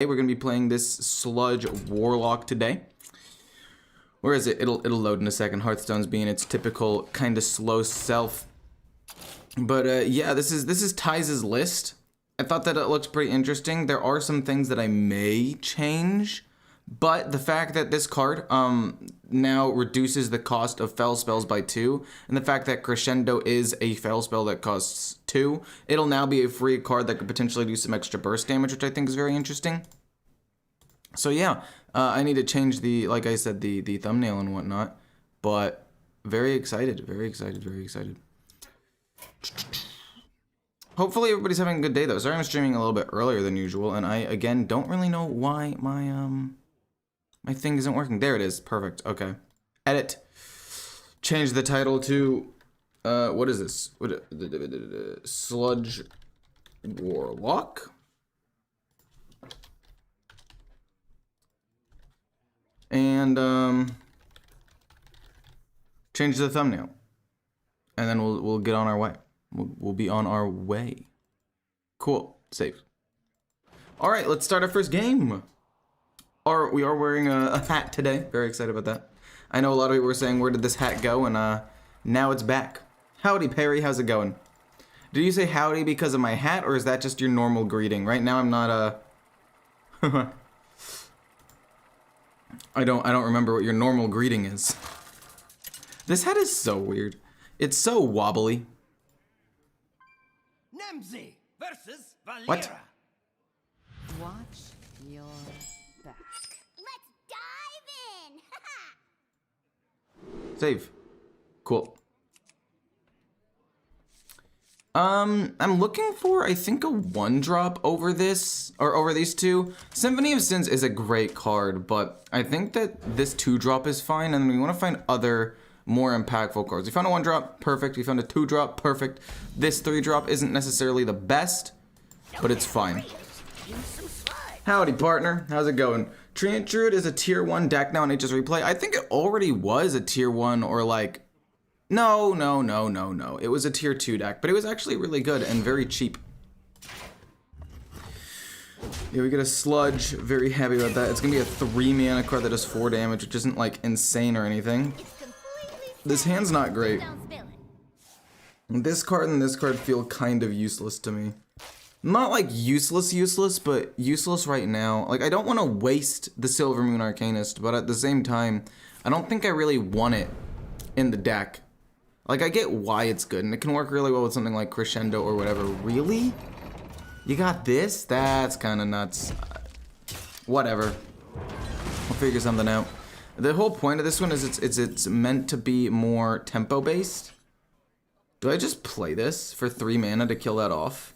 We're gonna be playing this Sludge Warlock today. Where is it? It'll load in a second. Hearthstone's being its typical kind of slow self. But yeah, this is Ty's list. I thought that it looks pretty interesting. There are some things that I may change, but the fact that this card now reduces the cost of fell spells by 2, and the fact that Crescendo is a fell spell that costs 2, it'll now be a free card that could potentially do some extra burst damage, which I think is very interesting. So yeah, I need to change the, like I said, the thumbnail and whatnot, but very excited, very excited, very excited. Hopefully everybody's having a good day though. Sorry I'm streaming a little bit earlier than usual, and I again don't really know why my my thing isn't working. There it is. Perfect. Okay. Edit. Change the title to what is this? Sludge Warlock. And change the thumbnail. And then we'll get on our way. We'll be on our way. Cool. Save. All right, let's start our first game. We are wearing a hat today. Very excited about that. I know a lot of people were saying, where did this hat go? And now it's back. Howdy, Perry. How's it going? Did you say howdy because of my hat, or is that just your normal greeting? Right now, I'm not I don't remember what your normal greeting is. This hat is so weird. It's so wobbly. Nemzi versus Valera. What? Watch your back. Let's dive in. Save. Cool. I'm looking for, I think, a 1-drop over this, or over these two. Symphony of Sins is a great card, but I think that this 2-drop is fine, and we want to find other more impactful cards. We found a 1-drop, perfect. We found a 2-drop, perfect. This 3-drop isn't necessarily the best, but it's fine. Howdy, partner. How's it going? Treant Druid is a tier 1 deck now in HS Replay. I think it already was a tier 1 or like... No. It was a tier 2 deck, but it was actually really good and very cheap. Yeah, we get a Sludge. Very happy about that. It's going to be a 3-mana card that does 4 damage, which isn't like insane or anything. This hand's not great. This card and this card feel kind of useless to me. Not like useless, but useless right now. Like, I don't want to waste the Silvermoon Arcanist, but at the same time, I don't think I really want it in the deck. Like, I get why it's good, and it can work really well with something like Crescendo or whatever. Really? You got this? That's kind of nuts. Whatever. We'll figure something out. The whole point of this one is it's meant to be more tempo-based. Do I just play this for 3 mana to kill that off?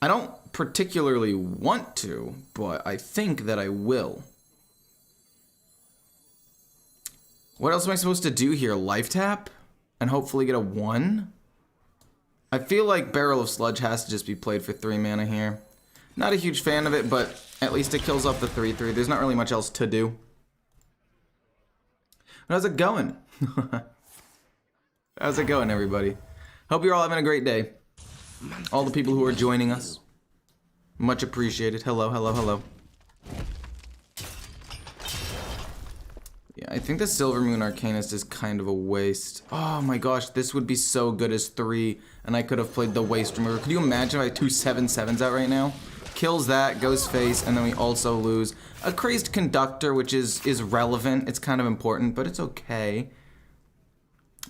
I don't particularly want to, but I think that I will. What else am I supposed to do here? Life tap? And hopefully get a 1? I feel like Barrel of Sludge has to just be played for 3 mana here. Not a huge fan of it, but at least it kills off the 3/3. There's not really much else to do. How's it going? How's it going, everybody? Hope you're all having a great day. All the people who are joining us. Much appreciated. Hello, hello, hello. Yeah, I think the Silvermoon Arcanist is kind of a waste. Oh my gosh, this would be so good as 3, and I could have played the Waste Remover. Could you imagine if I had 2 7/7s out right now? Kills that, goes face, and then we also lose a Crazed Conductor, which is relevant. It's kind of important, but it's okay.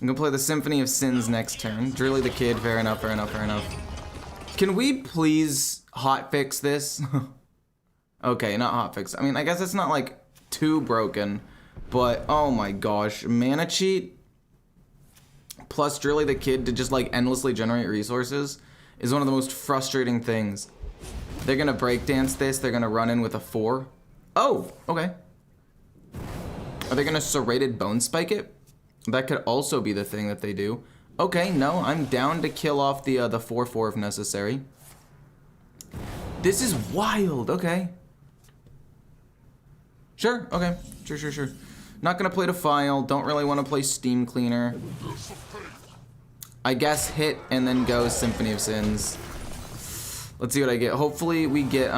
I'm gonna play the Symphony of Sins next turn. Drilly the Kid, fair enough, fair enough, fair enough. Can we please hotfix this? Okay, not hotfix. I mean, I guess it's not like too broken, but oh my gosh, mana cheat plus Drilly the Kid to just like endlessly generate resources is one of the most frustrating things. They're gonna breakdance this, they're gonna run in with a 4. Oh, okay. Are they gonna Serrated Bone Spike it? That could also be the thing that they do. Okay, no, I'm down to kill off the 4/4 if necessary. This is wild, okay. Sure, okay, sure. Not gonna play Defile, don't really wanna play Steam Cleaner. I guess hit and then go Symphony of Sins. Let's see what I get. Hopefully we get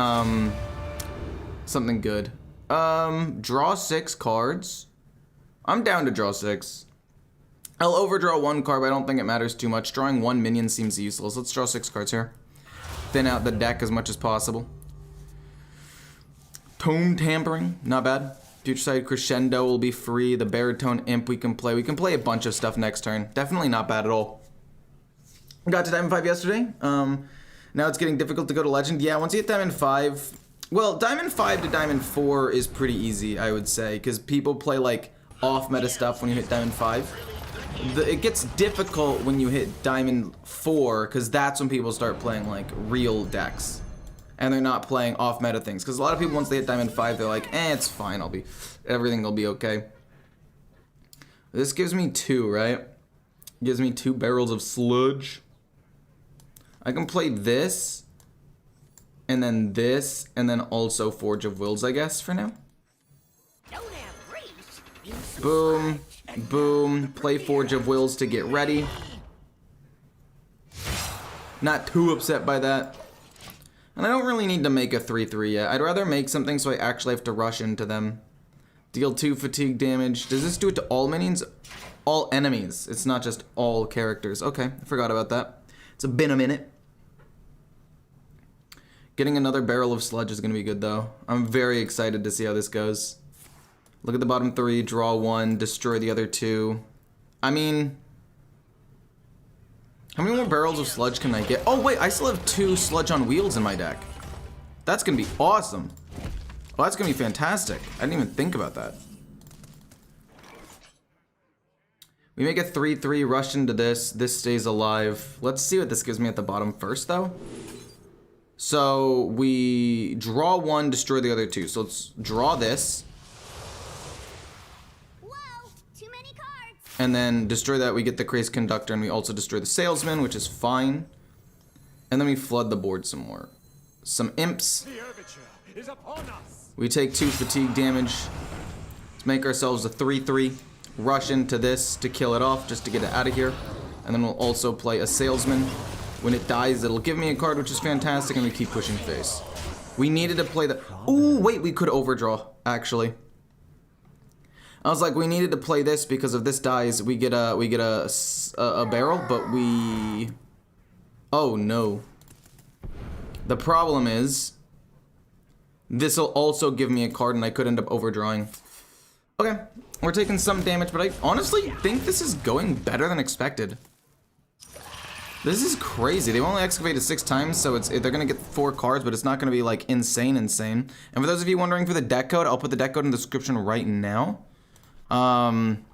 something good. Draw 6 cards. I'm down to draw 6. I'll overdraw 1 card, but I don't think it matters too much. Drawing 1 minion seems useless. Let's draw 6 cards here. Thin out the deck as much as possible. Tome Tampering, not bad. Future Sight Crescendo will be free. The Baritone Imp we can play. We can play a bunch of stuff next turn. Definitely not bad at all. Got to Diamond 5 yesterday. Now it's getting difficult to go to Legend. Yeah, once you hit Diamond 5... Well, Diamond 5 to Diamond 4 is pretty easy, I would say. Because people play, like, off-meta stuff when you hit Diamond 5. It gets difficult when you hit Diamond 4, because that's when people start playing, like, real decks. And they're not playing off-meta things. Because a lot of people, once they hit Diamond 5, they're like, it's fine, everything will be okay. This gives me 2, right? Gives me 2 barrels of Sludge. I can play this, and then also Forge of Wills, I guess, for now. Boom, boom, play Forge of Wills to get ready. Not too upset by that. And I don't really need to make a 3/3 yet. I'd rather make something so I actually have to rush into them. Deal 2 fatigue damage. Does this do it to all minions? All enemies. It's not just all characters. Okay, I forgot about that. It's been a minute. Getting another barrel of Sludge is going to be good, though. I'm very excited to see how this goes. Look at the bottom 3, draw 1, destroy the other 2. I mean... How many more barrels of Sludge can I get? Oh, wait, I still have 2 Sludge on Wheels in my deck. That's going to be awesome. Oh, that's going to be fantastic. I didn't even think about that. We make a 3/3, rush into this. This stays alive. Let's see what this gives me at the bottom first, though. So, we draw 1, destroy the other 2. So, let's draw this. Whoa, too many cards. And then destroy that, we get the Crazed Conductor, and we also destroy the Salesman, which is fine. And then we flood the board some more. Some Imps. The overture is upon us. We take 2 fatigue damage. Let's make ourselves a 3/3. Rush into this to kill it off, just to get it out of here. And then we'll also play a Salesman. When it dies, it'll give me a card, which is fantastic, and we keep pushing face. We needed to play the... Ooh, wait, we could overdraw, actually. I was like, we needed to play this because if this dies, we get a barrel, but we... Oh, no. The problem is, this will also give me a card, and I could end up overdrawing. Okay, we're taking some damage, but I honestly think this is going better than expected. This is crazy. They've only excavated 6 times, so they're gonna get 4 cards, but it's not gonna be like insane. And for those of you wondering for the deck code, I'll put the deck code in the description right now. And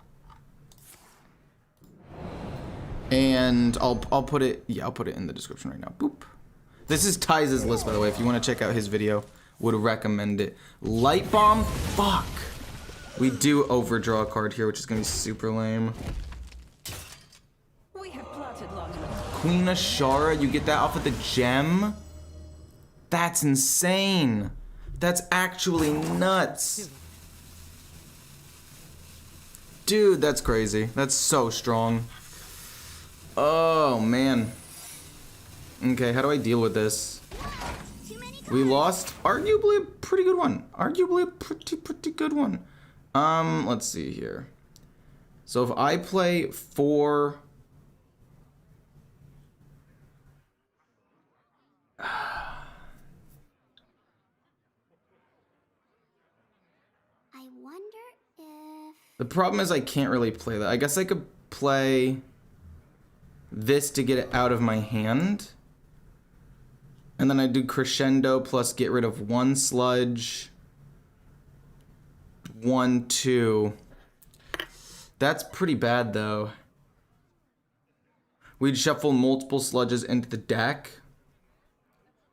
I'll put it. Yeah, I'll put it in the description right now. Boop. This is Ty's list, by the way. If you want to check out his video, would recommend it. Light Bomb. Fuck. We do overdraw a card here, which is gonna be super lame. Queen Ashara, you get that off of the gem? That's insane. That's actually nuts. Dude, that's crazy. That's so strong. Oh, man. Okay, how do I deal with this? We lost arguably a pretty good one. Arguably a pretty good one. Let's see here. So if I play 4... I wonder if... The problem is I can't really play that. I guess I could play this to get it out of my hand. And then I do Crescendo plus get rid of 1 Sludge. 1, 2. That's pretty bad though. We'd shuffle multiple Sludges into the deck.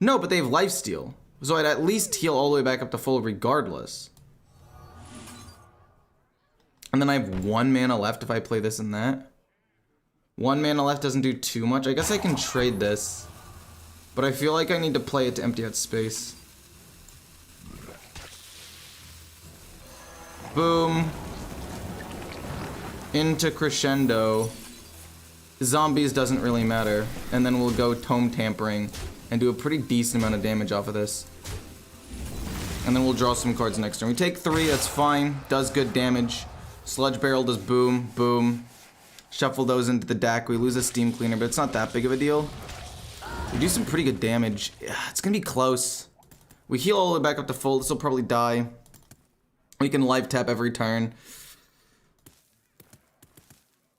No, but they have lifesteal. So I'd at least heal all the way back up to full regardless. And then I have 1 mana left if I play this and that. 1 mana left doesn't do too much. I guess I can trade this. But I feel like I need to play it to empty out space. Boom. Into Crescendo. Zombies doesn't really matter. And then we'll go Tome Tampering and do a pretty decent amount of damage off of this. And then we'll draw some cards next turn. We take 3, that's fine. Does good damage. Sludge Barrel does boom, boom. Shuffle those into the deck. We lose a Steam Cleaner, but it's not that big of a deal. We do some pretty good damage. It's gonna be close. We heal all the way back up to full. This will probably die. We can live tap every turn.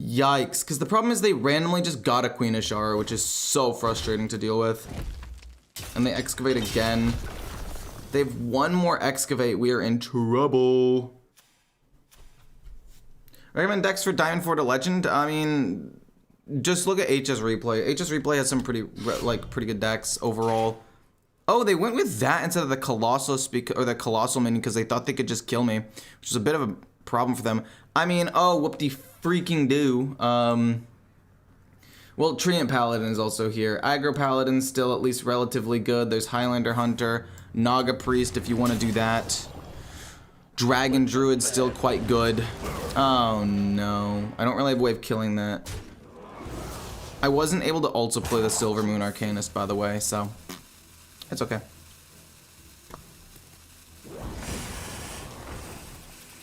Yikes. Because the problem is they randomly just got a Queen Ashara, which is so frustrating to deal with. And they excavate again. They have one more excavate. We are in trouble. Recommend decks for Diamond 4 to Legend? I mean, just look at HS Replay. HS Replay has some pretty good decks overall. Oh, they went with that instead of the Colossal or the Colossal minion because they thought they could just kill me, which is a bit of a problem for them. I mean, oh, whoop-de freaking do. Well, Treant Paladin is also here. Aggro Paladin still at least relatively good. There's Highlander Hunter, Naga Priest if you want to do that. Dragon Druid still quite good. Oh no, I don't really have a way of killing that. I wasn't able to also play the Silver Moon Arcanist, by the way, so it's okay.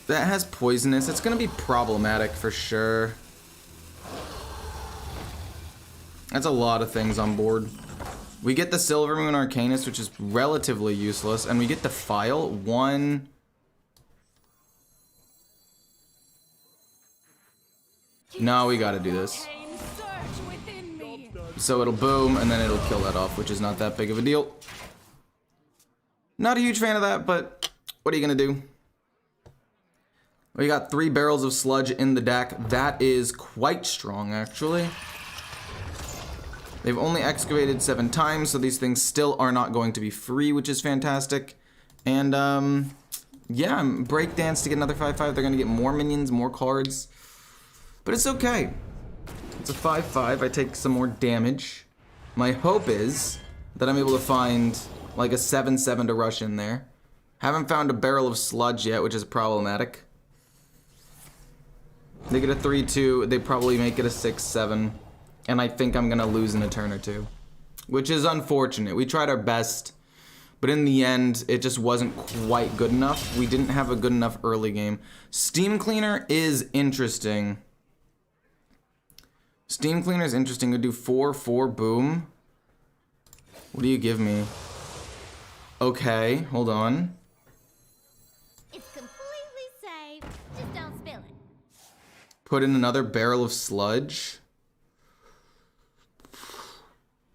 That has poisonous. It's gonna be problematic for sure. That's a lot of things on board. We get the Silver Moon Arcanist, which is relatively useless, and we get the File. One. No, we gotta do this. So it'll boom, and then it'll kill that off, which is not that big of a deal. Not a huge fan of that, but what are you gonna do? We got 3 barrels of sludge in the deck. That is quite strong, actually. They've only excavated 7 times, so these things still are not going to be free, which is fantastic. And, yeah, Breakdance to get another 5/5. They're gonna get more minions, more cards. But it's okay. It's a 5/5. I take some more damage. My hope is that I'm able to find like a 7/7 to rush in there. Haven't found a barrel of sludge yet, which is problematic. They get a 3/2. They probably make it a 6/7. And I think I'm gonna lose in a turn or two, which is unfortunate. We tried our best, but in the end, it just wasn't quite good enough. We didn't have a good enough early game. Steam Cleaner is interesting. Steam Cleaner is interesting. We do 4/4 boom. What do you give me? Okay, hold on. It's completely safe. Just don't spill it. Put in another barrel of sludge.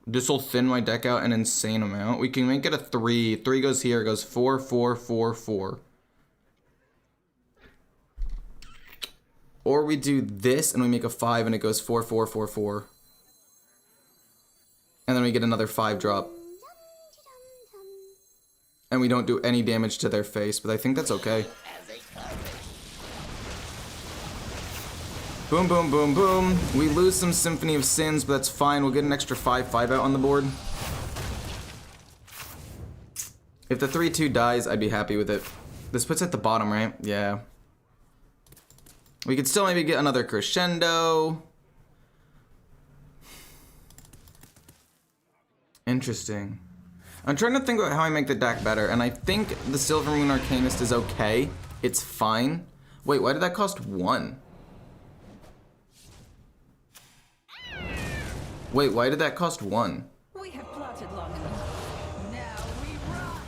This will thin my deck out an insane amount. We can make it a 3. 3 goes here. It goes 4/4/4/4. Or we do this and we make a 5 and it goes 4/4/4/4. And then we get another 5 drop. And we don't do any damage to their face, but I think that's okay. Boom, boom, boom, boom. We lose some Symphony of Sins, but that's fine. We'll get an extra 5/5 out on the board. If the 3/2 dies, I'd be happy with it. This puts it at the bottom, right? Yeah. We could still maybe get another Crescendo. Interesting. I'm trying to think about how I make the deck better, and I think the Silver Moon Arcanist is okay. It's fine. Wait, why did that cost 1? Wait, why did that cost 1? We have plotted long enough. Now we run.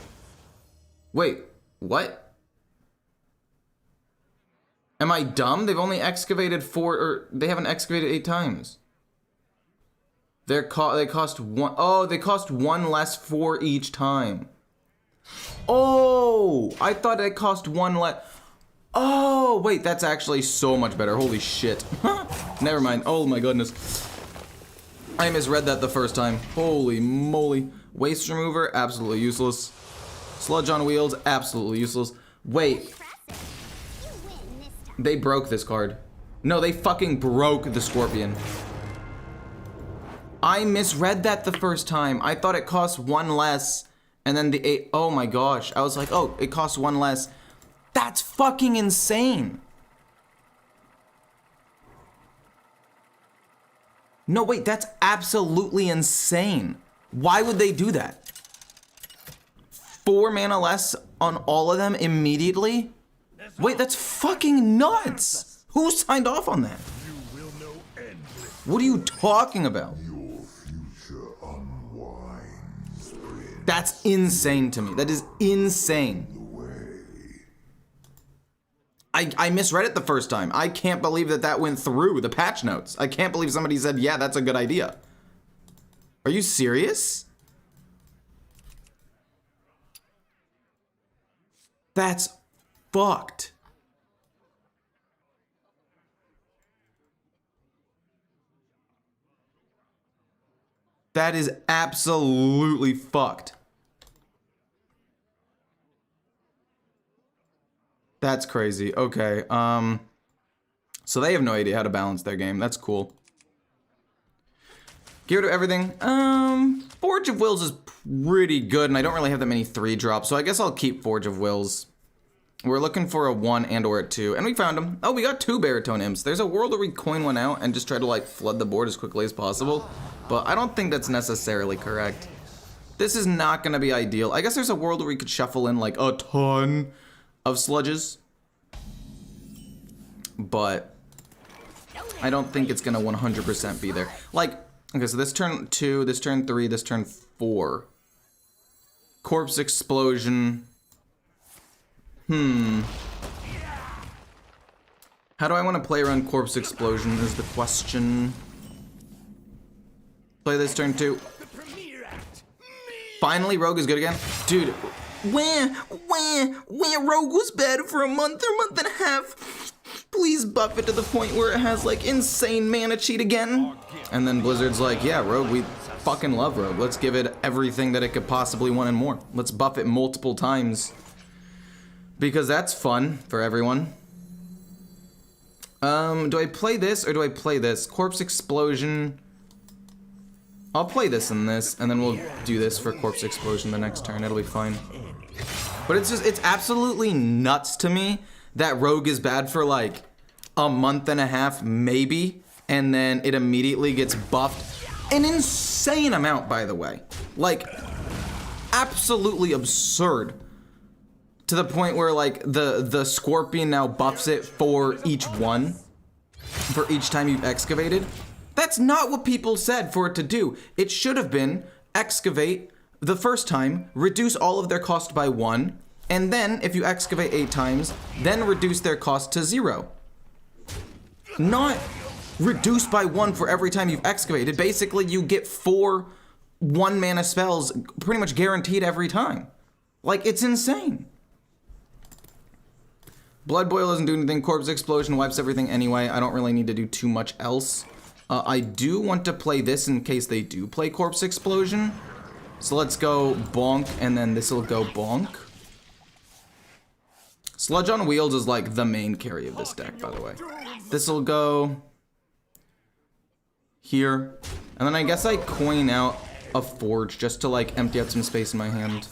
Wait, what? Am I dumb? They've only excavated 4, or they haven't excavated 8 times. They cost 1. Oh, they cost 1 less for each time. Oh, I thought it cost 1 less. Oh, wait, that's actually so much better. Holy shit. Never mind. Oh my goodness. I misread that the first time. Holy moly. Waste Remover, absolutely useless. Sludge on Wheels, absolutely useless. Wait. They broke this card. No, they fucking broke the Scorpion. I misread that the first time. I thought it cost 1 less, and then the 8. Oh my gosh. I was like, oh, it costs 1 less. That's fucking insane. No, wait, that's absolutely insane. Why would they do that? 4 mana less on all of them immediately? Wait, that's fucking nuts! Who signed off on that? What are you talking about? That's insane to me. That is insane. I misread it the first time. I can't believe that that went through the patch notes. I can't believe somebody said, yeah, that's a good idea. Are you serious? That's fucked. That is absolutely fucked. That's crazy. Okay. So they have no idea how to balance their game. That's cool. Get rid of everything. Forge of Wills is pretty good, and I don't really have that many 3-drops, so I guess I'll keep Forge of Wills. We're looking for a 1 and or a 2, and we found them. Oh, we got 2 Baritone Imps. There's a world where we coin one out and just try to, like, flood the board as quickly as possible, but I don't think that's necessarily correct. This is not gonna be ideal. I guess there's a world where we could shuffle in, like, a ton of sludges, but I don't think it's gonna 100% be there. Like, okay, so this turn 2, this turn 3, this turn 4. Corpse Explosion. How do I want to play around Corpse Explosion is the question. Play this turn 2. Finally, Rogue is good again. Dude, when Rogue was bad for a month and a half, please buff it to the point where it has, like, insane mana cheat again. And then Blizzard's like, yeah, Rogue, we fucking love Rogue. Let's give it everything that it could possibly want and more. Let's buff it multiple times. Because that's fun for everyone. Do I play this or do I play this? Corpse Explosion. I'll play this and this, and then we'll do this for Corpse Explosion the next turn. It'll be fine. But it's absolutely nuts to me that Rogue is bad for like a month and a half, maybe, and then it immediately gets buffed. An insane amount, by the way. Like, absolutely absurd. To the point where, like, the Scorpion now buffs it for each one. For each time you've excavated. That's not what people said for it to do. It should have been excavate the first time, reduce all of their cost by 1, and then, if you excavate 8 times, then reduce their cost to 0. Not reduce by 1 for every time you've excavated. Basically, you get 4 1-mana spells pretty much guaranteed every time. Like, it's insane. Blood Boil doesn't do anything. Corpse Explosion wipes everything anyway. I don't really need to do too much else. I do want to play this in case they do play Corpse Explosion. So let's go bonk, and then this will go bonk. Sludge on Wheels is like the main carry of this deck, by the way. This will go here. And then I guess I coin out a Forge just to like empty out some space in my hand.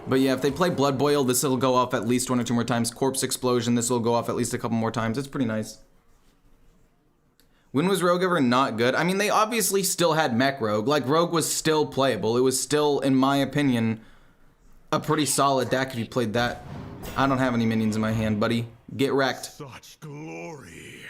But yeah, if they play Blood Boil, this will go off at least 1 or 2 more times. Corpse Explosion, this will go off at least a couple more times. It's pretty nice. When was Rogue ever not good? I mean, they obviously still had Mech Rogue. Like, Rogue was still playable. It was still, in my opinion, a pretty solid deck if you played that. I don't have any minions in my hand, buddy. Get wrecked. Such glory.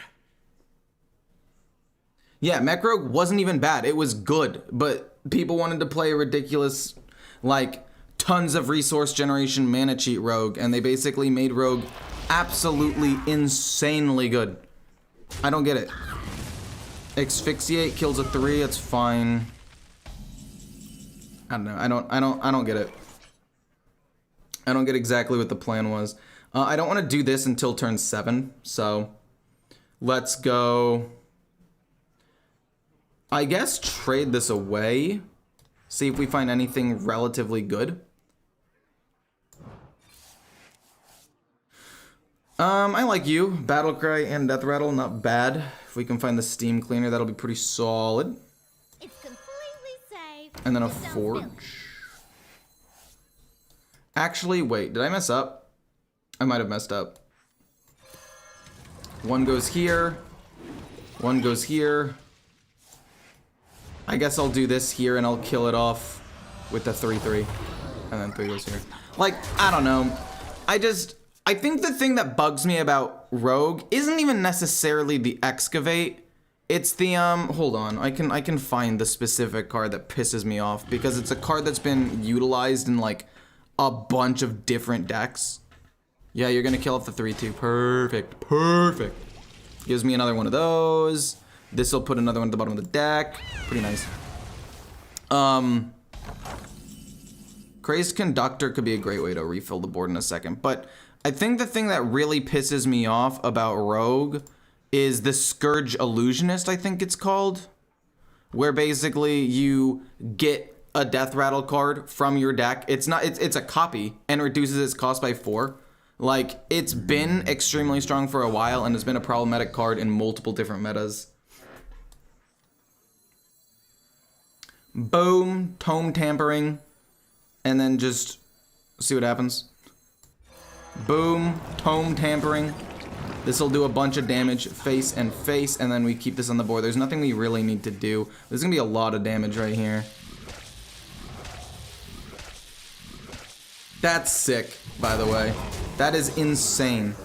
Yeah, Mech Rogue wasn't even bad. It was good, but people wanted to play a ridiculous, like, tons of resource generation mana cheat Rogue, and they basically made Rogue absolutely insanely good. I don't get it. Asphyxiate kills a 3, it's fine. I don't know. I don't get it. I don't get exactly what the plan was. I don't want to do this until turn 7, so let's go. I guess trade this away. See if we find anything relatively good. I like you. Battlecry and Death Rattle, not bad. If we can find the Steam Cleaner, that'll be pretty solid. It's completely safe. And then a Just don't spill it. Forge. Actually, wait, did I mess up? I might have messed up. 1 goes here. 1 goes here. I guess I'll do this here and I'll kill it off with the 3/3. and then 3 goes here. Like, I don't know. I think the thing that bugs me about Rogue isn't even necessarily the Excavate. It's the, hold on. I can find the specific card that pisses me off because it's a card that's been utilized in like a bunch of different decks. Yeah, you're gonna kill off the 3/2. Perfect, perfect. Gives me another one of those. This will put another one at the bottom of the deck. Pretty nice. Crazed Conductor could be a great way to refill the board in a second, but I think the thing that really pisses me off about Rogue is the Scourge Illusionist, I think it's called, where basically you get a Death Rattle card from your deck. It's a copy and reduces its cost by 4. Like, it's been extremely strong for a while and has been a problematic card in multiple different metas. Boom, Tome Tampering, and then just see what happens. Boom, Tome Tampering. This will do a bunch of damage, face and face, and then we keep this on the board. There's nothing we really need to do. There's gonna be a lot of damage right here. That's sick, by the way. That is insane.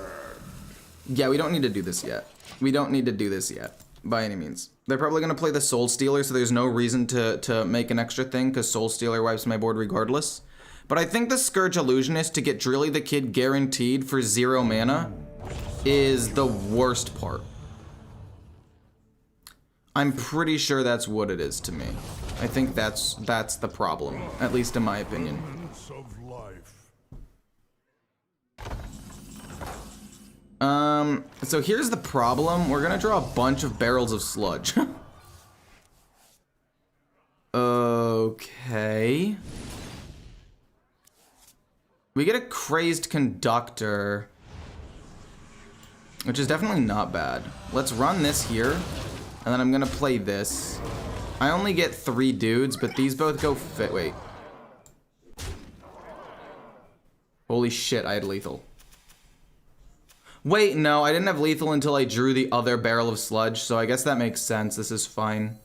Yeah, we don't need to do this yet. We don't need to do this yet, by any means. They're probably gonna play the Soul Stealer, so there's no reason to make an extra thing, because Soul Stealer wipes my board regardless. But I think the Scourge Illusionist to get Drilly the Kid guaranteed for 0 mana is the worst part. I'm pretty sure that's what it is to me. I think that's the problem, at least in my opinion. Of life. So here's the problem. We're gonna draw a bunch of barrels of sludge. Okay. We get a Crazed Conductor, which is definitely not bad. Let's run this here, and then I'm gonna play this. I only get 3 dudes, but these both go fit. Wait. Holy shit, I had lethal. Wait, no, I didn't have lethal until I drew the other barrel of sludge, so I guess that makes sense. This is fine.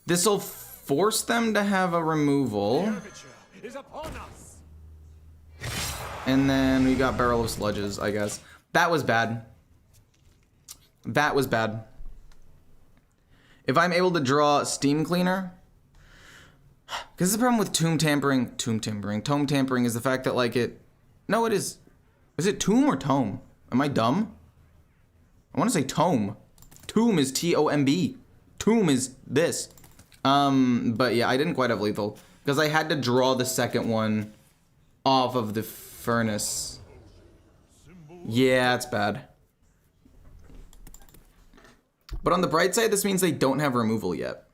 This'll force them to have a removal. And then we got barrel of sludges, I guess. That was bad. That was bad. If I'm able to draw Steam Cleaner, because the problem with Tome Tampering is the fact that like it, no, it is it Tomb or Tome? Am I dumb? I want to say Tome. Tomb is T-O-M-B. Tomb is this. But yeah, I didn't quite have lethal because I had to draw the second one off of the furnace. Yeah, it's bad. But on the bright side, this means they don't have removal yet.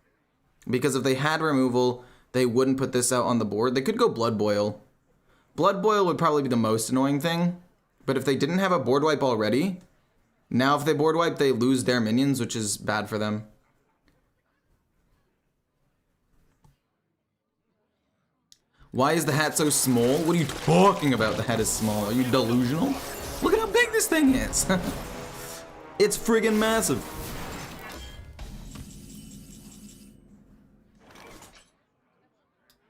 Because if they had removal, they wouldn't put this out on the board. They could go Blood Boil. Blood Boil would probably be the most annoying thing. But if they didn't have a board wipe already, now if they board wipe, they lose their minions, which is bad for them. Why is the hat so small? What are you talking about? The hat is small. Are you delusional? Look at how big this thing is. It's friggin' massive.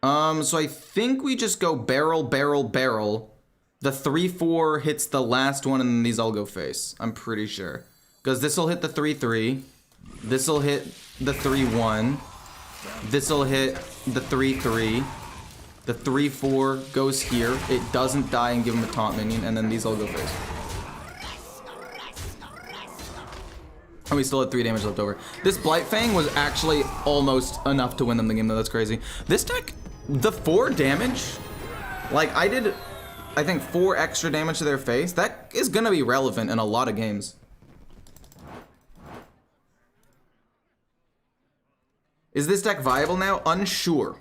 So I think we just go barrel, barrel, barrel. The 3/4 hits the last one, and then these all go face. I'm pretty sure. Because this will hit the 3/3. This will hit the 3/1. This will hit the 3/3. The 3/4 goes here. It doesn't die and give him a taunt minion, and then these all go face. And we still had 3 damage left over. This Blightfang was actually almost enough to win them the game, though. That's crazy. This deck, the 4 damage, like I did, I think 4 extra damage to their face. That is gonna be relevant in a lot of games. Is this deck viable now? Unsure.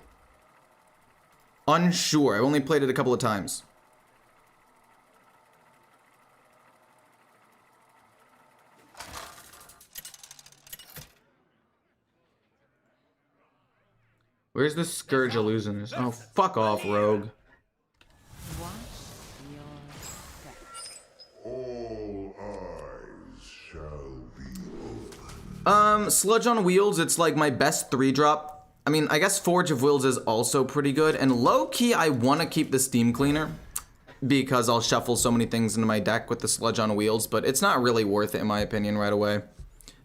Unsure. I've only played it a couple of times. Where's the Scourge Illusionist? Oh, fuck off, Rogue. All eyes shall be open. Sludge on Wheels, it's like my best 3-drop I mean, I guess Forge of Wills is also pretty good. And low-key, I want to keep the Steam Cleaner because I'll shuffle so many things into my deck with the Sludge on Wheels, but it's not really worth it in my opinion right away.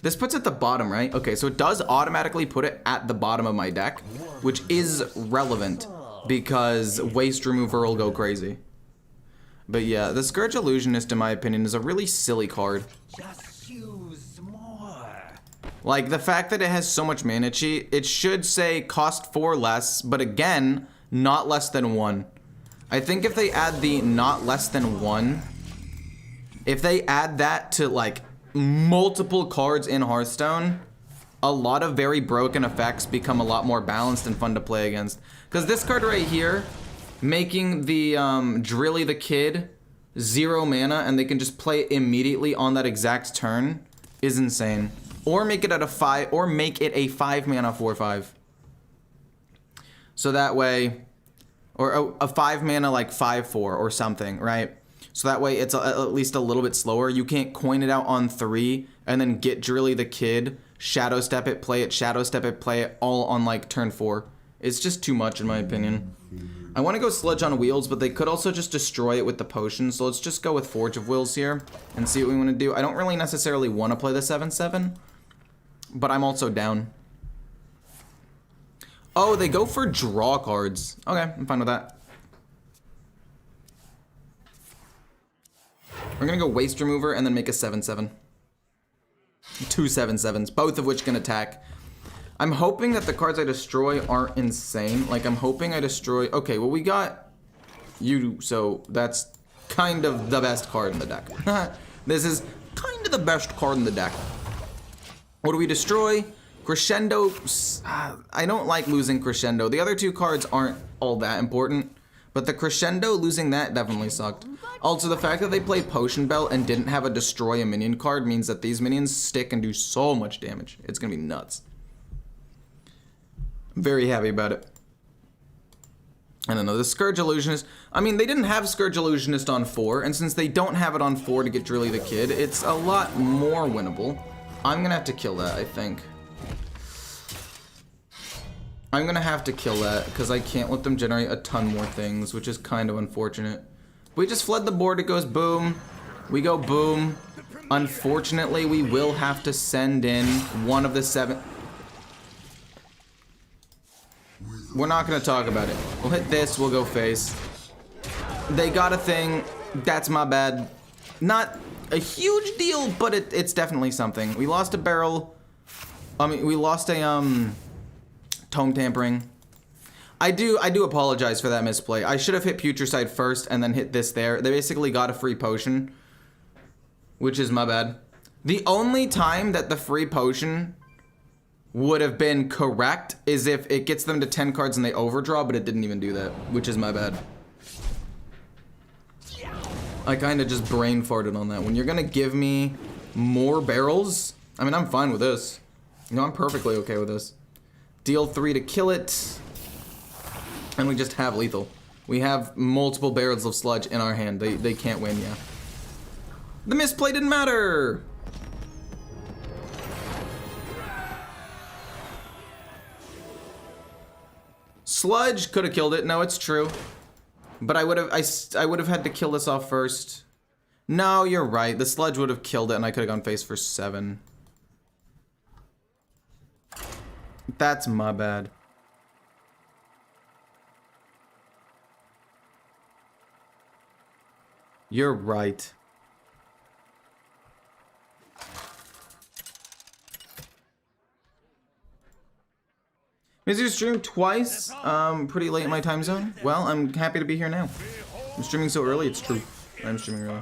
This puts it at the bottom, right? Okay, so it does automatically put it at the bottom of my deck, which is relevant because Waste Remover will go crazy. But yeah, the Scourge Illusionist, in my opinion, is a really silly card. Just use more. Like, the fact that it has so much mana cheat, it should say cost 4 less, but again, not less than 1. I think if they add the not less than 1, if they add that to, like, multiple cards in Hearthstone, a lot of very broken effects become a lot more balanced and fun to play against. Because this card right here, making the Drilly the Kid 0 mana and they can just play it immediately on that exact turn is insane. Or make it at a 5, or make it a 5 mana 4/5. So that way, or a 5 mana like 5/4 or something, right? So that way it's at least a little bit slower. You can't coin it out on 3 and then get Drilly the Kid, Shadow Step it, play it, all on like turn 4. It's just too much in my opinion. I want to go Sludge on Wheels, but they could also just destroy it with the potion. So let's just go with Forge of Wills here and see what we want to do. I don't really necessarily want to play the 7/7, but I'm also down. Oh, they go for draw cards. Okay, I'm fine with that. We're gonna go Waste Remover and then make a 7/7. 2 7/7s, both of which can attack. I'm hoping that the cards I destroy aren't insane. Like, I'm hoping I destroy... Okay, well, we got you, so that's kind of the best card in the deck. This is kind of the best card in the deck. What do we destroy? Crescendo. I don't like losing Crescendo. The other two cards aren't all that important, but the Crescendo, losing that definitely sucked. Also, the fact that they played Potion Belt and didn't have a destroy a minion card means that these minions stick and do so much damage. It's gonna be nuts. I'm very happy about it. I don't know, the Scourge Illusionist, I mean, they didn't have Scourge Illusionist on 4, and since they don't have it on 4 to get Drilly the Kid, it's a lot more winnable. I'm gonna have to kill that, I think. I'm gonna have to kill that, because I can't let them generate a ton more things, which is kind of unfortunate. We just fled the board, it goes boom. We go boom. Unfortunately, we will have to send in one of the 7... We're not gonna talk about it. We'll hit this, we'll go face. They got a thing, that's my bad. Not a huge deal, but it's definitely something. We lost a barrel. I mean, we lost a tome tampering. I do apologize for that misplay. I should have hit Putricide first and then hit this there. They basically got a free potion, which is my bad. The only time that the free potion would have been correct is if it gets them to 10 cards and they overdraw, but it didn't even do that, which is my bad. I kind of just brain farted on that. When you're gonna give me more barrels, I mean, I'm fine with this. You know, I'm perfectly okay with this. Deal 3 to kill it, and we just have lethal. We have multiple barrels of Sludge in our hand. They can't win, yeah. The misplay didn't matter! Sludge could have killed it. No, it's true. But I would have had to kill this off first. No, you're right. The Sludge would have killed it and I could have gone face for 7. That's my bad. You're right. Is your stream twice? Pretty late in my time zone? Well, I'm happy to be here now. I'm streaming so early, it's true. I'm streaming early.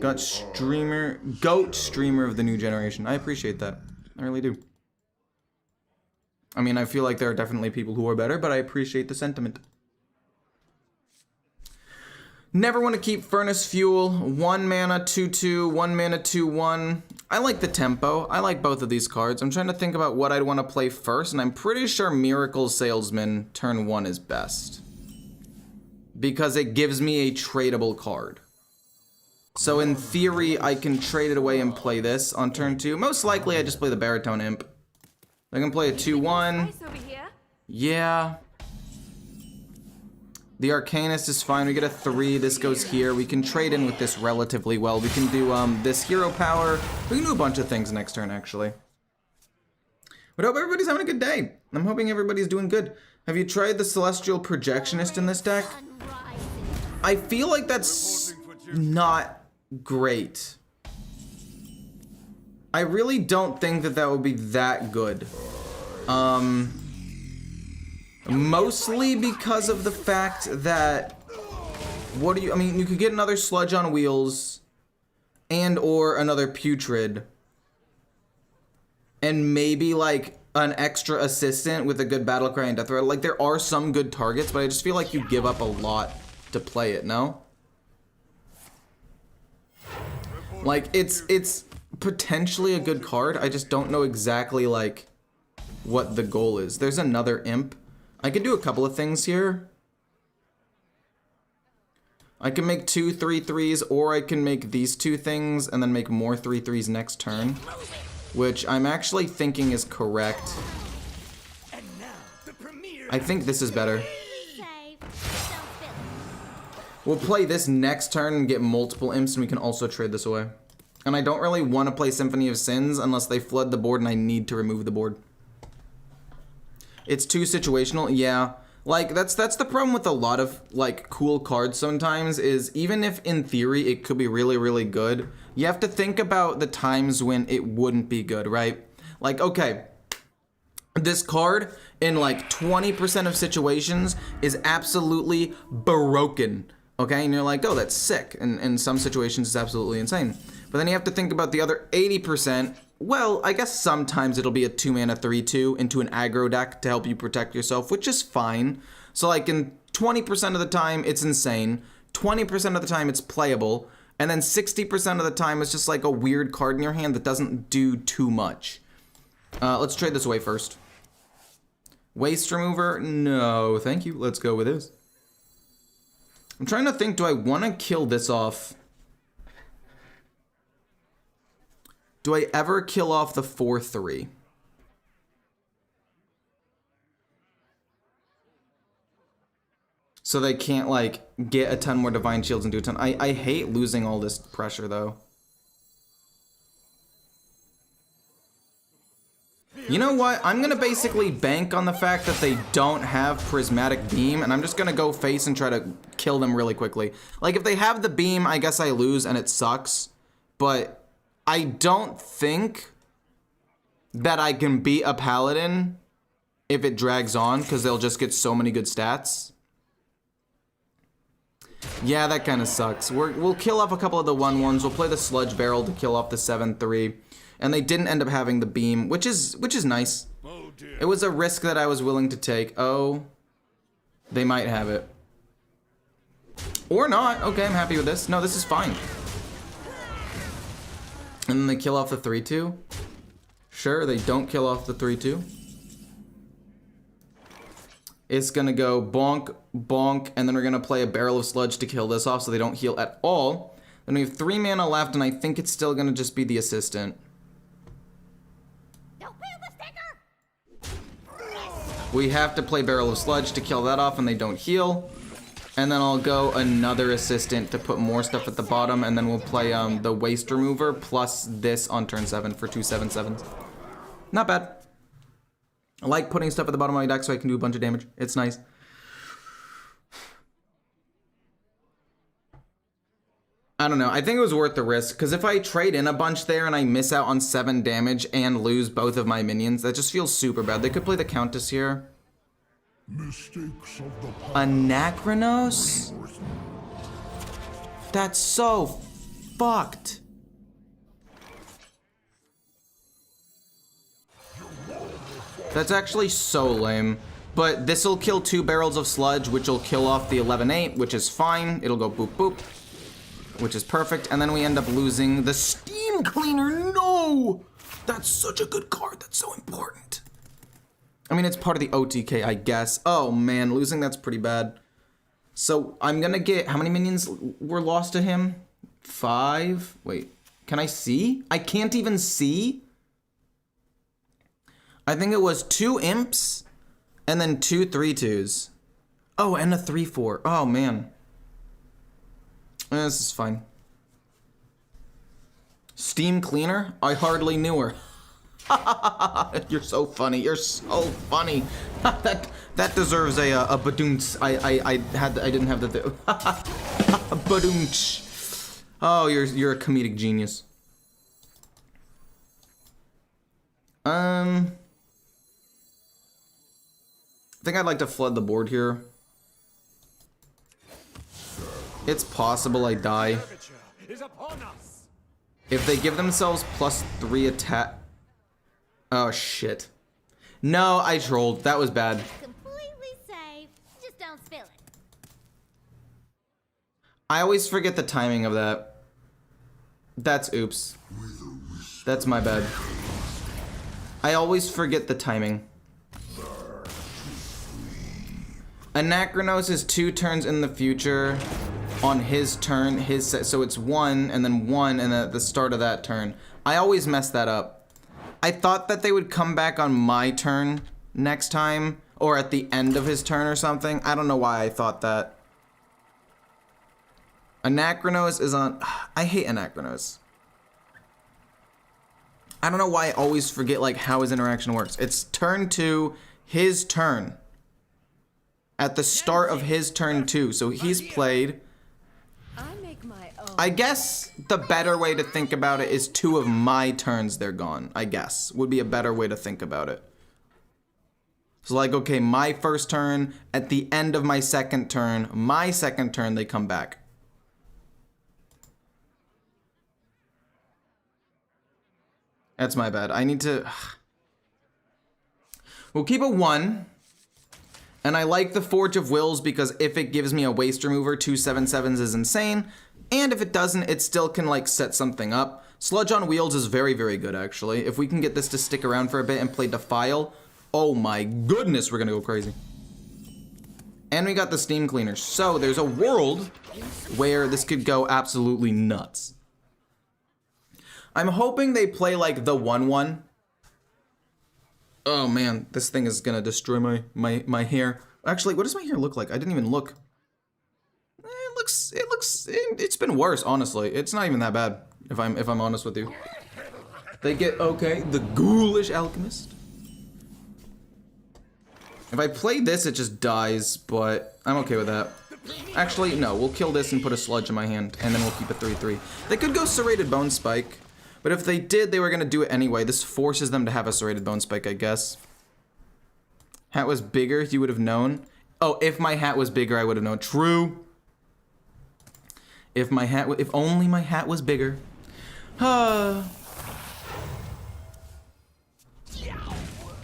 Goat streamer of the new generation. I appreciate that. I really do. I mean, I feel like there are definitely people who are better, but I appreciate the sentiment. Never want to keep Furnace Fuel. 1 mana 2/2, 1 mana 2/1. I like the tempo. I like both of these cards. I'm trying to think about what I'd want to play first, and I'm pretty sure Miracle Salesman turn 1 is best. Because it gives me a tradable card. So in theory, I can trade it away and play this on turn 2. Most likely, I just play the Baritone Imp. I can play a 2-1. Nice over here. Yeah. The Arcanist is fine. We get a 3. This goes here. We can trade in with this relatively well. We can do this hero power. We can do a bunch of things next turn, actually. But I hope everybody's having a good day. I'm hoping everybody's doing good. Have you tried the Celestial Projectionist in this deck? I feel like that's not great. I really don't think that that would be that good. Mostly because of the fact that, I mean, you could get another Sludge on wheels and or another Putrid and maybe like an extra assistant with a good battle cry and death threat. Like, there are some good targets, but I just feel like you give up a lot to play it, no? Like, it's potentially a good card. I just don't know exactly like what the goal is. There's another imp. I could do a couple of things here. I can make 2 3/3s, or I can make these 2 things and then make more 3/3s next turn, which I'm actually thinking is correct. I think this is better. We'll play this next turn and get multiple imps, and we can also trade this away. And I don't really want to play Symphony of Sins unless they flood the board and I need to remove the board. It's too situational, yeah. Like, that's the problem with a lot of, like, cool cards sometimes, is even if in theory it could be really, really good, you have to think about the times when it wouldn't be good, right? Like, okay, this card in like 20% of situations is absolutely broken, okay? And you're like, oh, that's sick. And in some situations it's absolutely insane. But then you have to think about the other 80%. Well, I guess sometimes it'll be a 2-mana 3/2 into an aggro deck to help you protect yourself, which is fine. So like in 20% of the time, it's insane. 20% of the time, it's playable. And then 60% of the time, it's just like a weird card in your hand that doesn't do too much. Let's trade this away first. Waste Remover? No, thank you. Let's go with this. I'm trying to think, do I want to kill this off? Do I ever kill off the 4/3? So they can't, like, get a ton more Divine Shields and do a ton. I hate losing all this pressure, though. You know what? I'm gonna basically bank on the fact that they don't have Prismatic Beam, and I'm just gonna go face and try to kill them really quickly. Like, if they have the beam, I guess I lose and it sucks, but I don't think that I can beat a Paladin if it drags on, because they'll just get so many good stats. Yeah, that kind of sucks. We'll kill off a couple of the 1/1s. We'll play the Sludge Barrel to kill off the 7/3. And they didn't end up having the beam, which is nice. It was a risk that I was willing to take. Oh, they might have it. Or not. Okay, I'm happy with this. No, this is fine. And then they kill off the 3/2. Sure, they don't kill off the 3/2. It's gonna go bonk, bonk, and then we're gonna play a Barrel of Sludge to kill this off so they don't heal at all. Then we have 3 mana left, and I think it's still gonna just be the assistant. Don't peel the sticker! We have to play Barrel of Sludge to kill that off, and they don't heal. And then I'll go another assistant to put more stuff at the bottom, and then we'll play the Waste Remover plus this on turn 7 for 2 7/7s. Not bad. I like putting stuff at the bottom of my deck so I can do a bunch of damage. It's nice. I don't know. I think it was worth the risk, because if I trade in a bunch there and I miss out on 7 damage and lose both of my minions, that just feels super bad. They could play the Countess here. Mistakes of the past. Anachronos? That's so fucked. That's actually so lame. But this'll kill 2 Barrels of Sludge, which will kill off the 11/8, which is fine. It'll go boop boop, which is perfect. And then we end up losing the Steam Cleaner. No! That's such a good card. That's so important. I mean, it's part of the OTK, I guess. Oh man, losing that's pretty bad. So I'm gonna get, how many minions were lost to him? 5? Wait, can I see? I can't even see? I think it was 2 imps and then 2 3/2s. Oh, and a 3/4. Oh, man. This is fine. Steam cleaner? I hardly knew her. You're so funny. You're so funny. that deserves a badoonch. I didn't have the badoonch. Oh, you're a comedic genius. I think I'd like to flood the board here. It's possible I die. If they give themselves +3 attack. Oh shit. No, I trolled. That was bad. Completely safe. Just don't spill it. I always forget the timing of that. That's oops. That's my bad. I always forget the timing. Anachronos is 2 turns in the future on his turn. So it's 1 and then 1 and at the start of that turn. I always mess that up. I thought that they would come back on my turn next time or at the end of his turn or something. I don't know why I thought that. Anachronos is on... I hate Anachronos. I don't know why I always forget like how his interaction works. It's turn 2, his turn. At the start of his turn 2. So he's played. I guess the better way to think about it is 2 of my turns they're gone. I guess would be a better way to think about it. So like, okay, my first turn, at the end of my second turn they come back. That's my bad. I need to... We'll keep a 1. And I like the Forge of Wills because if it gives me a waste remover, 2 7/7s is insane. And if it doesn't, it still can like set something up. Sludge on Wheels is very, very good actually. If we can get this to stick around for a bit and play Defile, oh my goodness, we're gonna go crazy. And we got the Steam Cleaner. So there's a world where this could go absolutely nuts. I'm hoping they play like the 1/1. Oh man, this thing is gonna destroy my hair. Actually, what does my hair look like? I didn't even look. It's been worse, honestly. It's not even that bad, if I'm honest with you. They get, okay, the Ghoulish Alchemist. If I play this, it just dies, but I'm okay with that. Actually, no, we'll kill this and put a Sludge in my hand, and then we'll keep it 3/3. They could go Serrated Bone Spike, but if they did, they were gonna do it anyway. This forces them to have a Serrated Bone Spike, I guess. Hat was bigger, you would have known. Oh, if my hat was bigger, I would have known. True. If only my hat was bigger.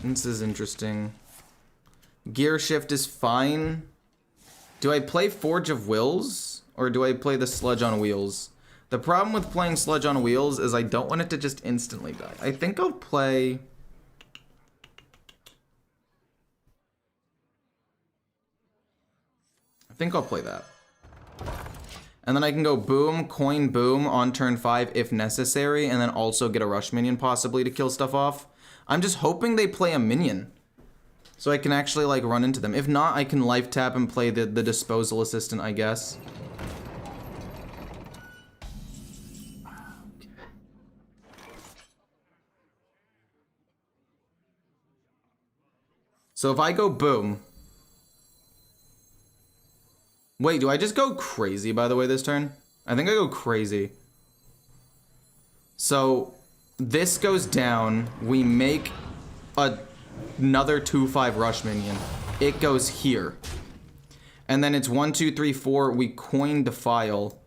This is interesting. Gear shift is fine. Do I play Forge of Wills or do I play the Sludge on Wheels? The problem with playing Sludge on Wheels is I don't want it to just instantly die. I think I'll play... that. And then I can go boom, coin boom on turn 5 if necessary, and then also get a rush minion possibly to kill stuff off. I'm just hoping they play a minion, so I can actually like run into them. If not, I can life tap and play the disposal assistant, I guess. So if I go boom... Wait, do I just go crazy, by the way, this turn? I think I go crazy. So, this goes down. We make another 2/5 rush minion. It goes here. And then it's 1, 2, 3, 4. We coin Defile.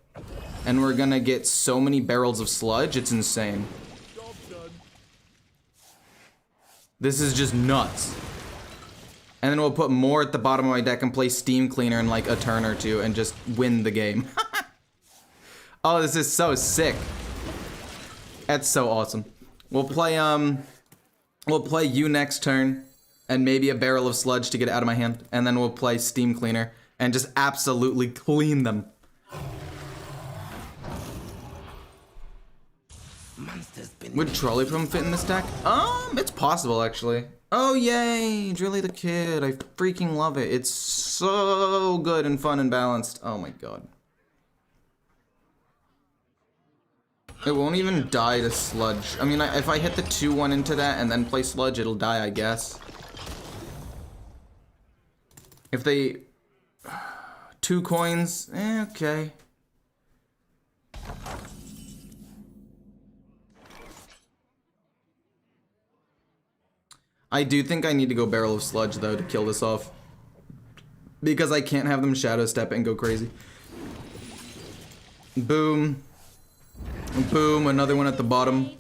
And we're gonna get so many barrels of Sludge, it's insane. This is just nuts. And then we'll put more at the bottom of my deck and play Steam Cleaner in like a turn or 2 and just win the game. Oh, this is so sick. That's so awesome. We'll play you next turn and maybe a barrel of Sludge to get it out of my hand. And then we'll play Steam Cleaner and just absolutely clean them. Would Trolley Plum fit in this deck? It's possible actually. Oh, yay! Drilly the Kid. I freaking love it. It's so good and fun and balanced. Oh my god. It won't even die to Sludge. I mean, if I hit the 2-1 into that and then play Sludge, it'll die, I guess. If they... 2 coins? Okay. I do think I need to go Barrel of Sludge, though, to kill this off. Because I can't have them Shadow Step and go crazy. Boom. Boom, another one at the bottom.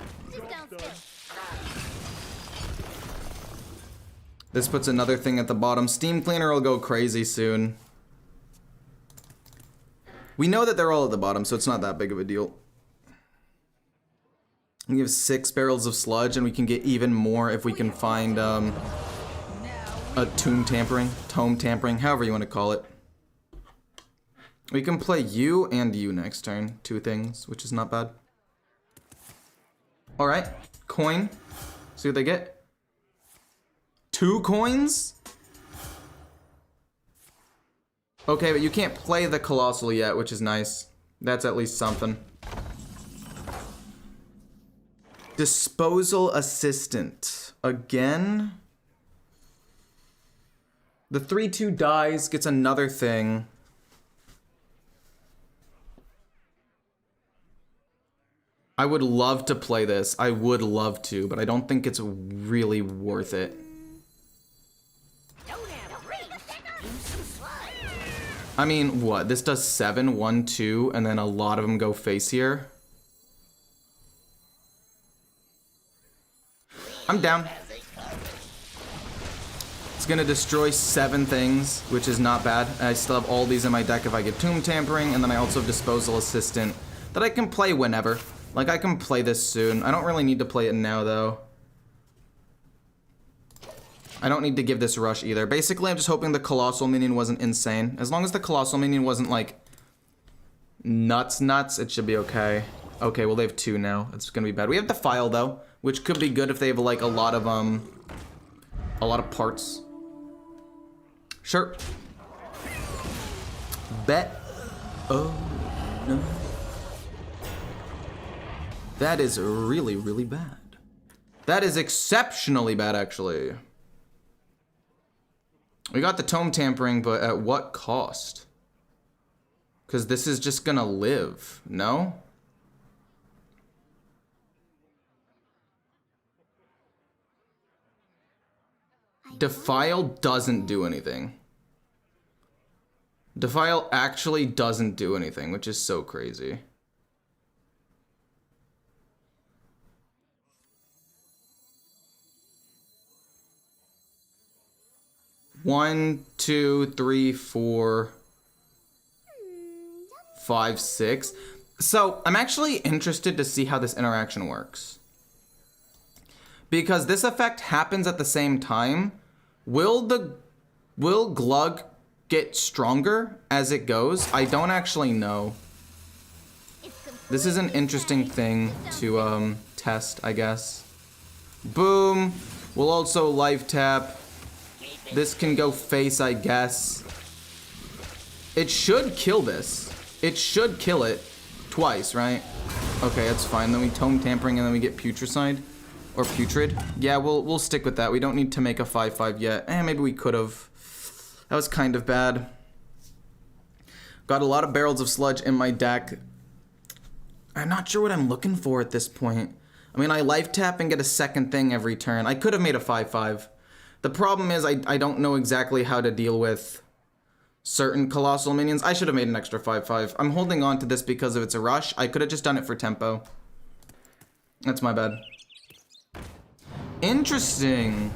This puts another thing at the bottom. Steam Cleaner will go crazy soon. We know that they're all at the bottom, so it's not that big of a deal. We have 6 barrels of Sludge, and we can get even more if we can find a tome tampering, however you want to call it. We can play you and you next turn, 2 things, which is not bad. Alright, coin. See what they get? 2 coins? Okay, but you can't play the Colossal yet, which is nice. That's at least something. Disposal Assistant. Again? The 3/2 dies, gets another thing. I would love to play this. I would love to, but I don't think it's really worth it. I mean, what? This does 7, 1, 2, and then a lot of them go face here. I'm down. It's gonna destroy 7 things, which is not bad. I still have all these in my deck if I get Tomb Tampering, and then I also have Disposal Assistant that I can play whenever. Like, I can play this soon. I don't really need to play it now, though. I don't need to give this rush either. Basically, I'm just hoping the Colossal Minion wasn't insane. As long as the Colossal Minion wasn't, like, nuts, it should be okay. Okay, well, they have 2 now. It's gonna be bad. We have Defile, though, which could be good if they have, like, a lot of parts. Sure. Bet. Oh, no. That is really, really bad. That is exceptionally bad, actually. We got the Tome Tampering, but at what cost? Because this is just gonna live, no? Defile doesn't do anything. Defile actually doesn't do anything, which is so crazy. One, 2, 3, 4, 5, 6. So I'm actually interested to see how this interaction works. Because this effect happens at the same time. Will Glug get stronger as it goes? I don't actually know. This is an interesting thing to test, I guess. Boom. We'll also life tap. This can go face, I guess. It should kill this. It should kill it twice, right? Okay, that's fine. Then we Tome Tampering and then we get Putricide. Or Putrid. Yeah, we'll stick with that. We don't need to make a 5/5 yet. Maybe we could have. That was kind of bad. Got a lot of barrels of Sludge in my deck. I'm not sure what I'm looking for at this point. I mean, I life tap and get a second thing every turn. I could have made a 5/5. The problem is I don't know exactly how to deal with certain Colossal Minions. I should have made an extra 5/5. I'm holding on to this because if it's a rush, I could have just done it for tempo. That's my bad. Interesting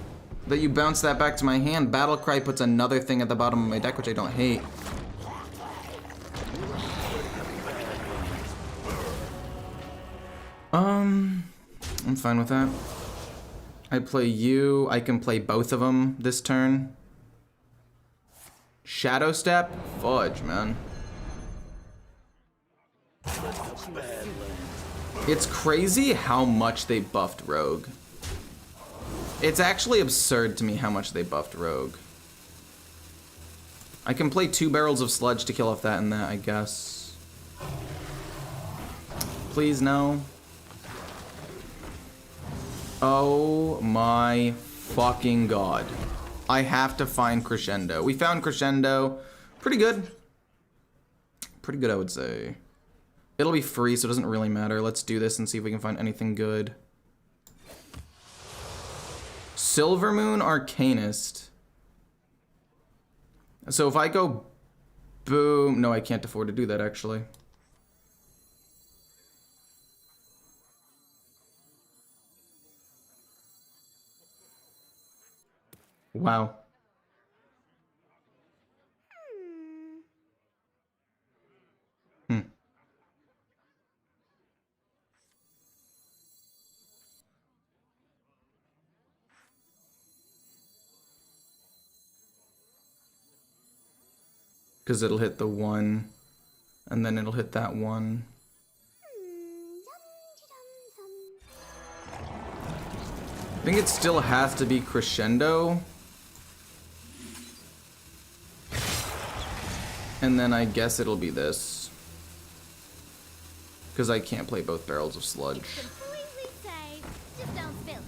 that you bounce that back to my hand. Battlecry puts another thing at the bottom of my deck, which I don't hate. I'm fine with that. I play you. I can play both of them this turn. Shadow Step? Fudge, man. It's crazy how much they buffed Rogue. It's actually absurd to me how much they buffed Rogue. I can play 2 barrels of Sludge to kill off that and that, I guess. Please, no. Oh my fucking god. I have to find Crescendo. We found Crescendo. Pretty good. Pretty good, I would say. It'll be free, so it doesn't really matter. Let's do this and see if we can find anything good. Silvermoon Arcanist. So if I go boom... No, I can't afford to do that, actually. Wow. Because it'll hit the 1, and then it'll hit that 1. I think it still has to be Crescendo. And then I guess it'll be this. Because I can't play both barrels of Sludge. It's completely safe. Just don't spill it.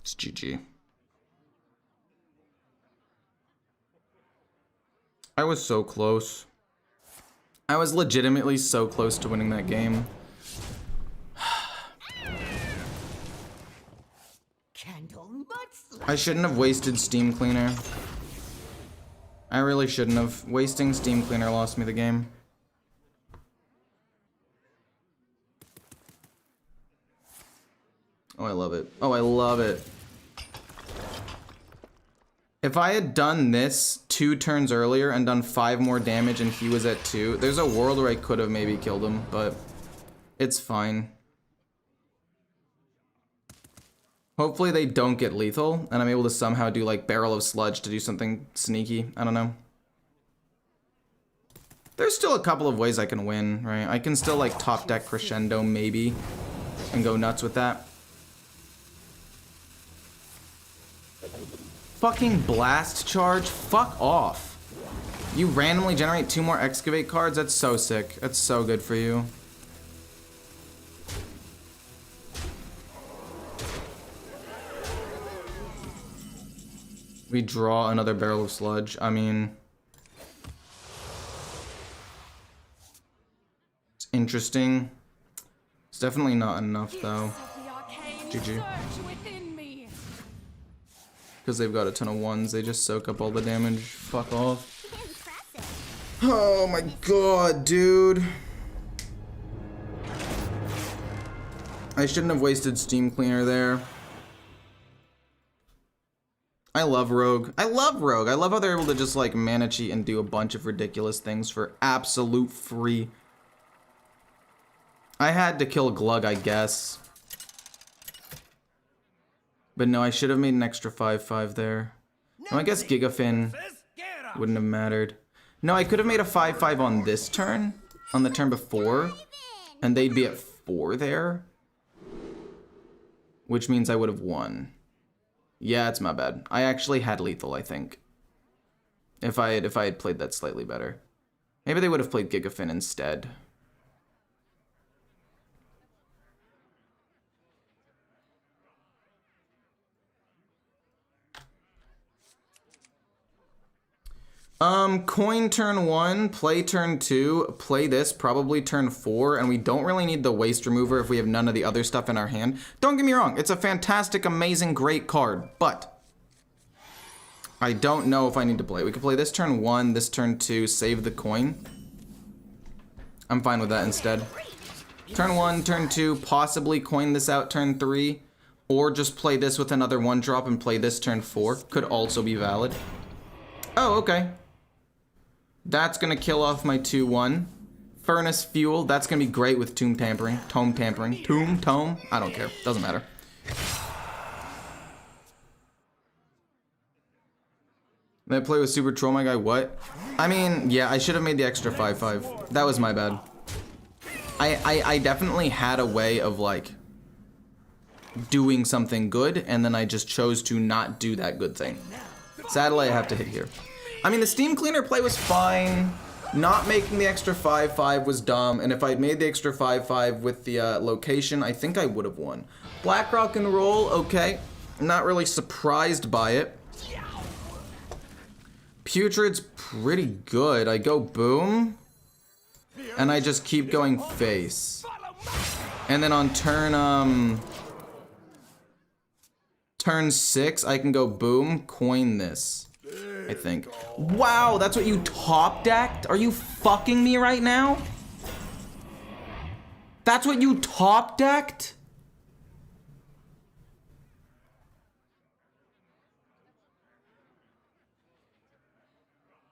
It's GG. I was so close. I was legitimately so close to winning that game. I shouldn't have wasted Steam Cleaner. I really shouldn't have. Wasting Steam Cleaner lost me the game. Oh, I love it. Oh, I love it. If I had done this 2 turns earlier and done 5 more damage and he was at 2, there's a world where I could have maybe killed him, but it's fine. Hopefully they don't get lethal, and I'm able to somehow do like Barrel of Sludge to do something sneaky. I don't know. There's still a couple of ways I can win, right? I can still like top deck Crescendo maybe and go nuts with that. Fucking Blast Charge? Fuck off. You randomly generate 2 more Excavate cards? That's so sick. That's so good for you. We draw another Barrel of Sludge. I mean... it's interesting. It's definitely not enough, though. GG. Because they've got a ton of 1s, they just soak up all the damage. Fuck off. Oh my god, dude. I shouldn't have wasted Steam Cleaner there. I love Rogue. I love Rogue. I love how they're able to just like mana cheat and do a bunch of ridiculous things for absolute free. I had to kill Glug, I guess. But no, I should have made an extra 5/5 there. No, I guess Gigafin wouldn't have mattered. No, I could have made a 5/5 on this turn, on the turn before, and they'd be at 4 there. Which means I would have won. Yeah, it's my bad. I actually had lethal, I think. If I had played that slightly better. Maybe they would have played Gigafin instead. Coin turn 1, play turn 2, play this, probably turn 4, and we don't really need the waste remover if we have none of the other stuff in our hand. Don't get me wrong, it's a fantastic, amazing, great card, but I don't know if I need to play. We could play this turn 1, this turn 2, save the coin. I'm fine with that instead. Turn 1, turn 2, possibly coin this out turn 3, or just play this with another 1-drop and play this turn 4. Could also be valid. Oh, okay. That's gonna kill off my 2/1. Furnace Fuel, that's gonna be great with Tomb Tampering. Tome Tampering. Tome? I don't care. Doesn't matter. Did I play with Super Troll, my guy? What? I mean, yeah, I should have made the extra 5/5. That was my bad. I definitely had a way of like doing something good, and then I just chose to not do that good thing. Sadly, I have to hit here. I mean, the Steam Cleaner play was fine. Not making the extra 5/5 was dumb, and if I'd made the extra 5/5 with the location, I think I would have won. Black Rock and Roll, okay. Not really surprised by it. Putrid's pretty good. I go boom, and I just keep going face. And then on turn 6, I can go boom, coin this, I think. Wow, that's what you top decked? Are you fucking me right now? That's what you top decked?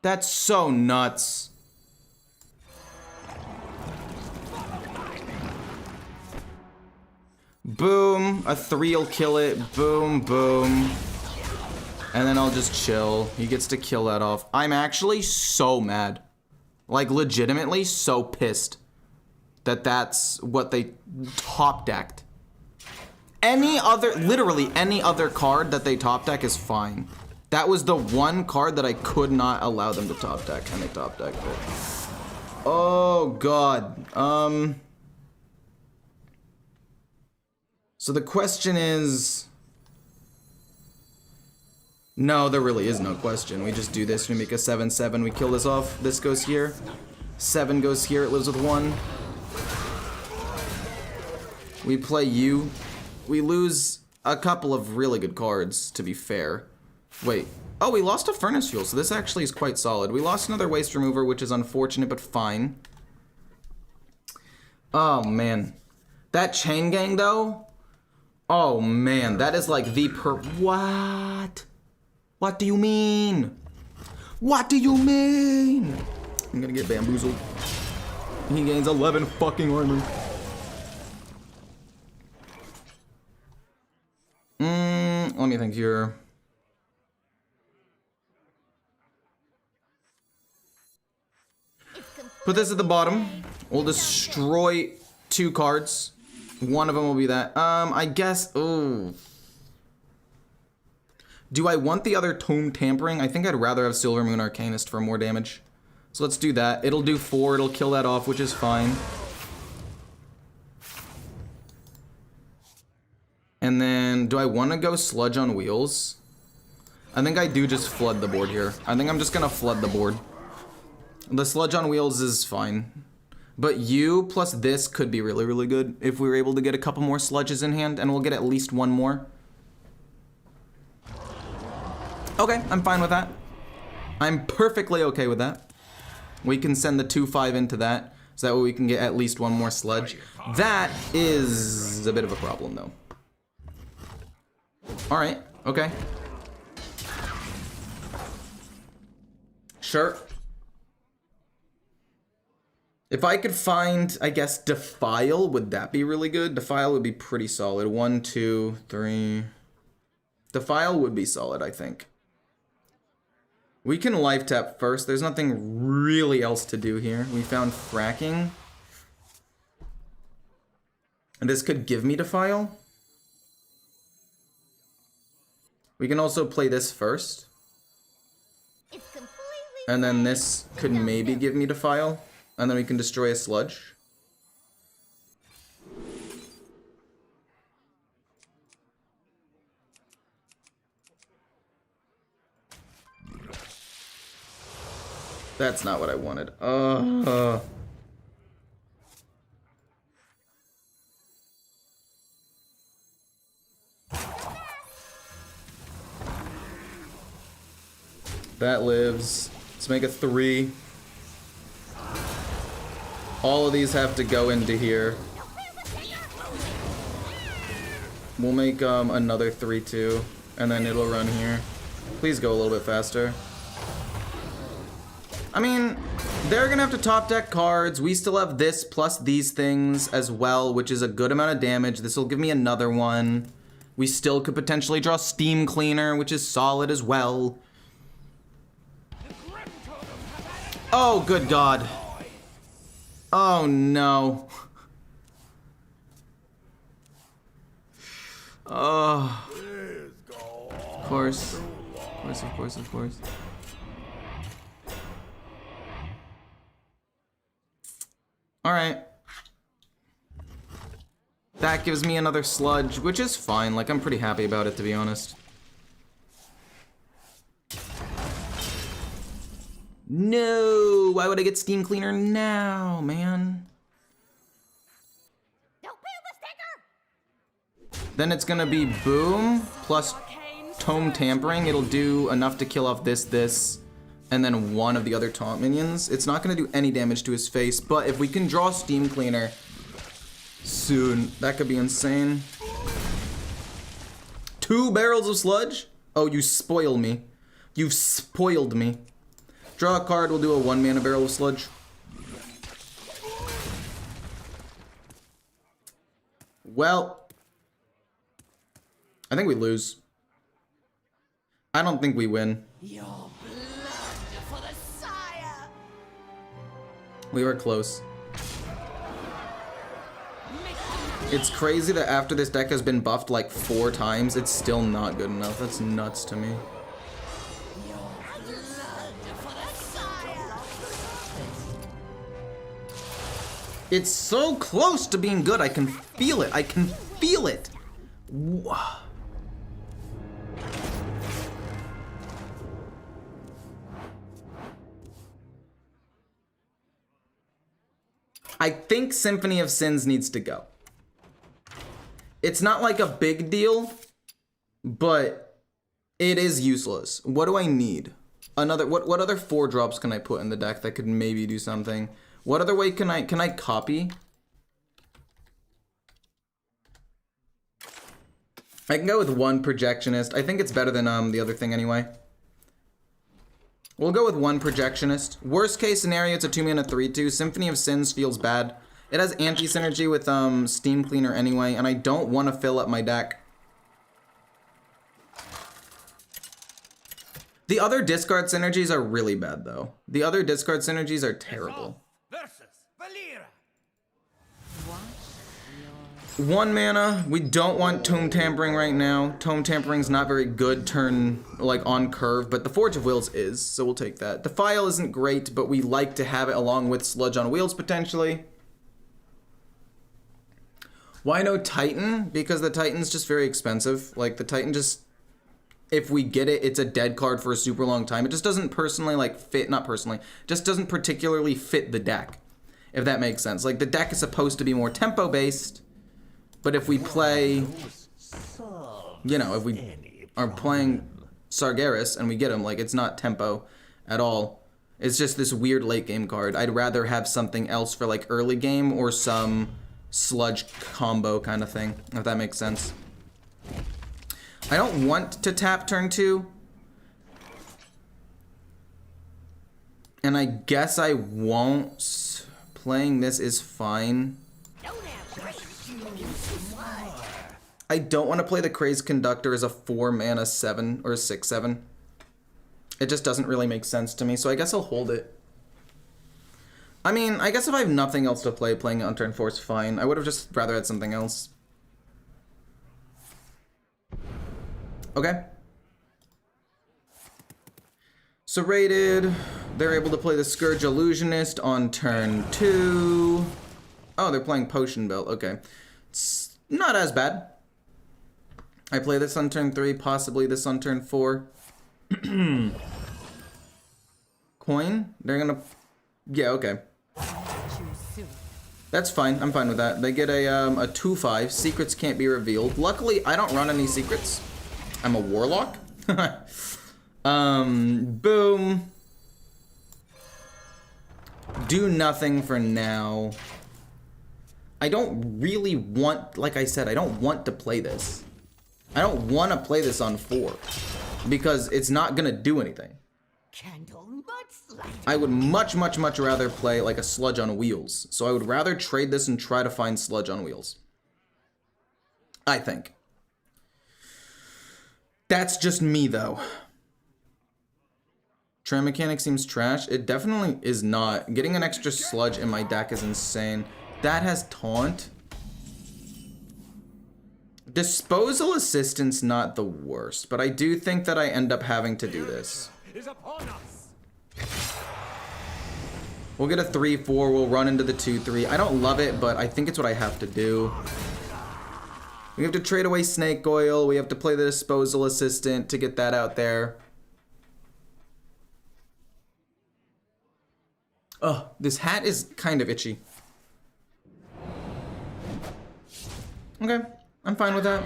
That's so nuts. Boom, a 3'll kill it. Boom, boom. And then I'll just chill. He gets to kill that off. I'm actually so mad. Like, legitimately so pissed that that's what they top decked. Any other, literally any other card that they top deck is fine. That was the one card that I could not allow them to top deck, and they top decked it. Oh, God. So the question is... No, there really is no question. We just do this, we make a 7/7, we kill this off. This goes here. 7 goes here, it lives with 1. We play you. We lose a couple of really good cards, to be fair. Wait. Oh, we lost a Furnace Fuel, so this actually is quite solid. We lost another Waste Remover, which is unfortunate, but fine. Oh, man. That Chain Gang, though? Oh, man. That is like the What? What do you mean? What do you mean? I'm gonna get bamboozled. He gains 11 fucking armor. Let me think here. Put this at the bottom. We'll destroy 2 cards. One of them will be that. I guess. Ooh. Do I want the other Tomb Tampering? I think I'd rather have Silver Moon Arcanist for more damage. So let's do that. It'll do 4. It'll kill that off, which is fine. And then, do I want to go Sludge on Wheels? I think I do just flood the board here. I think I'm just gonna flood the board. The Sludge on Wheels is fine. But you plus this could be really, really good if we were able to get a couple more Sludges in hand, and we'll get at least 1 more. Okay, I'm fine with that. I'm perfectly okay with that. We can send the 2/5 into that, so that way we can get at least 1 more Sludge. That is a bit of a problem, though. Alright, okay. Sure. If I could find, I guess, Defile, would that be really good? Defile would be pretty solid. 1, 2, 3. Defile would be solid, I think. We can life tap first. There's nothing really else to do here. We found Fracking. And this could give me Defile. We can also play this first. And then this could maybe give me Defile. And then we can destroy a Sludge. That's not what I wanted. That lives. Let's make a 3. All of these have to go into here. We'll make another 3 too, and then it'll run here. Please go a little bit faster. I mean, they're gonna have to top deck cards. We still have this plus these things as well, which is a good amount of damage. This will give me another one. We still could potentially draw Steam Cleaner, which is solid as well. Oh, good God. Oh, no. Oh. Of course. Of course. Alright. That gives me another sludge, which is fine. Like, I'm pretty happy about it, to be honest. No! Why would I get Steam Cleaner now, man? Don't peel the sticker! Then it's gonna be boom, plus tome tampering. It'll do enough to kill off this, and then one of the other taunt minions. It's not gonna do any damage to his face, but if we can draw Steam Cleaner soon, that could be insane. 2 barrels of sludge? Oh, you spoil me. You've spoiled me. Draw a card, we'll do a 1 mana barrel of sludge. Well, I think we lose. I don't think we win. Your blood for the sire. We were close. It's crazy that after this deck has been buffed like 4 times, it's still not good enough. That's nuts to me. It's so close to being good. I can feel it. I can feel it. Wow. I think Symphony of Sins needs to go. It's not like a big deal, but it is useless. What do I need? Another what other 4 drops can I put in the deck that could maybe do something? What other way can I copy? I can go with 1 Projectionist. I think it's better than the other thing anyway. We'll go with 1 Projectionist. Worst case scenario, it's a 2 mana 3/2. Symphony of Sins feels bad. It has anti-synergy with Steam Cleaner anyway, and I don't want to fill up my deck. The other discard synergies are really bad though. The other discard synergies are terrible. 1 mana. We don't want Tome Tampering right now. Tome Tampering's not very good turn, like, on curve, but the Forge of Wills is, so we'll take that. Defile isn't great, but we like to have it along with Sludge on Wheels, potentially. Why no Titan? Because the Titan's just very expensive. Like, the Titan just... If we get it, it's a dead card for a super long time. It just doesn't personally, like, fit... Not personally. Just doesn't particularly fit the deck, if that makes sense. Like, the deck is supposed to be more tempo-based. But if we play, you know, if we are playing Sargeras and we get him, like, it's not tempo at all. It's just this weird late game card. I'd rather have something else for, like, early game or some sludge combo kind of thing, if that makes sense. I don't want to tap turn 2. And I guess I won't. Playing this is fine. I don't want to play the Crazed Conductor as a 4 mana 7 or a 6/7. It just doesn't really make sense to me, so I guess I'll hold it. I mean, I guess if I have nothing else to play, playing it on turn 4 is fine. I would have just rather had something else. Okay. So rated, they're able to play the Scourge Illusionist on turn 2. Oh, they're playing Potion Belt, okay. It's not as bad. I play this on turn 3, possibly this on turn 4. Coin? They're gonna... Yeah, okay. That's fine, I'm fine with that. They get a 2/5, secrets can't be revealed. Luckily, I don't run any secrets. I'm a Warlock. Boom. Do nothing for now. I don't really want, like I said, I don't want to play this. I don't want to play this on 4 because it's not gonna do anything. I would much rather play like a Sludge on Wheels. So I would rather trade this and try to find Sludge on Wheels. I think. That's just me though. Trend mechanic seems trash. It definitely is not. Getting an extra Sludge in my deck is insane. That has Taunt. Disposal Assistant's not the worst, but I do think that I end up having to do this. We'll get a 3-4, we'll run into the 2-3. I don't love it, but I think it's what I have to do. We have to trade away Snake Oil, we have to play the Disposal Assistant to get that out there. Oh, this hat is kind of itchy. Okay, I'm fine with that.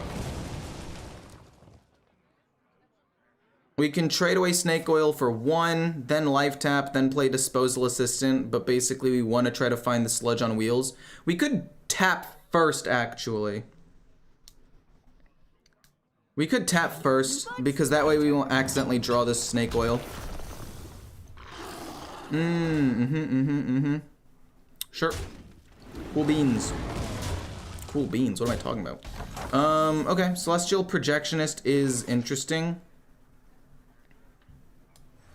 We can trade away Snake Oil for 1, then Life Tap, then play Disposal Assistant, but basically we want to try to find the Sludge on wheels. We could tap first, actually. We could tap first, because that way we won't accidentally draw this Snake Oil. Sure. Cool beans. Cool beans, what am I talking about? Okay, Celestial Projectionist is interesting.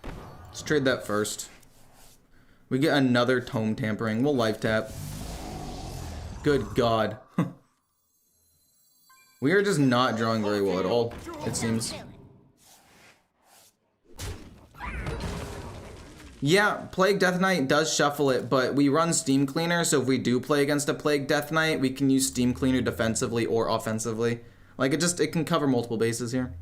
Let's trade that first. We get another Tome Tampering. We'll Life Tap. Good God. We are just not drawing very well at all, it seems. Yeah, Plague Death Knight does shuffle it, but we run Steam Cleaner, so if we do play against a Plague Death Knight, we can use Steam Cleaner defensively or offensively. Like, it can cover multiple bases here.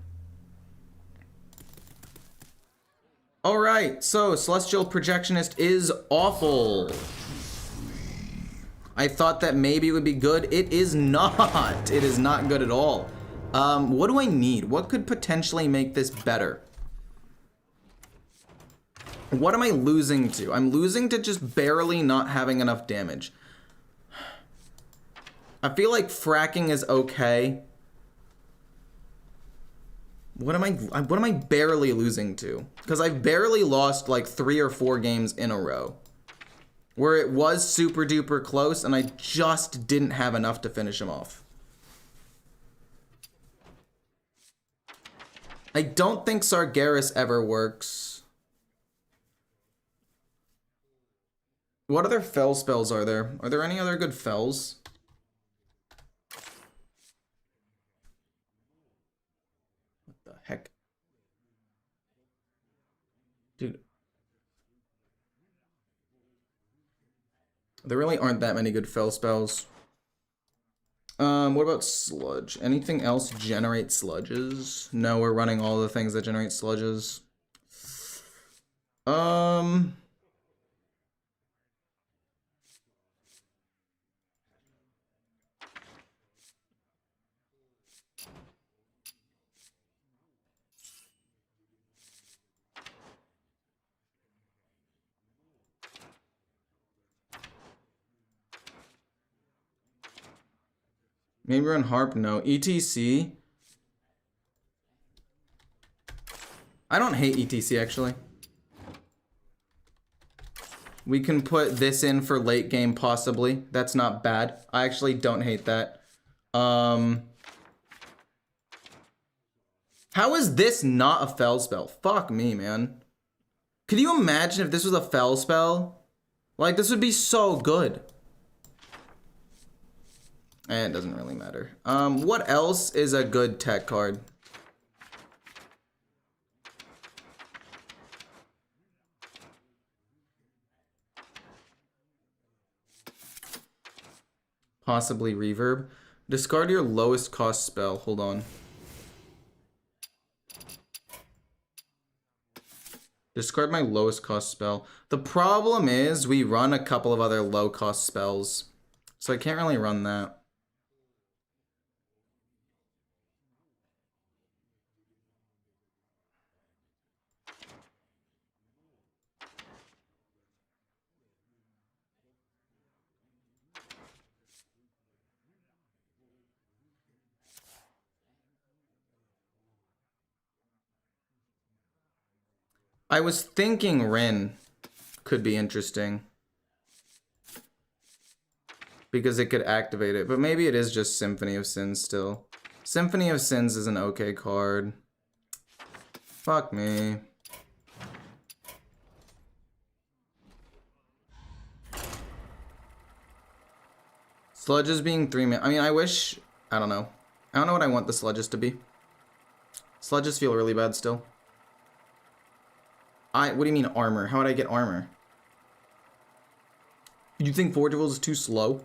Alright, so Celestial Projectionist is awful. I thought that maybe it would be good. It is not. It is not good at all. What do I need? What could potentially make this better? What am I losing to? I'm losing to just barely not having enough damage. I feel like fracking is okay. What am I barely losing to? Because I've barely lost like 3 or 4 games in a row. Where it was super duper close and I just didn't have enough to finish him off. I don't think Sargeras ever works. What other fell spells are there? Are there any other good fells? What the heck? Dude. There really aren't that many good fell spells. What about Sludge? Anything else generate sludges? No, we're running all the things that generate sludges. Maybe run Harp? No. ETC? I don't hate ETC, actually. We can put this in for late game, possibly. That's not bad. I actually don't hate that. How is this not a fell spell? Fuck me, man. Could you imagine if this was a fell spell? Like, this would be so good. It doesn't really matter. What else is a good tech card? Possibly Reverb. Discard your lowest cost spell. Hold on. Discard my lowest cost spell. The problem is we run a couple of other low cost spells. So I can't really run that. I was thinking Rin could be interesting. Because it could activate it. But maybe it is just Symphony of Sins still. Symphony of Sins is an okay card. Fuck me. Sludge is being 3-man. I mean, I wish... I don't know. I don't know what I want the sludges to be. Sludges feel really bad still. What do you mean armor? How would I get armor? You think Forge of Wills is too slow?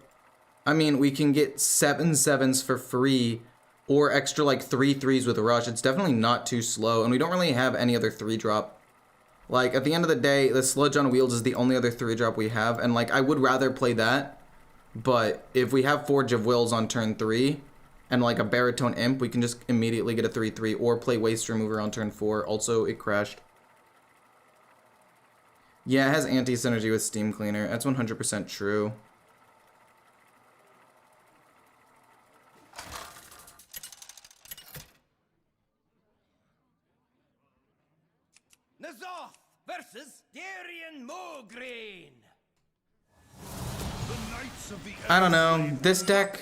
I mean, we can get 7/7s for free or extra like 3/3s with Rush. It's definitely not too slow, and we don't really have any other 3-drop. Like, at the end of the day, the Sludge on Wheels is the only other 3-drop we have, and like, I would rather play that, but if we have Forge of Wills on turn 3, and like a Baritone Imp, we can just immediately get a 3/3, or play Waste Remover on turn 4. Also, it crashed. Yeah, it has anti-synergy with Steam Cleaner. That's 100% true. Nazoth versus Darien Mograine. I don't know. This deck.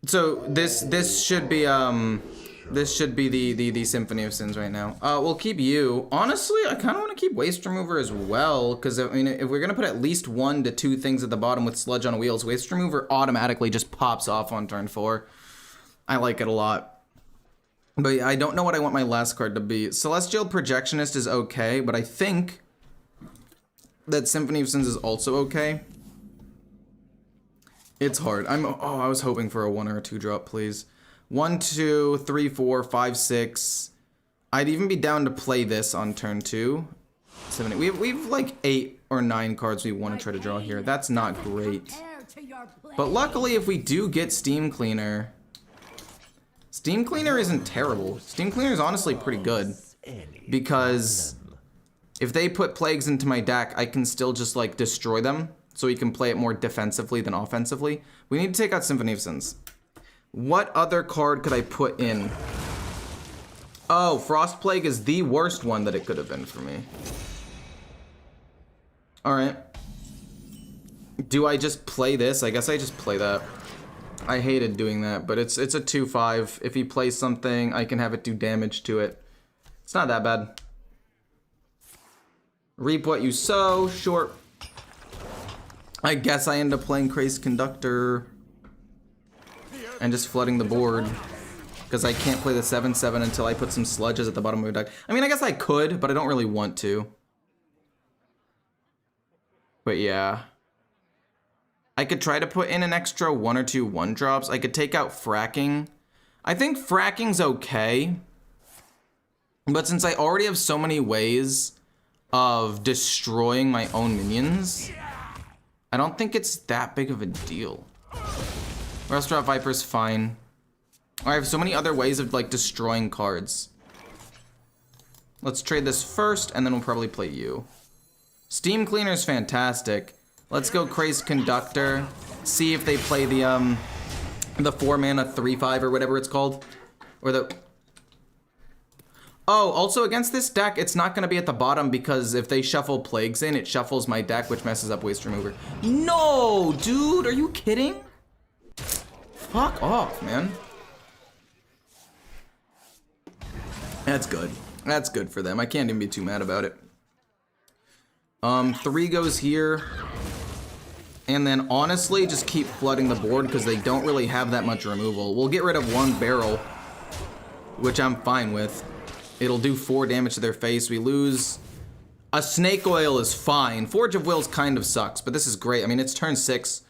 So this should be the Symphony of Sins right now. We'll keep you. Honestly, I kind of want to keep Waste Remover as well, because I mean, if we're gonna put at least 1 to 2 things at the bottom with Sludge on Wheels, Waste Remover automatically just pops off on turn 4. I like it a lot. But I don't know what I want my last card to be. Celestial Projectionist is okay, but I think that Symphony of Sins is also okay. It's hard. I was hoping for a 1 or a 2 drop, please. 1, 2, 3, 4, 5, 6. I'd even be down to play this on turn 2. 7, 8. We've like 8 or 9 cards we want to try to draw here. That's not great. But luckily, if we do get Steam Cleaner, Steam Cleaner isn't terrible. Steam Cleaner is honestly pretty good, because if they put Plagues into my deck, I can still just like destroy them, so we can play it more defensively than offensively. We need to take out Symphony of Sins. What other card could I put in? Oh, Frost Plague is the worst one that it could have been for me. Alright. Do I just play this? I guess I just play that. I hated doing that, but it's a 2/5. If he plays something, I can have it do damage to it. It's not that bad. Reap what you sow, short. I guess I end up playing Crazed Conductor and just flooding the board, because I can't play the 7/7 until I put some sludges at the bottom of my deck. I mean, I guess I could, but I don't really want to. But yeah. I could try to put in an extra 1 or 2 1-drops. I could take out Fracking. I think Fracking's okay, but since I already have so many ways of destroying my own minions, I don't think it's that big of a deal. Restaurant Viper's fine. I have so many other ways of like destroying cards. Let's trade this first, and then we'll probably play you. Steam Cleaner's fantastic. Let's go Crazed Conductor. See if they play the 4-mana 3/5 or whatever it's called, or the. Oh, also against this deck, it's not gonna be at the bottom, because if they shuffle Plagues in, it shuffles my deck, which messes up Waste Remover. No, dude, are you kidding? Fuck off, man. That's good. That's good for them. I can't even be too mad about it. 3 goes here. And then honestly, just keep flooding the board, because they don't really have that much removal. We'll get rid of 1 barrel, which I'm fine with. It'll do 4 damage to their face. We lose. A Snake Oil is fine. Forge of Wills kind of sucks, but this is great. I mean, it's turn 6.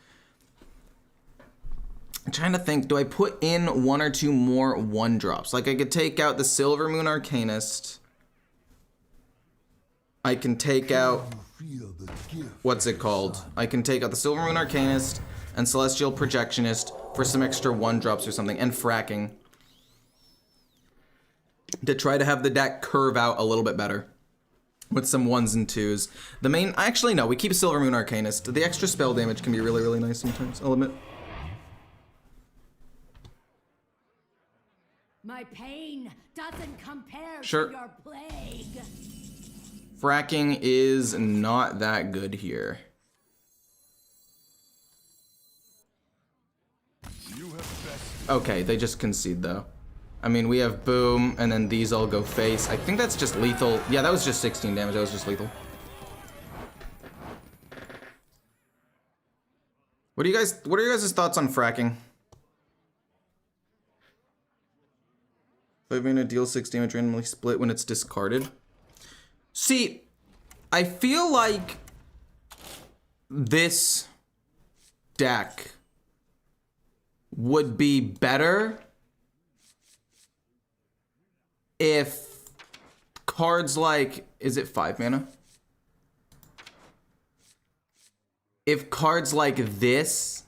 I'm trying to think, do I put in 1 or 2 more 1-drops? Like, I could take out the Silver Moon Arcanist. I can take out, what's it called? I can take out the Silver Moon Arcanist and Celestial Projectionist for some extra 1-drops or something, and Fracking, to try to have the deck curve out a little bit better with some 1s and 2s. The main, actually no, we keep Silver Moon Arcanist. The extra spell damage can be really, really nice sometimes, I'll admit. My pain doesn't compare Sure. to your plague. Fracking is not that good here. Okay, they just concede though. I mean, we have boom, and then these all go face. I think that's just lethal. Yeah, that was just 16 damage. That was just lethal. What are your guys' thoughts on fracking? 5 mana deal 6 damage randomly split when it's discarded. See, I feel like this deck would be better if cards like, is it 5 mana? If cards like this,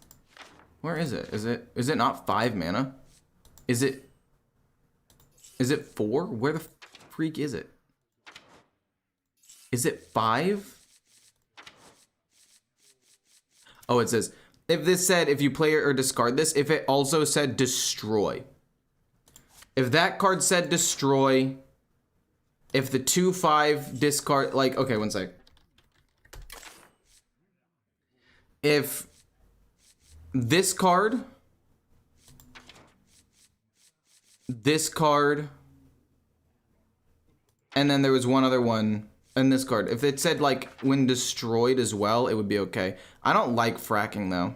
where is it? Is it not 5 mana? Is it 4? Where the freak is it? Is it 5? Oh, it says, if this said, if you play or discard this, if it also said destroy. If that card said destroy, if the 2/5 discard, like, okay, one sec. If this card, and then there was one other one, and this card. If it said, like, when destroyed as well, it would be okay. I don't like fracking, though.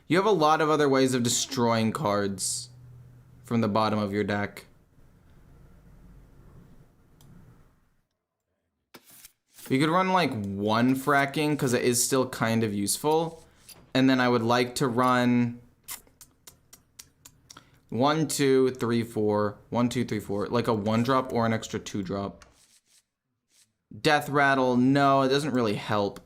You have a lot of other ways of destroying cards from the bottom of your deck. You could run, like, 1 fracking, because it is still kind of useful. And then I would like to run 1, 2, 3, 4. 1, 2, 3, 4. Like a 1-drop or an extra 2-drop. Death Rattle, no, it doesn't really help.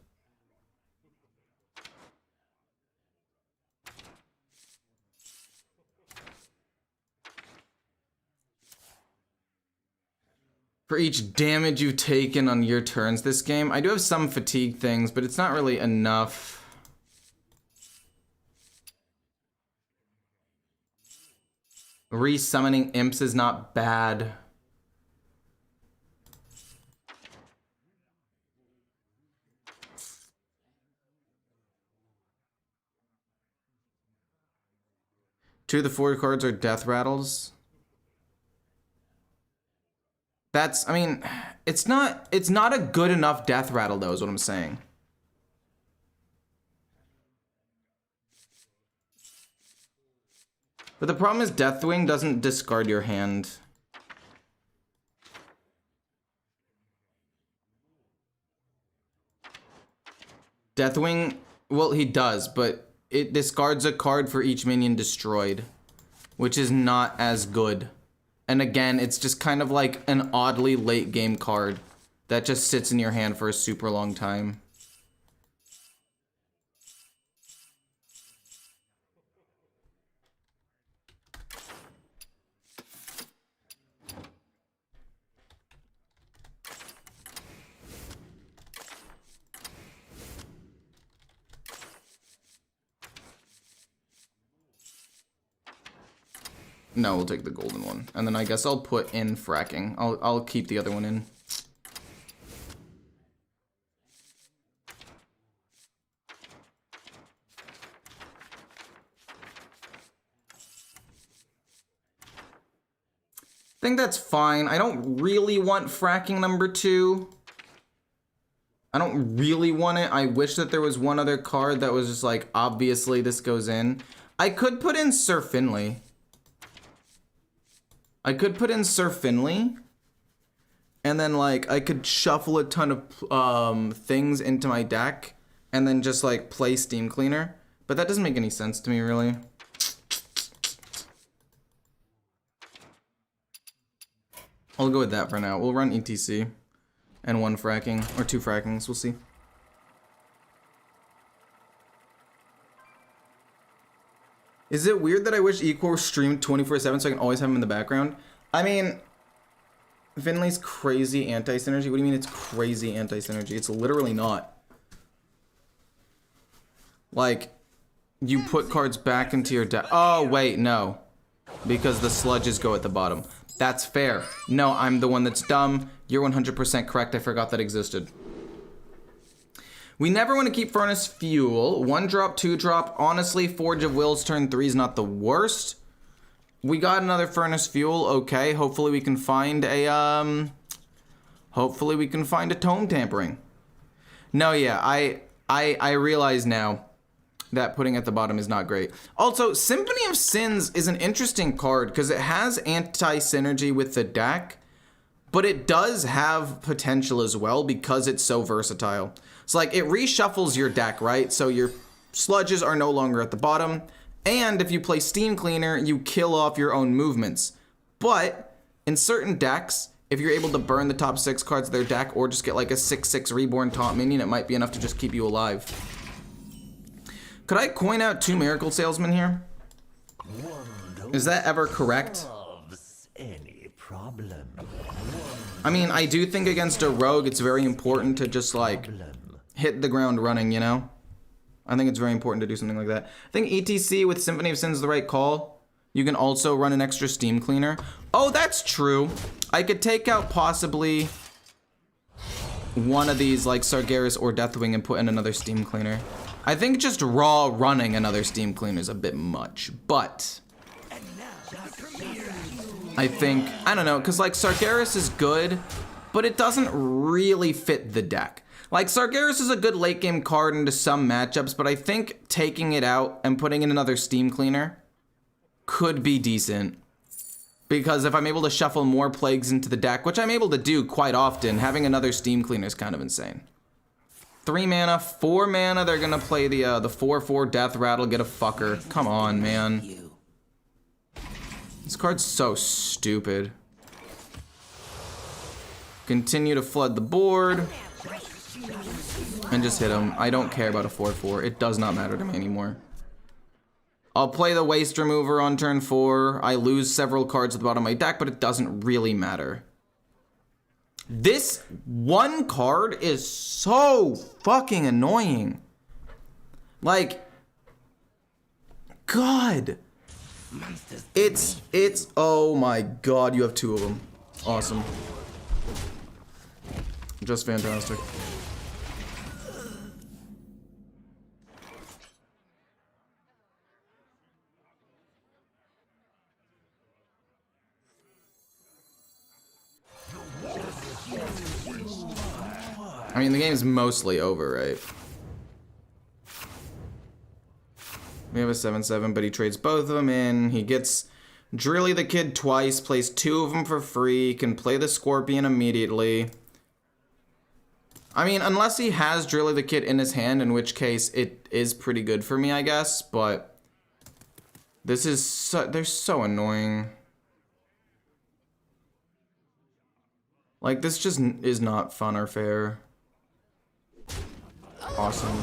For each damage you've taken on your turns this game, I do have some fatigue things, but it's not really enough. Resummoning imps is not bad. Two of the 4 cards are death rattles. That's, I mean, it's not a good enough death rattle though, is what I'm saying. But the problem is Deathwing doesn't discard your hand. Deathwing, well, he does, but it discards a card for each minion destroyed, which is not as good. And again, it's just kind of like an oddly late game card that just sits in your hand for a super long time. No, we'll take the golden one. And then I guess I'll put in fracking. I'll keep the other one in. I think that's fine. I don't really want fracking number 2. I don't really want it. I wish that there was one other card that was just like, obviously this goes in. I could put in Sir Finley. And then, like, I could shuffle a ton of things into my deck and then just, like, play Steam Cleaner. But that doesn't make any sense to me, really. I'll go with that for now. We'll run ETC and 1 fracking, or 2 frackings. We'll see. Is it weird that I wish Equal streamed 24/7 so I can always have him in the background? I mean, Finley's crazy anti-synergy. What do you mean it's crazy anti-synergy? It's literally not. Like, you put cards back into your deck. Oh, wait, no. Because the sludges go at the bottom. That's fair. No, I'm the one that's dumb. You're 100% correct. I forgot that existed. We never want to keep Furnace Fuel. 1-drop, 2-drop. Honestly, Forge of Wills turn 3 is not the worst. We got another Furnace Fuel. Okay, hopefully we can find a Tome Tampering. No, yeah, I realize now that putting at the bottom is not great. Also, Symphony of Sins is an interesting card because it has anti-synergy with the deck, but it does have potential as well because it's so versatile. So like it reshuffles your deck, right? So your sludges are no longer at the bottom, and if you play Steam Cleaner, you kill off your own movements. But in certain decks, if you're able to burn the top 6 cards of their deck or just get like a 6/6 Reborn Taunt minion, it might be enough to just keep you alive. Could I coin out 2 Miracle Salesmen here? Is that ever correct? Any problem? I mean, I do think against a rogue, it's very important to just like hit the ground running, you know? I think it's very important to do something like that. I think ETC with Symphony of Sin is the right call. You can also run an extra Steam Cleaner. Oh, that's true. I could take out possibly one of these like Sargeras or Deathwing and put in another Steam Cleaner. I think just raw running another Steam Cleaner is a bit much, but I think, I don't know, because like Sargeras is good, but it doesn't really fit the deck. Like Sargeras is a good late game card into some matchups, but I think taking it out and putting in another Steam Cleaner could be decent. Because if I'm able to shuffle more plagues into the deck, which I'm able to do quite often, having another Steam Cleaner is kind of insane. 3 mana, 4 mana, they're gonna play the 4/4 Death Rattle, get a fucker. Come on, man. This card's so stupid. Continue to flood the board. And just hit him. I don't care about a 4/4. It does not matter to me anymore. I'll play the Waste Remover on turn 4. I lose several cards at the bottom of my deck, but it doesn't really matter. This one card is so fucking annoying. Like, God. It's, oh my God, you have 2 of them. Awesome. Just fantastic. I mean, the game is mostly over, right? We have a 7/7, but he trades both of them in. He gets Drilly the Kid twice, plays 2 of them for free, can play the Scorpion immediately. I mean, unless he has Drilly the Kid in his hand, in which case it is pretty good for me, I guess, but this is so, they're so annoying. Like, this just is not fun or fair. Awesome.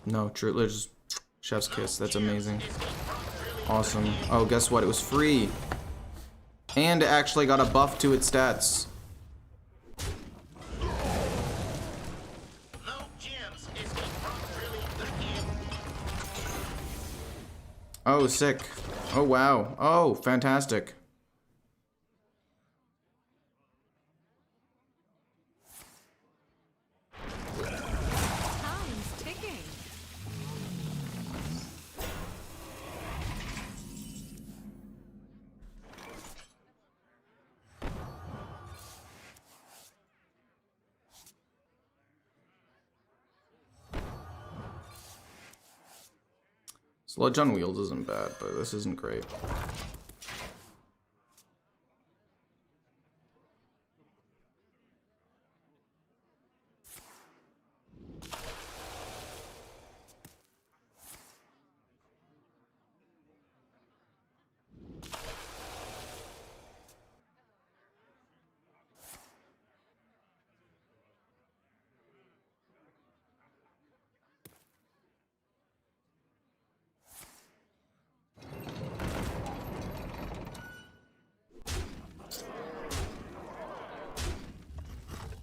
No, truly, just chef's kiss. That's amazing. Awesome. Oh, guess what? It was free. And it actually got a buff to its stats. Oh, sick. Oh, wow. Oh, fantastic. Time's ticking. Sludge on Wheels isn't bad, but this isn't great.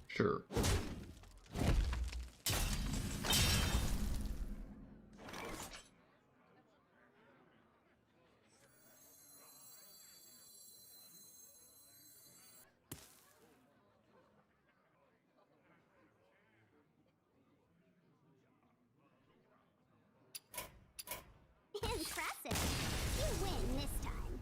Sure. Impressive. You win this time.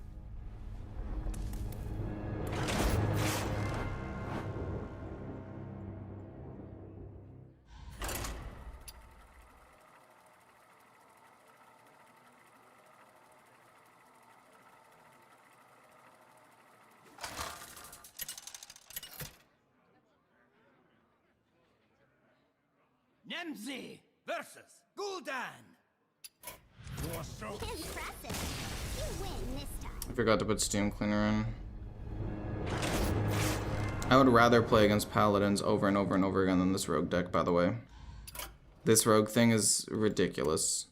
Nemzi versus Gul'dan. Impressive. You win this time. I forgot to put Steam Cleaner in. I would rather play against Paladins over and over and over again than this rogue deck, by the way. This rogue thing is ridiculous.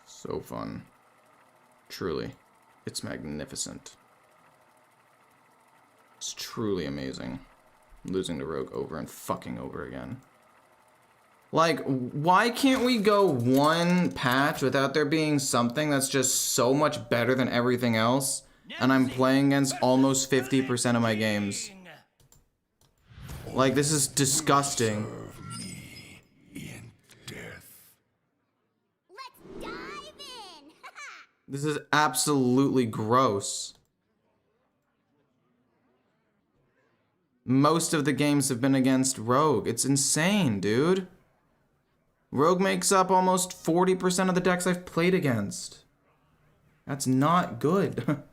So fun. Truly. It's magnificent. It's truly amazing. Losing to Rogue over and fucking over again. Like, why can't we go one patch without there being something that's just so much better than everything else? And I'm playing against almost 50% of my games. Like, this is disgusting. This is absolutely gross. Most of the games have been against Rogue. It's insane, dude. Rogue makes up almost 40% of the decks I've played against. That's not good.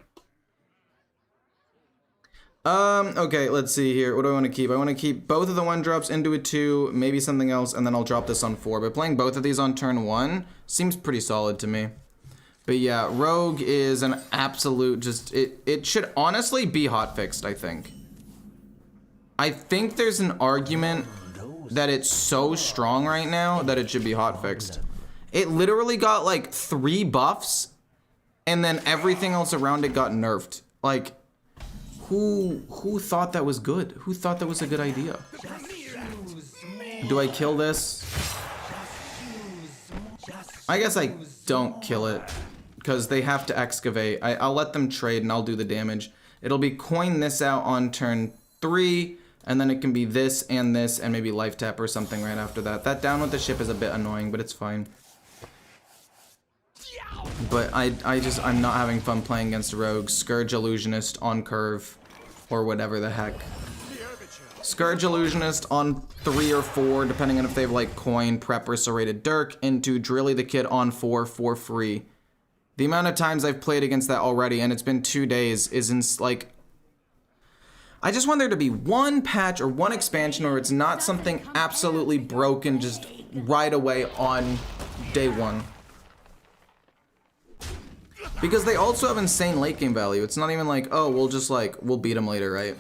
Okay, let's see here. What do I want to keep? I want to keep both of the 1-drops into a 2, maybe something else, and then I'll drop this on 4. But playing both of these on turn 1 seems pretty solid to me. But yeah, Rogue is an absolute just, it should honestly be hotfixed, I think. I think there's an argument that it's so strong right now that it should be hotfixed. It literally got like 3 buffs and then everything else around it got nerfed. Like, who thought that was good? Who thought that was a good idea? Do I kill this? I guess I don't kill it, because they have to excavate. I'll let them trade and I'll do the damage. It'll be coin this out on turn 3, and then it can be this and maybe life tap or something right after that. That down with the ship is a bit annoying, but it's fine. But I'm not having fun playing against a rogue. Scourge Illusionist on curve, or whatever the heck. Scourge Illusionist on 3 or 4, depending on if they have like coin, prep, or serrated dirk, into Drilly the Kid on 4 for free. The amount of times I've played against that already, and it's been 2 days, isn't like... I just want there to be one patch or one expansion where it's not something absolutely broken just right away on day 1. Because they also have insane late game value. It's not even like, oh, we'll beat them later, right?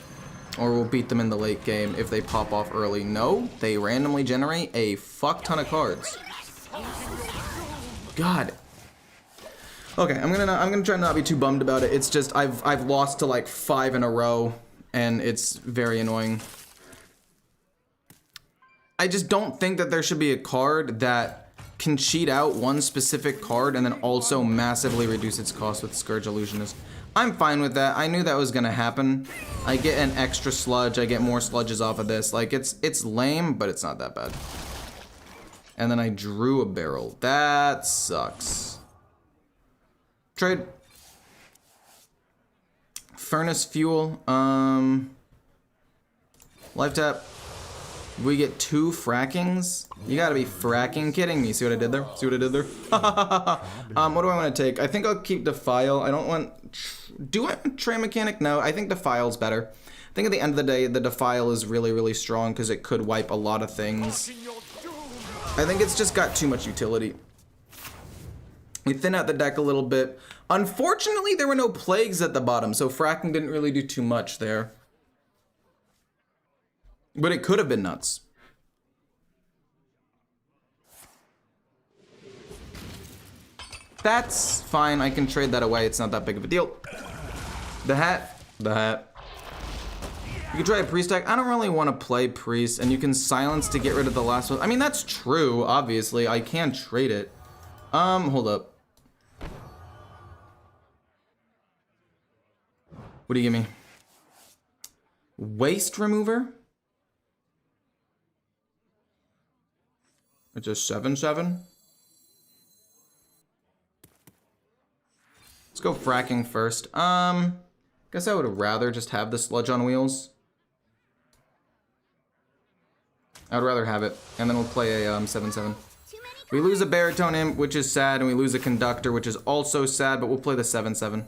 Or we'll beat them in the late game if they pop off early. No, they randomly generate a fuck ton of cards. God. Okay, I'm gonna try not to be too bummed about it. It's just I've lost to like 5 in a row, and it's very annoying. I just don't think that there should be a card that can cheat out one specific card and then also massively reduce its cost with Scourge Illusionist. I'm fine with that. I knew that was gonna happen. I get an extra sludge. I get more sludges off of this. Like, it's lame, but it's not that bad. And then I drew a barrel. That sucks. Trade. Furnace Fuel. Life tap. We get 2 frackings? You gotta be fracking kidding me. See what I did there? See what I did there? What do I want to take? I think I'll keep Defile. I don't want... Do I want Tray Mechanic? No, I think Defile's better. I think at the end of the day, the Defile is really, really strong because it could wipe a lot of things. I think it's just got too much utility. We thin out the deck a little bit. Unfortunately, there were no plagues at the bottom, so fracking didn't really do too much there. But it could have been nuts. That's fine. I can trade that away. It's not that big of a deal. The hat. The hat. You can try a priest deck. I don't really want to play priest, and you can silence to get rid of the last one. I mean, that's true, obviously. I can trade it. Hold up. What do you give me? Waste remover? It's a 7/7. Let's go fracking first. Guess I would rather just have the Sludge on wheels. I would rather have it. And then we'll play a 7/7. We lose a Baritone Imp, which is sad, and we lose a Conductor, which is also sad, but we'll play the 7/7.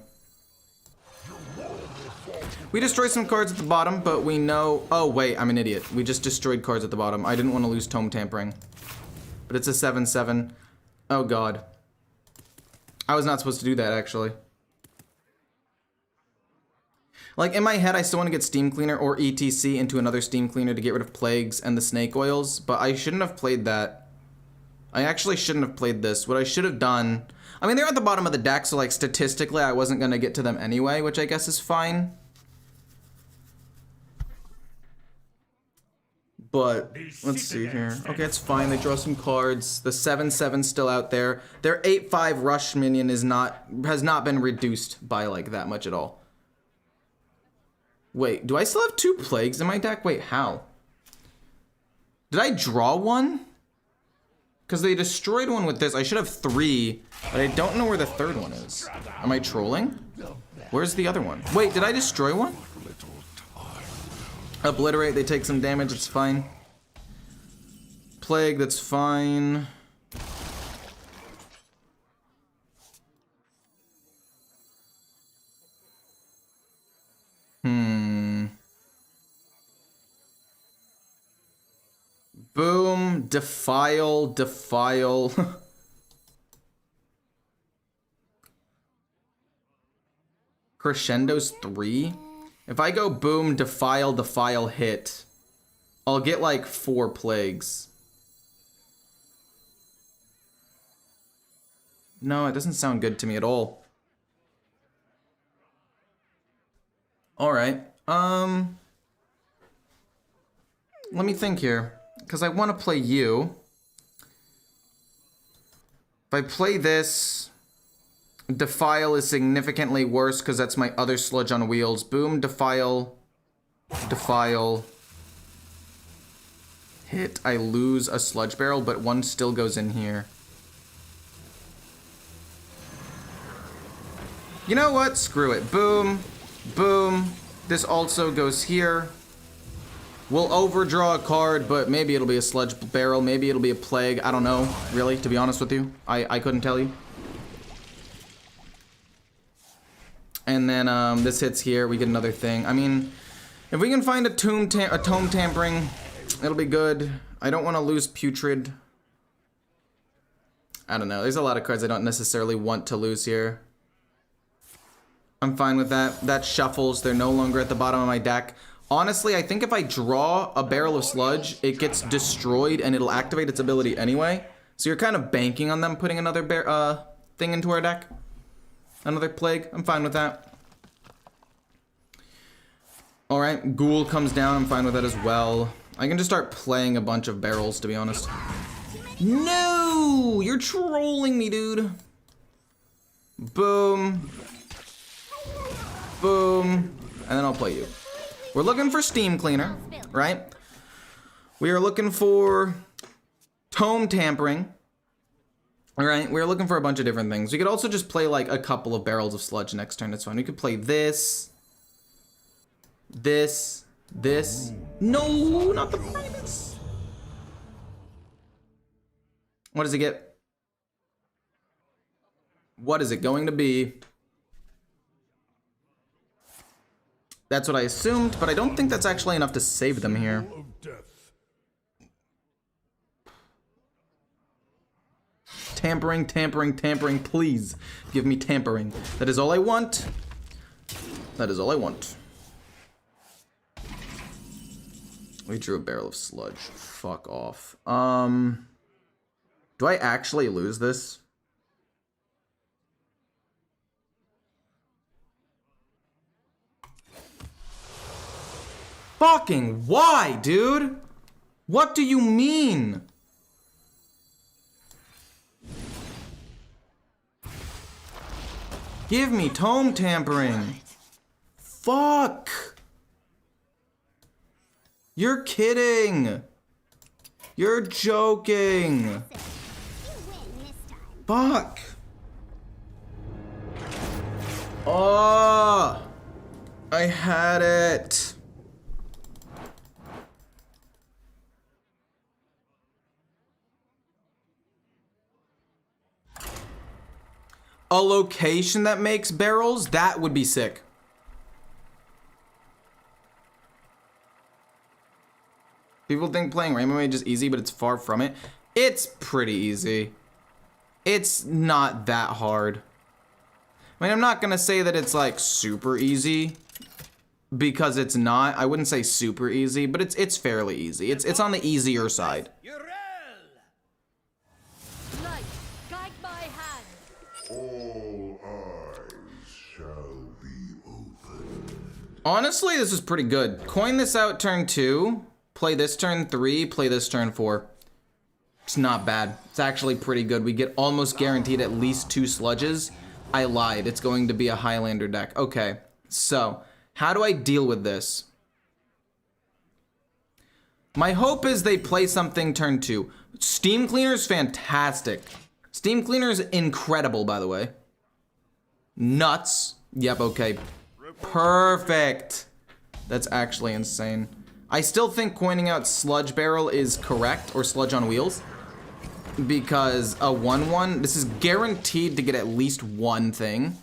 We destroy some cards at the bottom, but we know... Oh, wait, I'm an idiot. We just destroyed cards at the bottom. I didn't want to lose Tome Tampering. But it's a 7/7. Oh, God. I was not supposed to do that, actually. Like, in my head, I still want to get Steam Cleaner or ETC into another Steam Cleaner to get rid of Plagues and the Snake Oils, but I shouldn't have played that. I actually shouldn't have played this. What I should have done... I mean, they're at the bottom of the deck, so, like, statistically, I wasn't going to get to them anyway, which I guess is fine. But, let's see here. Okay, it's fine. They draw some cards. The 7/7's still out there. Their 8/5 rush minion has not been reduced by, like, that much at all. Wait, do I still have 2 Plagues in my deck? Wait, how? Did I draw one? Because they destroyed one with this. I should have 3, but I don't know where the 3rd one is. Am I trolling? Where's the other one? Wait, did I destroy one? Obliterate, they take some damage, it's fine. Plague, that's fine. Boom, defile. Crescendo's 3? If I go boom, defile, hit, I'll get like 4 Plagues. No, it doesn't sound good to me at all. Alright, let me think here, because I want to play you. If I play this... Defile is significantly worse because that's my other Sludge on wheels. Boom, defile. Hit. I lose a Sludge barrel, but one still goes in here. You know what? Screw it. Boom. This also goes here. We'll overdraw a card, but maybe it'll be a Sludge barrel. Maybe it'll be a Plague. I don't know, really, to be honest with you. I couldn't tell you. And then this hits here, we get another thing. I mean, if we can find a Tome Tampering, it'll be good. I don't want to lose Putrid. I don't know, there's a lot of cards I don't necessarily want to lose here. I'm fine with that. That shuffles, they're no longer at the bottom of my deck. Honestly, I think if I draw a Barrel of Sludge, it gets destroyed and it'll activate its ability anyway. So you're kind of banking on them putting another thing into our deck. Another Plague. I'm fine with that. Alright, Ghoul comes down. I'm fine with that as well. I can just start playing a bunch of barrels, to be honest. No! You're trolling me, dude. Boom. And then I'll play you. We're looking for Steam Cleaner, right? We are looking for Tome Tampering. Alright, we're looking for a bunch of different things. We could also just play like a couple of barrels of Sludge next turn, it's fine. We could play this. No, not the Primus. What does it get? What is it going to be? That's what I assumed, but I don't think that's actually enough to save them here. Tampering, please. Give me tampering. That is all I want. We drew a Barrel of Sludge. Fuck off. Do I actually lose this? Fucking why, dude? What do you mean? Give me Tome Tampering. Fuck. You're kidding. You're joking. Fuck. Oh. I had it. A location that makes barrels? That would be sick. People think playing Rainbow Mage is easy, but it's far from it. It's pretty easy. It's not that hard. I mean, I'm not gonna say that it's like super easy, because it's not. I wouldn't say super easy, but it's fairly easy. It's on the easier side. Light, guide my hand. All eyes shall be open. Honestly, this is pretty good. Coin this out turn 2, play this turn 3, play this turn 4. It's not bad. It's actually pretty good. We get almost guaranteed at least 2 sludges. I lied. It's going to be a Highlander deck. Okay, so how do I deal with this? My hope is they play something turn 2. Steam Cleaner's fantastic. Steam Cleaner's incredible, by the way. Nuts. Yep, okay. Perfect. That's actually insane. I still think coining out Sludge Barrel is correct, or Sludge on Wheels, because a 1/1, this is guaranteed to get at least one thing,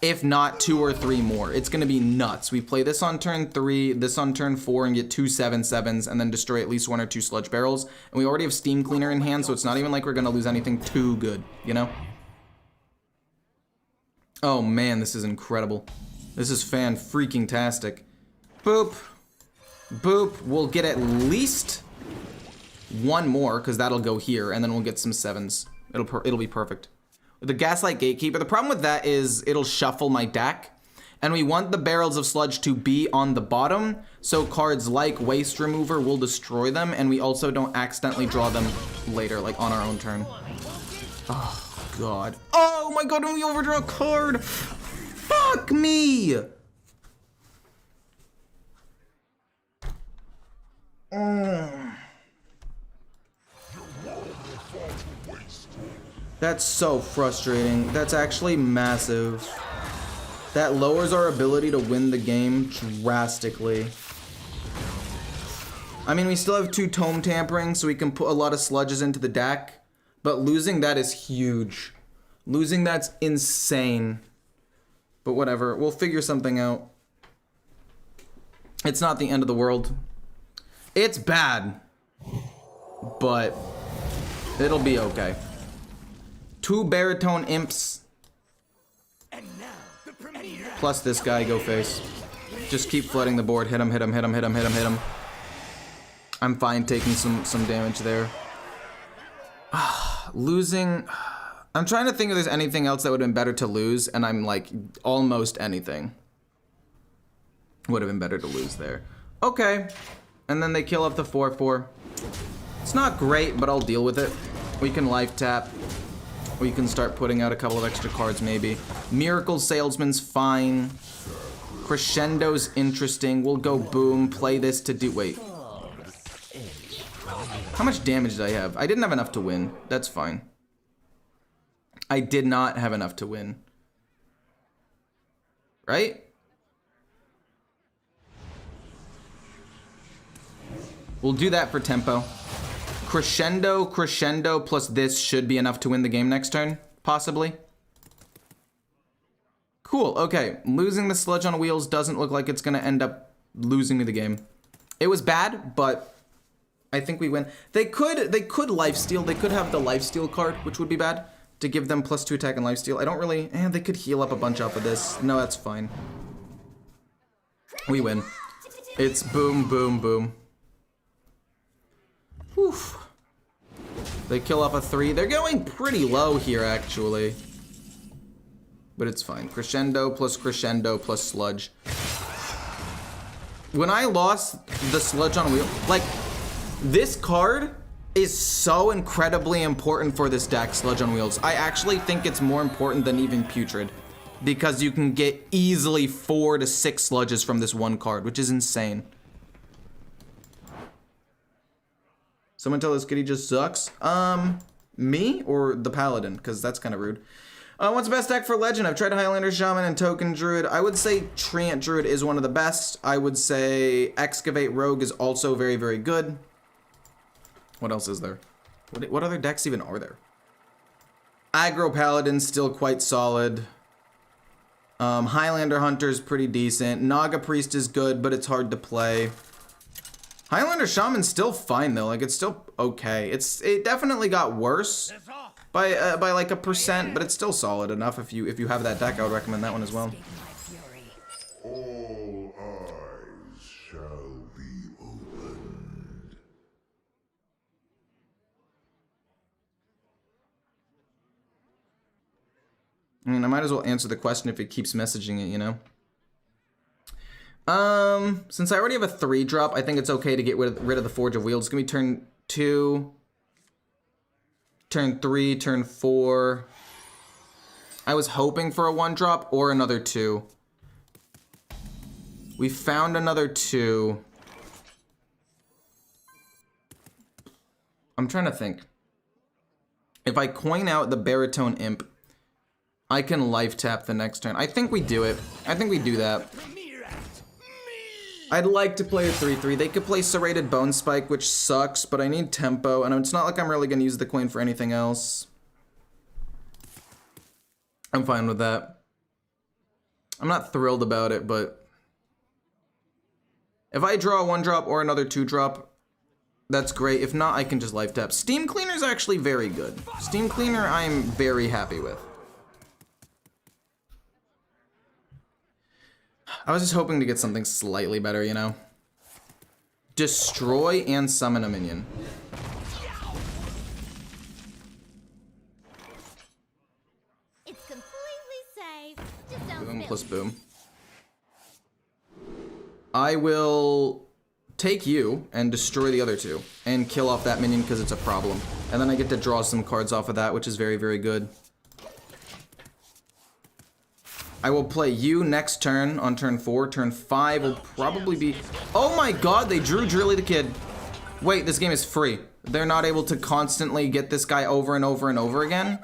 if not 2 or 3 more. It's gonna be nuts. We play this on turn 3, this on turn 4, and get 2 7/7s, and then destroy at least 1 or 2 Sludge Barrels. And we already have Steam Cleaner in hand, so it's not even like we're gonna lose anything too good, you know? Oh man, this is incredible. This is fan-freaking-tastic. Boop. Boop. We'll get at least 1 more, because that'll go here, and then we'll get some 7s. It'll be perfect. The Gaslight Gatekeeper, the problem with that is it'll shuffle my deck, and we want the Barrels of Sludge to be on the bottom, so cards like Waste Remover will destroy them, and we also don't accidentally draw them later, like on our own turn. Oh, God. Oh, my God, and we overdraw a card! Fuck me! That's so frustrating. That's actually massive. That lowers our ability to win the game drastically. I mean, we still have 2 Tome Tampering, so we can put a lot of sludges into the deck, but losing that is huge. Losing that's insane. But whatever, we'll figure something out. It's not the end of the world. It's bad, but it'll be okay. 2 Baritone Imps. Plus this guy, go face. Just keep flooding the board. Hit him, hit him, hit him, hit him, hit him, hit him. I'm fine taking some damage there. Losing. I'm trying to think if there's anything else that would have been better to lose, and I'm like, almost anything would have been better to lose there. Okay. And then they kill up the 4/4. It's not great, but I'll deal with it. We can life tap. We can start putting out a couple of extra cards, maybe. Miracle Salesman's fine. Crescendo's interesting. We'll go boom, play this to do... Wait. How much damage did I have? I didn't have enough to win. That's fine. I did not have enough to win. Right? We'll do that for tempo. Crescendo, crescendo, plus this should be enough to win the game next turn, possibly. Cool, okay. Losing the Sludge on Wheels doesn't look like it's gonna end up losing me the game. It was bad, but I think we win. They could lifesteal. They could have the lifesteal card, which would be bad, to give them +2 attack and lifesteal. I don't really, they could heal up a bunch off of this. No, that's fine. We win. It's boom, boom, boom. Whew. They kill off a 3. They're going pretty low here, actually. But it's fine. Crescendo plus Sludge. When I lost the Sludge on Wheel, like, this card is so incredibly important for this deck, Sludge on Wheels. I actually think it's more important than even Putrid, because you can get easily 4 to 6 Sludges from this one card, which is insane. Someone tell this kitty just sucks. Me or the Paladin? Because that's kind of rude. What's the best deck for Legend? I've tried Highlander, Shaman, and Token Druid. I would say Treant Druid is one of the best. I would say Excavate Rogue is also very, very good. What else is there? What other decks even are there? Aggro Paladin's still quite solid. Highlander Hunter's pretty decent. Naga Priest is good, but it's hard to play. Highlander Shaman's still fine though. Like, it's still okay. It definitely got worse by like 1%, but it's still solid enough. If you have that deck, I would recommend that one as well. All eyes shall be opened. I mean, I might as well answer the question if it keeps messaging it, you know? Since I already have a 3-drop, I think it's okay to get rid of the Forge of Wheels. It's gonna be turn 2, turn 3, turn 4. I was hoping for a 1-drop or another 2. We found another 2. I'm trying to think. If I coin out the Baritone Imp, I can life tap the next turn. I think we do it. I think we do that. I'd like to play a 3/3. They could play Serrated Bone Spike, which sucks, but I need tempo, and it's not like I'm really gonna use the coin for anything else. I'm fine with that. I'm not thrilled about it, but if I draw a 1-drop or another 2-drop, that's great. If not, I can just life tap. Steam Cleaner's actually very good. Steam Cleaner I'm very happy with. I was just hoping to get something slightly better, you know? Destroy and summon a minion. It's completely safe. Just don't Boom spill plus it. boom. I will take you and destroy the other 2 and kill off that minion because it's a problem. And then I get to draw some cards off of that, which is very, very good. I will play you next turn on turn 4. Turn 5 will probably be... Oh my god, they drew Drilly the Kid. Wait, this game is free. They're not able to constantly get this guy over and over and over again?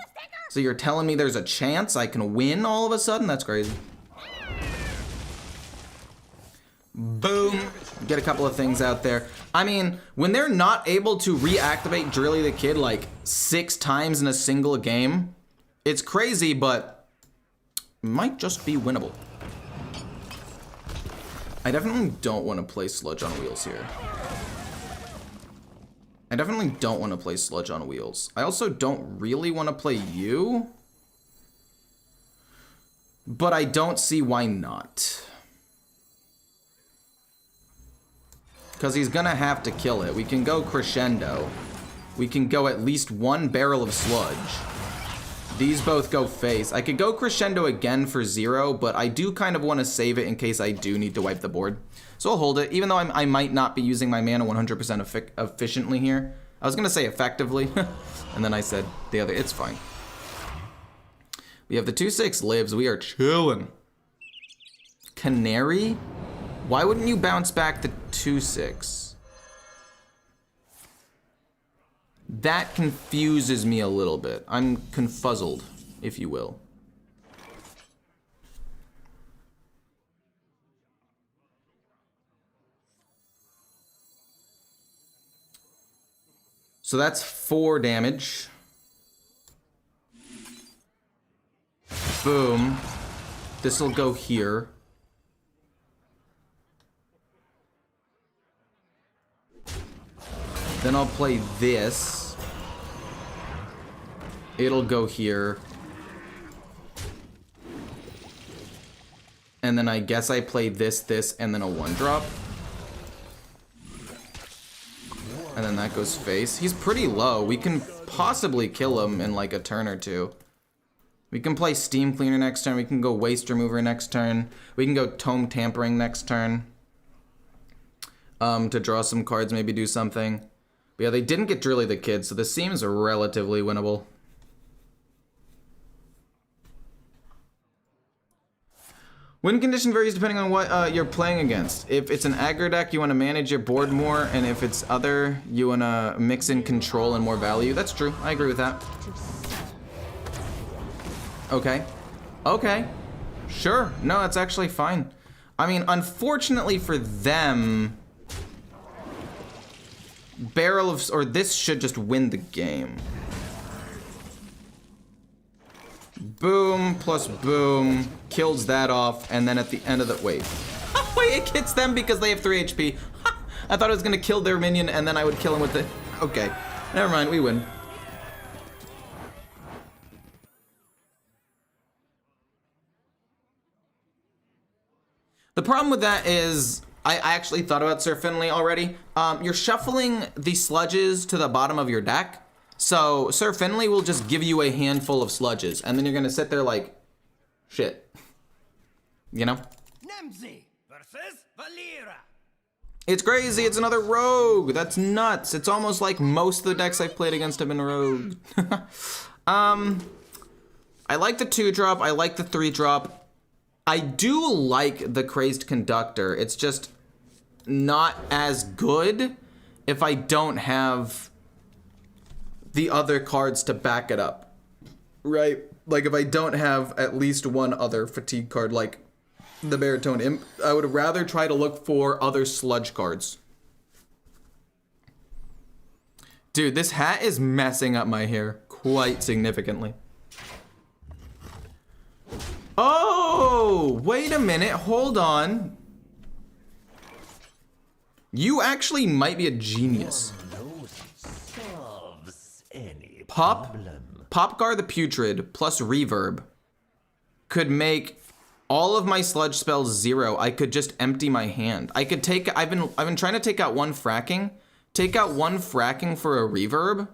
So you're telling me there's a chance I can win all of a sudden? That's crazy. Boom. Get a couple of things out there. I mean, when they're not able to reactivate Drilly the Kid like 6 times in a single game, it's crazy, but... might just be winnable. I definitely don't want to play Sludge on Wheels here. I definitely don't want to play Sludge on Wheels. I also don't really want to play you. But I don't see why not. Because he's gonna have to kill it. We can go Crescendo. We can go at least 1 barrel of Sludge. These both go face. I could go Crescendo again for 0, but I do kind of want to save it in case I do need to wipe the board. So I'll hold it, even though I might not be using my mana 100% efficiently here. I was going to say effectively, and then I said the other. It's fine. We have the 2/6 lives. We are chilling. Canary? Why wouldn't you bounce back the 2/6? That confuses me a little bit. I'm confuzzled, if you will. So that's 4 damage. Boom. This'll go here. Then I'll play this. It'll go here. And then I guess I play this, and then a 1-drop. And then that goes face. He's pretty low. We can possibly kill him in like a turn or 2. We can play Steam Cleaner next turn. We can go Waste Remover next turn. We can go Tome Tampering next turn. To draw some cards, maybe do something. But yeah, they didn't get Drilly the Kid, so this seems relatively winnable. Win condition varies depending on what you're playing against. If it's an aggro deck, you want to manage your board more, and if it's other, you want to mix in control and more value. That's true. I agree with that. Okay. Okay. Sure. No, that's actually fine. I mean, unfortunately for them, this should just win the game. Boom plus boom kills that off, and then at the end of the wait, it hits them because they have 3 HP. I thought it was gonna kill their minion, and then I would kill him with the. Okay, never mind. We win. The problem with that is, I actually thought about Sir Finley already. You're shuffling the sludges to the bottom of your deck. So Sir Finley will just give you a handful of sludges, and then you're gonna sit there like, shit. You know? Nemzi versus Valera. It's crazy, it's another rogue. That's nuts. It's almost like most of the decks I've played against have been rogue. I like the 2-drop, I like the 3-drop. I do like the Crazed Conductor. It's just not as good if I don't have the other cards to back it up, right? Like if I don't have at least one other fatigue card like the Baritone Imp, I would rather try to look for other sludge cards. Dude, this hat is messing up my hair quite significantly. Oh, wait a minute, hold on. You actually might be a genius. Popgar the Putrid plus Reverb could make all of my sludge spells 0. I could just empty my hand. I could take, I've been trying to take out one fracking. Take out one fracking for a Reverb.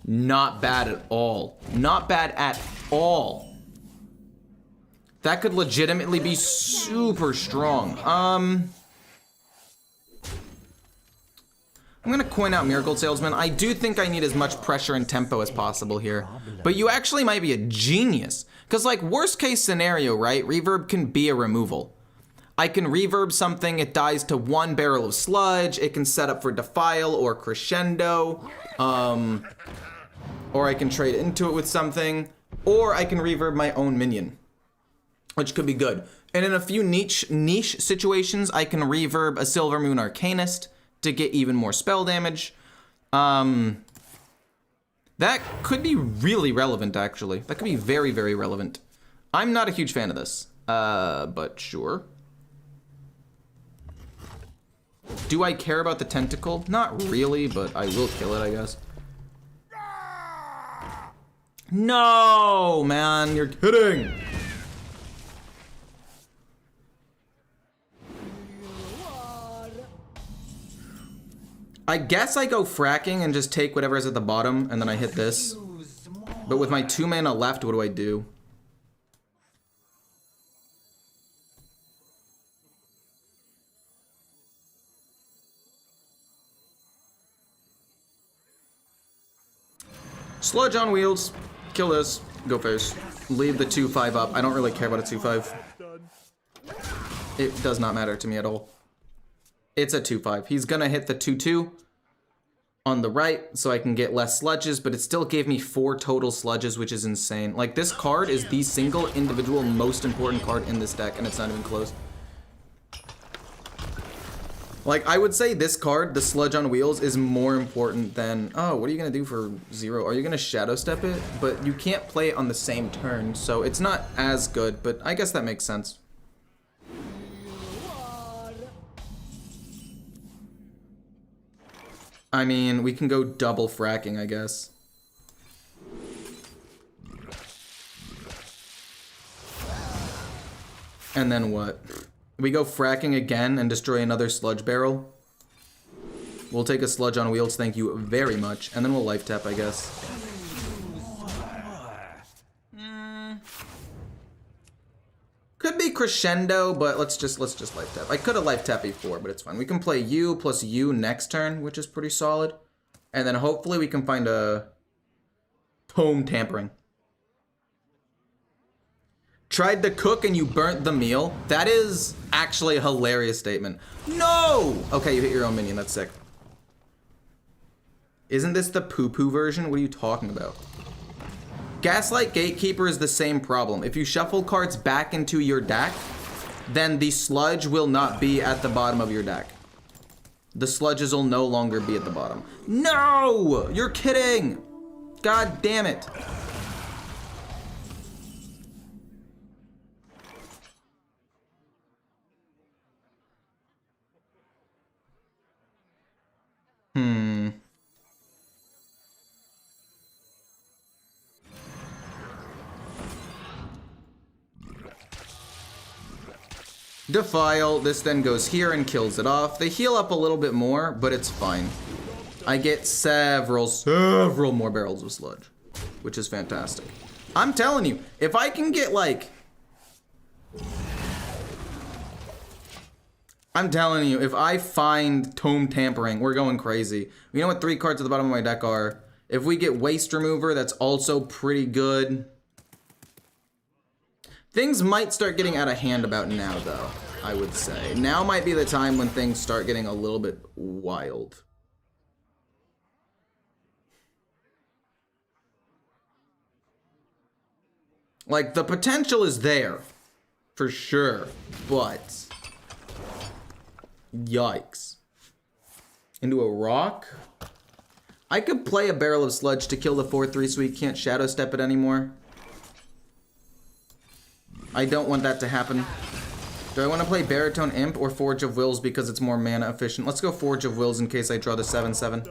Not bad at all. Not bad at all. That could legitimately be super strong. I'm gonna coin out Miracle Salesman. I do think I need as much pressure and tempo as possible here. But you actually might be a genius. Because like worst case scenario, right? Reverb can be a removal. I can reverb something, it dies to 1 barrel of sludge, it can set up for Defile or Crescendo. Or I can trade into it with something. Or I can reverb my own minion, which could be good. And in a few niche situations, I can reverb a Silver Moon Arcanist to get even more spell damage. That could be really relevant, actually. That could be very, very relevant. I'm not a huge fan of this, but sure. Do I care about the tentacle? Not really, but I will kill it, I guess. No, man, you're kidding. I guess I go fracking and just take whatever is at the bottom, and then I hit this. But with my 2 mana left, what do I do? Sludge on wheels. Kill this. Go face. Leave the 2/5 up. I don't really care about a 2/5. It does not matter to me at all. It's a 2/5. He's gonna hit the 2/2 on the right so I can get less sludges, but it still gave me 4 total sludges, which is insane. Like, this card is the single individual most important card in this deck, and it's not even close. Like, I would say this card, the Sludge on Wheels, is more important than... Oh, what are you gonna do for 0? Are you gonna Shadow Step it? But you can't play it on the same turn, so it's not as good, but I guess that makes sense. I mean, we can go double fracking, I guess. And then what? We go fracking again and destroy another sludge barrel. We'll take a Sludge on Wheels, thank you very much. And then we'll life tap, I guess. Could be Crescendo, but let's just life tap. I could have life tap before, but it's fine. We can play U plus U next turn, which is pretty solid. And then hopefully we can find a Tome Tampering. Tried to cook and you burnt the meal? That is actually a hilarious statement. No! Okay, you hit your own minion, that's sick. Isn't this the poo-poo version? What are you talking about? Gaslight Gatekeeper is the same problem. If you shuffle cards back into your deck, then the Sludge will not be at the bottom of your deck. The Sludges will no longer be at the bottom. No! You're kidding! God damn it. Defile, this then goes here and kills it off. They heal up a little bit more, but it's fine. I get several more barrels of Sludge, which is fantastic. I'm telling you, if I can get like... I'm telling you, if I find Tome Tampering, we're going crazy. You know what 3 cards at the bottom of my deck are? If we get Waste Remover, that's also pretty good. Things might start getting out of hand about now, though, I would say. Now might be the time when things start getting a little bit wild. Like, the potential is there, for sure, but... Yikes. Into a rock? I could play a Barrel of Sludge to kill the 4/3 so he can't Shadow Step it anymore. I don't want that to happen. Do I want to play Baritone Imp or Forge of Wills because it's more mana efficient? Let's go Forge of Wills in case I draw the 7/7.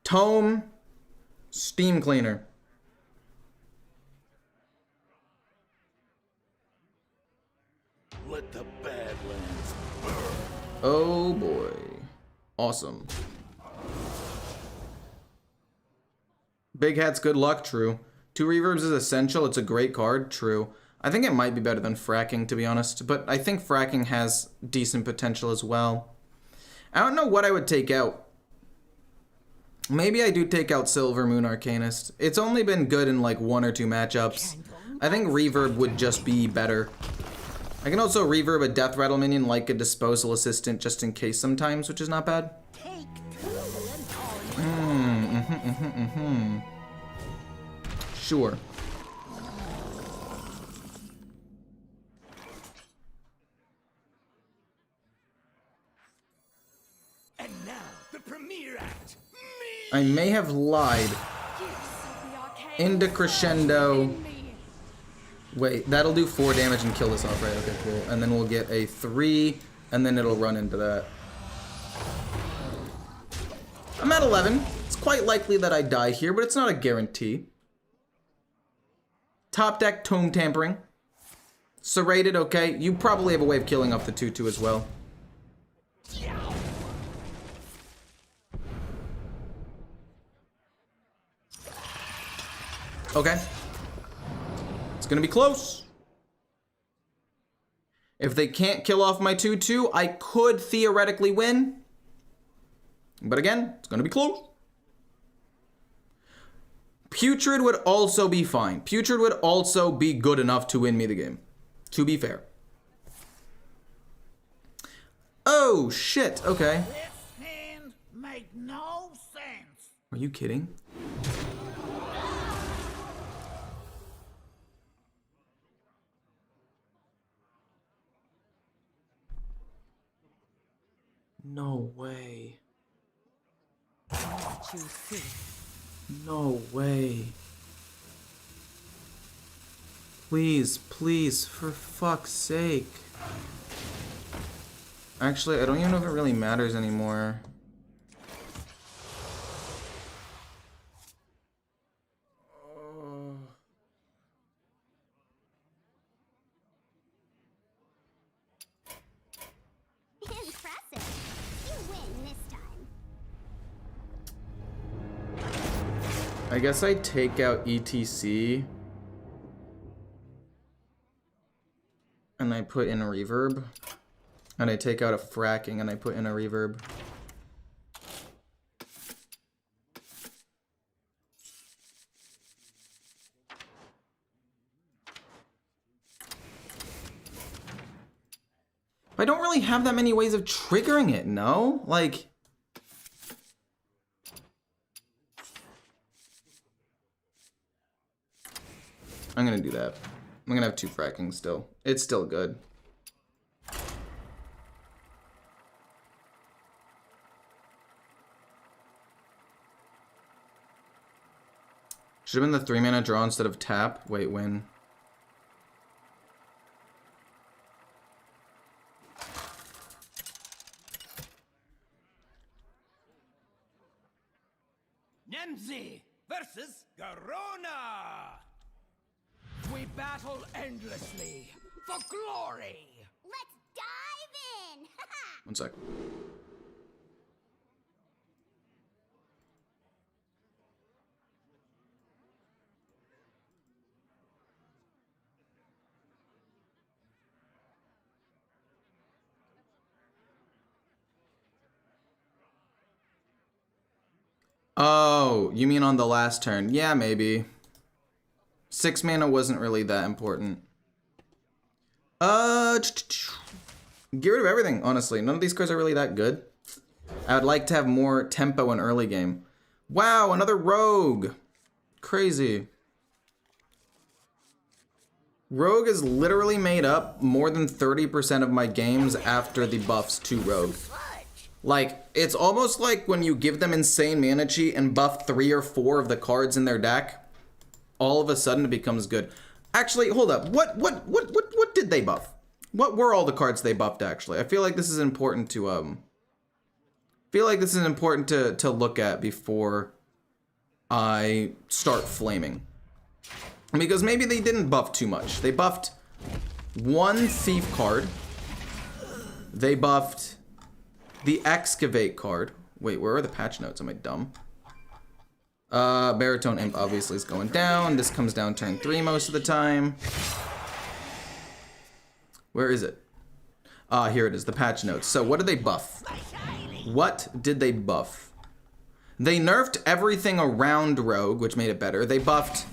Tome. Steam Cleaner. Let the Badlands burn. Oh boy. Awesome. Big Hat's good luck, true. 2 reverbs is essential, it's a great card, true. I think it might be better than Fracking, to be honest, but I think Fracking has decent potential as well. I don't know what I would take out. Maybe I do take out Silver Moon Arcanist. It's only been good in like 1 or 2 matchups. I think Reverb would just be better. I can also Reverb a Death Rattle minion like a Disposal Assistant just in case sometimes, which is not bad. Sure. And now, the premiere act. Me! I may have lied. Into Crescendo. Wait, that'll do 4 damage and kill this off, right? Okay, cool. And then we'll get a 3, and then it'll run into that. I'm at 11. It's quite likely that I die here, but it's not a guarantee. Top deck Tome Tampering. Serrated, okay. You probably have a way of killing off the 2/2 as well. Okay. It's gonna be close. If they can't kill off my 2/2, I could theoretically win. But again, it's gonna be close. Putrid would also be fine. Putrid would also be good enough to win me the game. To be fair. Oh, shit. Okay. This hand make no sense. Are you kidding? No way. What you see. No way. Please, please, for fuck's sake. Actually, I don't even know if it really matters anymore. Impressive. You win this time. I guess I take out ETC. And I put in a reverb. And I take out a fracking and I put in a reverb. I don't really have that many ways of triggering it, no? Like... I'm gonna do that. I'm gonna have 2 fracking still. It's still good. Should have been the 3 mana draw instead of tap. Wait, when? Nemzi versus Garona. We battle endlessly for glory. Let's dive in! 1 sec. Oh, you mean on the last turn? Yeah, maybe. 6 mana wasn't really that important. Get rid of everything, honestly. None of these cards are really that good. I would like to have more tempo in early game. Wow, another rogue. Crazy. Rogue has literally made up more than 30% of my games after the buffs to Rogue. Like, it's almost like when you give them insane mana cheat and buff 3 or 4 of the cards in their deck, all of a sudden it becomes good. Actually, hold up. What did they buff? What were all the cards they buffed, actually? I feel like this is important to, to look at before I start flaming. Because maybe they didn't buff too much. They buffed 1 Thief card. They buffed the Excavate card. Wait, where are the patch notes? Am I dumb? Baritone Imp obviously is going down. This comes down turn 3 most of the time. Where is it? Here it is, the patch notes. So what did they buff? What did they buff? They nerfed everything around Rogue, which made it better. They buffed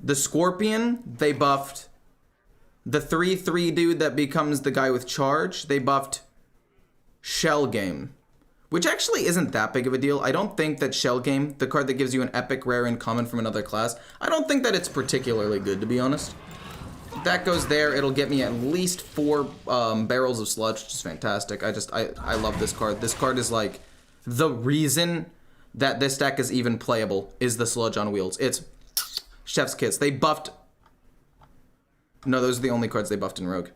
the Scorpion. They buffed the 3/3 dude that becomes the guy with charge. They buffed Shell Game, which actually isn't that big of a deal. I don't think that Shell Game, the card that gives you an epic rare in common from another class, I don't think that it's particularly good, to be honest. If that goes there, it'll get me at least 4 barrels of Sludge, which is fantastic. I love this card. This card is like the reason that this deck is even playable is the Sludge on wheels. It's Chef's Kiss. They buffed... No, those are the only cards they buffed in Rogue.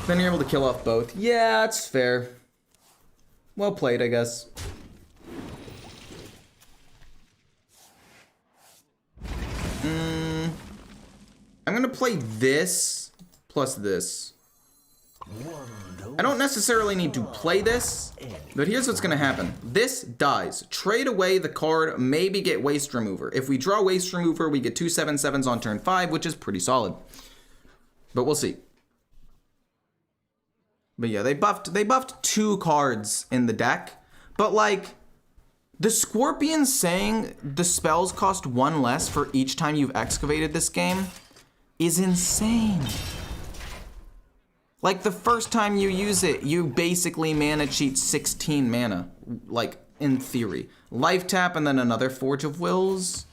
Then you're able to kill off both. Yeah, it's fair. Well played, I guess. I'm gonna play this plus this. I don't necessarily need to play this, but here's what's gonna happen. This dies. Trade away the card, maybe get Waste Remover. If we draw Waste Remover, we get 2 7/7s on turn 5, which is pretty solid. But we'll see. But yeah, they buffed 2 cards in the deck. But like, the Scorpion saying the spells cost 1 less for each time you've excavated this game is insane. Like, the first time you use it, you basically mana cheat 16 mana, like, in theory. Life tap and then another Forge of Wills,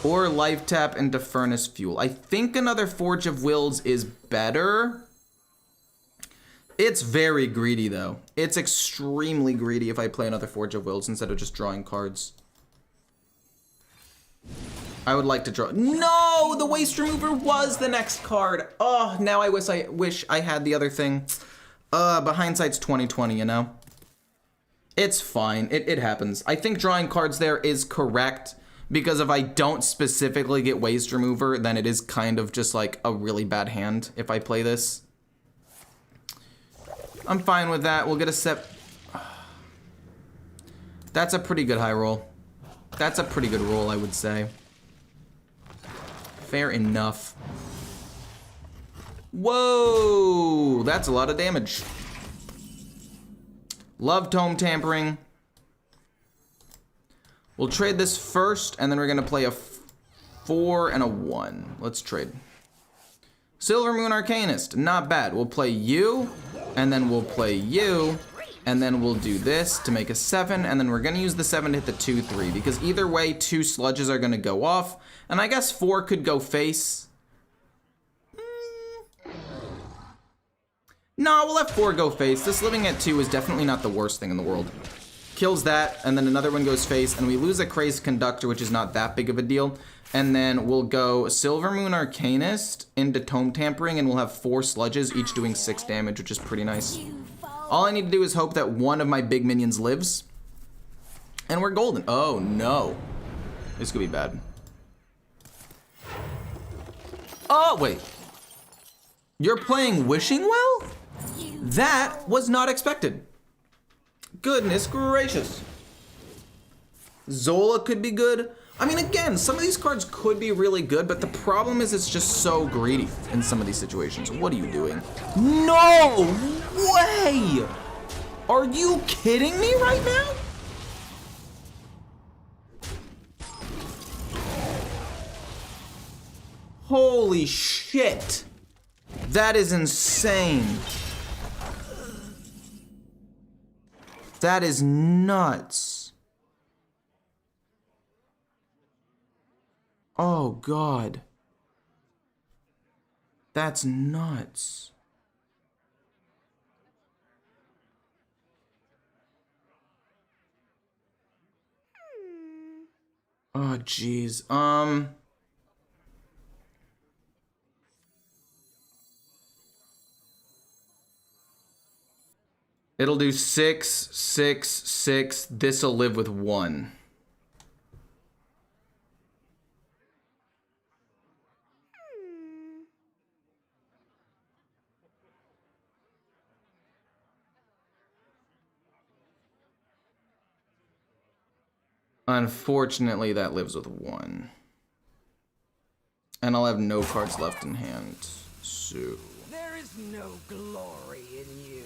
or life tap into Furnace Fuel. I think another Forge of Wills is better. It's very greedy, though. It's extremely greedy if I play another Forge of Wills instead of just drawing cards. I would like to draw... No! The Waste Remover was the next card. Oh, now I wish I had the other thing. But hindsight's 20/20, you know? It's fine. It happens. I think drawing cards there is correct, because if I don't specifically get Waste Remover, then it is kind of just like a really bad hand if I play this. I'm fine with that. We'll get a set... That's a pretty good high roll. That's a pretty good roll, I would say. Fair enough. Whoa! That's a lot of damage. Love Tome Tampering. We'll trade this first, and then we're gonna play a 4 and a 1. Let's trade. Silver Moon Arcanist, not bad. We'll play you, and then we'll play you, And then we'll do this to make a 7, and then we're gonna use the 7 to hit the 2-3, because either way, 2 sludges are gonna go off, and I guess 4 could go face. No, we'll let 4 go face. This living at 2 is definitely not the worst thing in the world. Kills that, and then another one goes face, and we lose a Crazed Conductor, which is not that big of a deal. And then we'll go Silvermoon Arcanist into Tome Tampering, and we'll have 4 sludges, each doing 6 damage, which is pretty nice. All I need to do is hope that one of my big minions lives. And we're golden. Oh, no. This could be bad. Oh, wait. You're playing Wishing Well? That was not expected. Goodness gracious. Zola could be good. I mean, again, some of these cards could be really good, but the problem is it's just so greedy in some of these situations. What are you doing? No way! Are you kidding me right now? Holy shit. That is insane. That is nuts. Oh, God. That's nuts. Oh, jeez. It'll do 6, 6, 6. This'll live with 1. Unfortunately, that lives with 1. And I'll have no cards left in hand, so... There is no glory in you.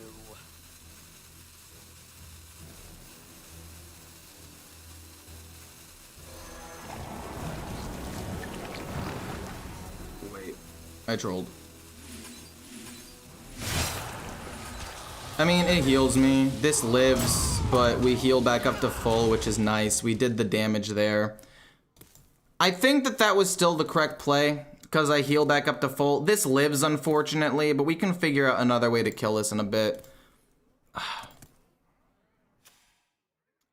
Wait, I trolled. I mean, it heals me. This lives, but we heal back up to full, which is nice. We did the damage there. I think that that was still the correct play, because I heal back up to full. This lives, unfortunately, but we can figure out another way to kill this in a bit.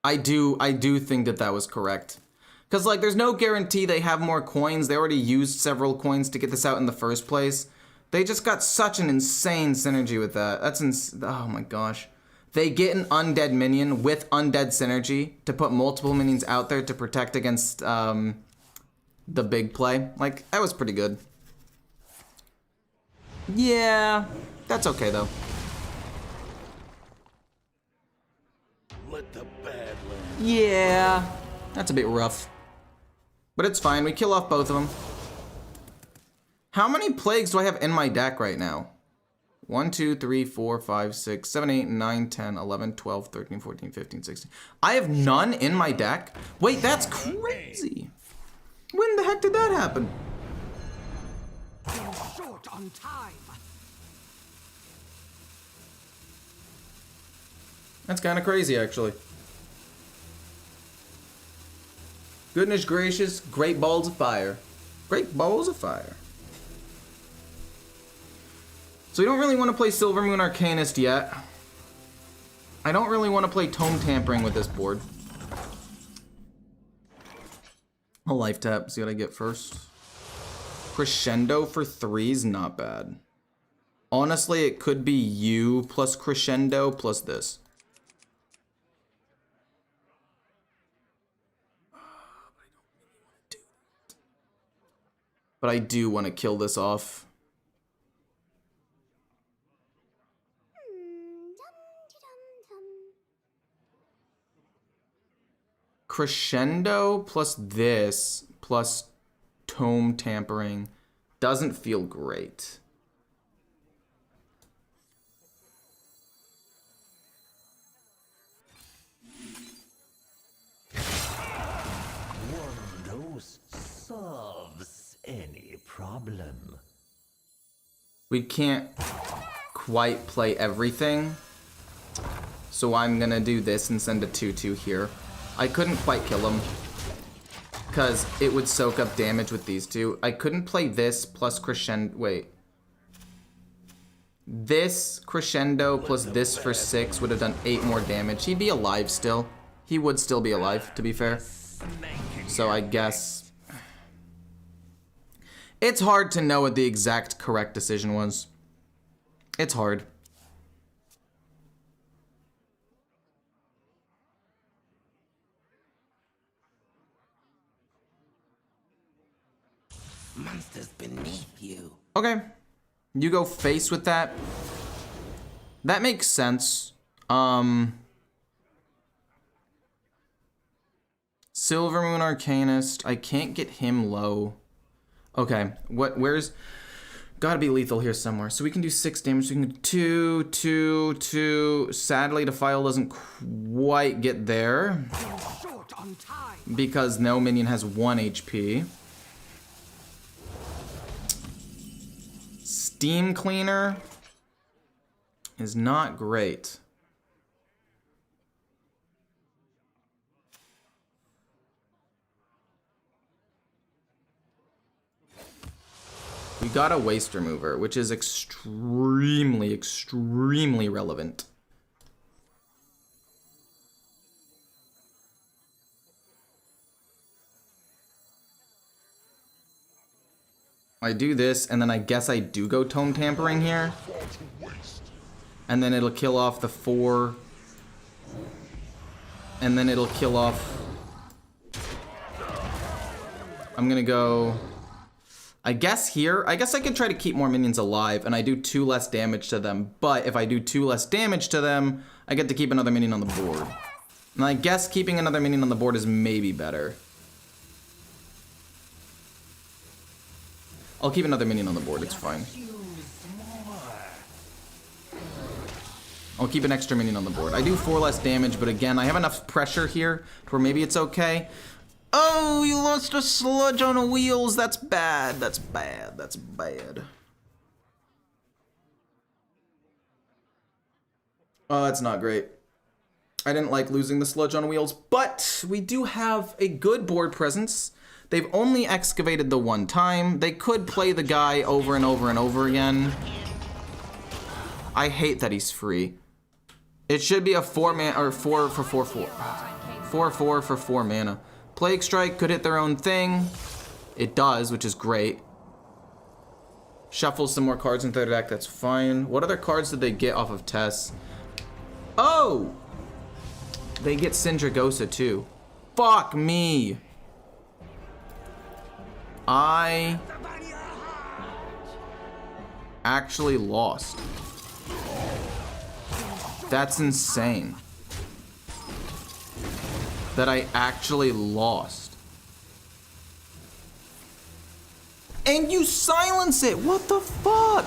I do think that that was correct. Because, like, there's no guarantee they have more coins. They already used several coins to get this out in the first place. They just got such an insane synergy with that. That's oh my gosh. They get an undead minion with undead synergy to put multiple minions out there to protect against the big play. Like, that was pretty good. Yeah, that's okay though. Let the bad land. Yeah, that's a bit rough. But it's fine, we kill off both of them. How many plagues do I have in my deck right now? 1, 2, 3, 4, 5, 6, 7, 8, 9, 10, 11, 12, 13, 14, 15, 16. I have none in my deck? Wait, that's crazy. When the heck did that happen? Feel short on time. That's kind of crazy, actually. Goodness gracious, great balls of fire. Great balls of fire. So we don't really want to play Silvermoon Arcanist yet. I don't really want to play Tome Tampering with this board. I'll life tap, see what I get first. Crescendo for 3 is not bad. Honestly, it could be you plus Crescendo plus this. But I do want to kill this off. Crescendo plus this plus Tome Tampering doesn't feel great. Dose solves any problem. We can't quite play everything. So I'm gonna do this and send a 2/2 here. I couldn't quite kill him because it would soak up damage with these two. I couldn't play this plus crescendo. Wait. This crescendo plus this for 6 would have done 8 more damage. He'd be alive still. He would still be alive, to be fair. So I guess it's hard to know what the exact correct decision was. It's hard. Monsters beneath you. Okay. You go face with that. That makes sense. Silver Moon Arcanist. I can't get him low. Okay. Where's... Gotta be lethal here somewhere. So we can do 6 damage. We can do 2, 2, 2. Sadly, Defile doesn't quite get there. Short on time. Because no minion has 1 HP. Steam Cleaner is not great. We got a Waste Remover, which is extremely, extremely relevant. I do this, and then I guess I do go Tome Tampering here. And then it'll kill off the 4. And then it'll kill off... I'm gonna go... I guess here, I guess I could try to keep more minions alive, and I do 2 less damage to them. But if I do 2 less damage to them, I get to keep another minion on the board. And I guess keeping another minion on the board is maybe better. I'll keep another minion on the board, it's fine. I'll keep an extra minion on the board. I do 4 less damage, but again, I have enough pressure here to where maybe it's okay. Oh, you lost a Sludge on wheels. That's bad. That's bad. That's bad. Oh, that's not great. I didn't like losing the Sludge on wheels, but we do have a good board presence. They've only excavated the 1 time. They could play the guy over and over and over again. I hate that he's free. It should be a 4-man or 4 for 4/4. 4/4 for 4 mana. Plague Strike could hit their own thing. It does, which is great. Shuffle some more cards in 3rd deck, that's fine. What other cards did they get off of Tess? Oh! They get Syndragosa too. Fuck me! I actually lost. That's insane. That I actually lost. And you silence it! What the fuck?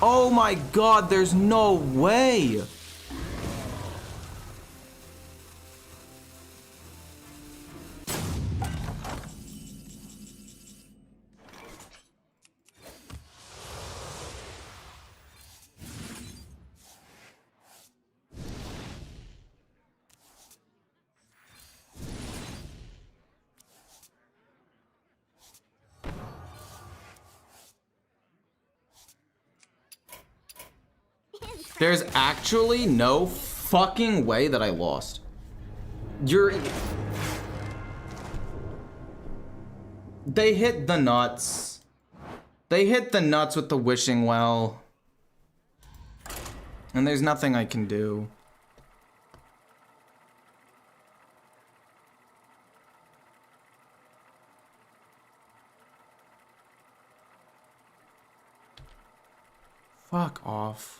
Oh my god, there's no way! There's actually no fucking way that I lost. They hit the nuts. They hit the nuts with the Wishing Well. And there's nothing I can do. Fuck off.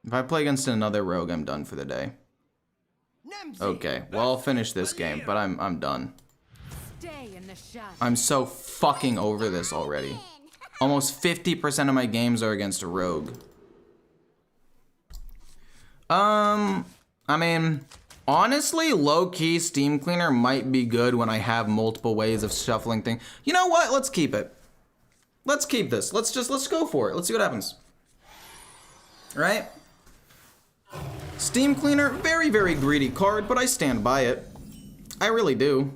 If I play against another rogue, I'm done for the day. Okay, well, I'll finish this game, but I'm done. Stay in the shadows. I'm so fucking over this already. Almost 50% of my games are against a rogue. I mean, honestly, low-key Steam Cleaner might be good when I have multiple ways of shuffling things. You know what? Let's keep it. Let's keep this. Let's go for it. Let's see what happens. All right? Steam Cleaner, very, very greedy card, but I stand by it. I really do.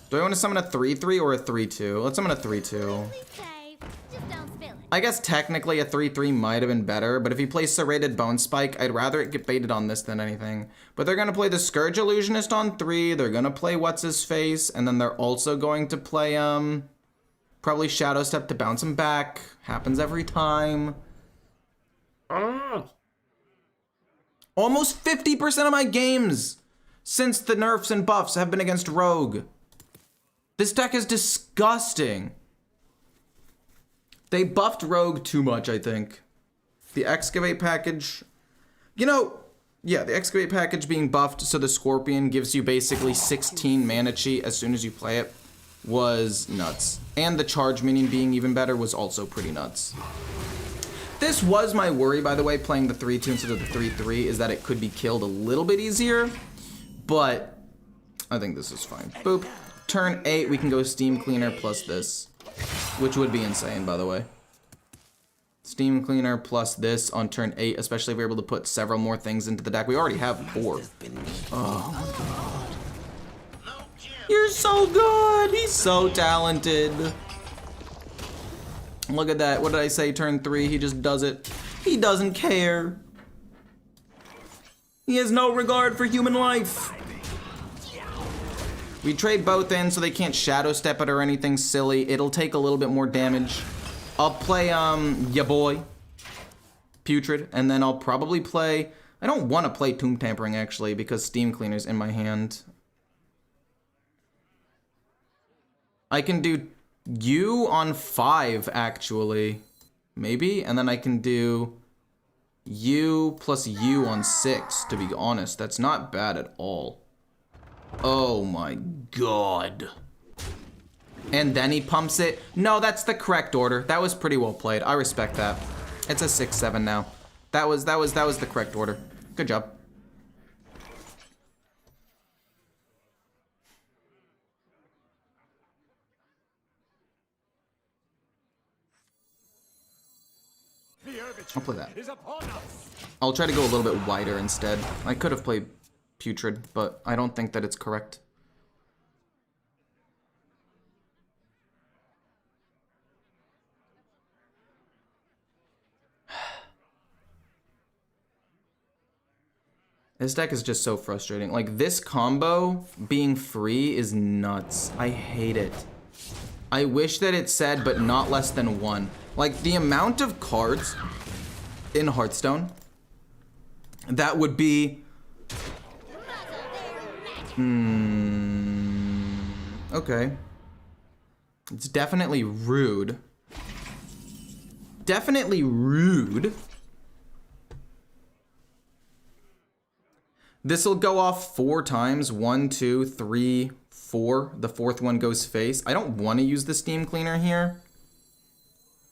Do I want to summon a 3/3 or a 3/2? Let's summon a 3/2. Please save. Just don't spill it. I guess technically a 3/3 might have been better, but if he plays Serrated Bone Spike, I'd rather it get baited on this than anything. But they're going to play the Scourge Illusionist on 3, they're going to play What's-His-Face, and then they're also going to play, probably Shadow Step to bounce him back. Happens every time. Almost 50% of my games since the nerfs and buffs have been against Rogue. This deck is disgusting. They buffed Rogue too much, I think. The Excavate package, you know, yeah, the Excavate package being buffed so the Scorpion gives you basically 16 mana cheat as soon as you play it was nuts. And the charge minion being even better was also pretty nuts. This was my worry, by the way, playing the 3/2 instead of the 3/3, is that it could be killed a little bit easier, but I think this is fine. Boop. Turn 8, we can go Steam Cleaner plus this, which would be insane, by the way. Steam Cleaner plus this on turn 8, especially if we're able to put several more things into the deck. We already have 4. Oh. You're so good! He's so talented. Look at that. What did I say? Turn 3, he just does it. He doesn't care. He has no regard for human life. We trade both in so they can't Shadow Step it or anything silly. It'll take a little bit more damage. I'll play, ya boy, Putrid, and then I'll probably play, I don't want to play Tomb Tampering actually because Steam Cleaner's in my hand. I can do you on 5 actually, maybe, and then I can do you plus you on 6, to be honest. That's not bad at all. Oh my god. And then he pumps it. No, that's the correct order. That was pretty well played. I respect that. It's a 6/7 now. That was the correct order. Good job. I'll play that. I'll try to go a little bit wider instead. I could have played Putrid, but I don't think that it's correct. This deck is just so frustrating. Like, this combo being free is nuts. I hate it. I wish that it said, but not less than 1. Like, the amount of cards in Hearthstone that would be... Okay. It's definitely rude. Definitely rude. This'll go off 4 times. 1, 2, 3, 4. The 4th one goes face. I don't want to use the Steam Cleaner here.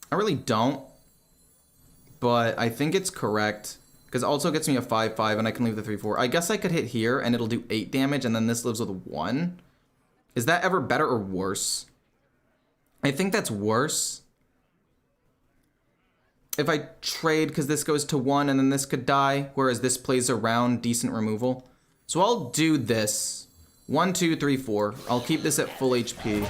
I really don't. But I think it's correct. Because it also gets me a 5/5 and I can leave the 3/4. I guess I could hit here and it'll do 8 damage and then this lives with 1. Is that ever better or worse? I think that's worse. If I trade, because this goes to 1 and then this could die, whereas this plays around decent removal. So I'll do this. 1, 2, 3, 4. I'll keep this at full HP.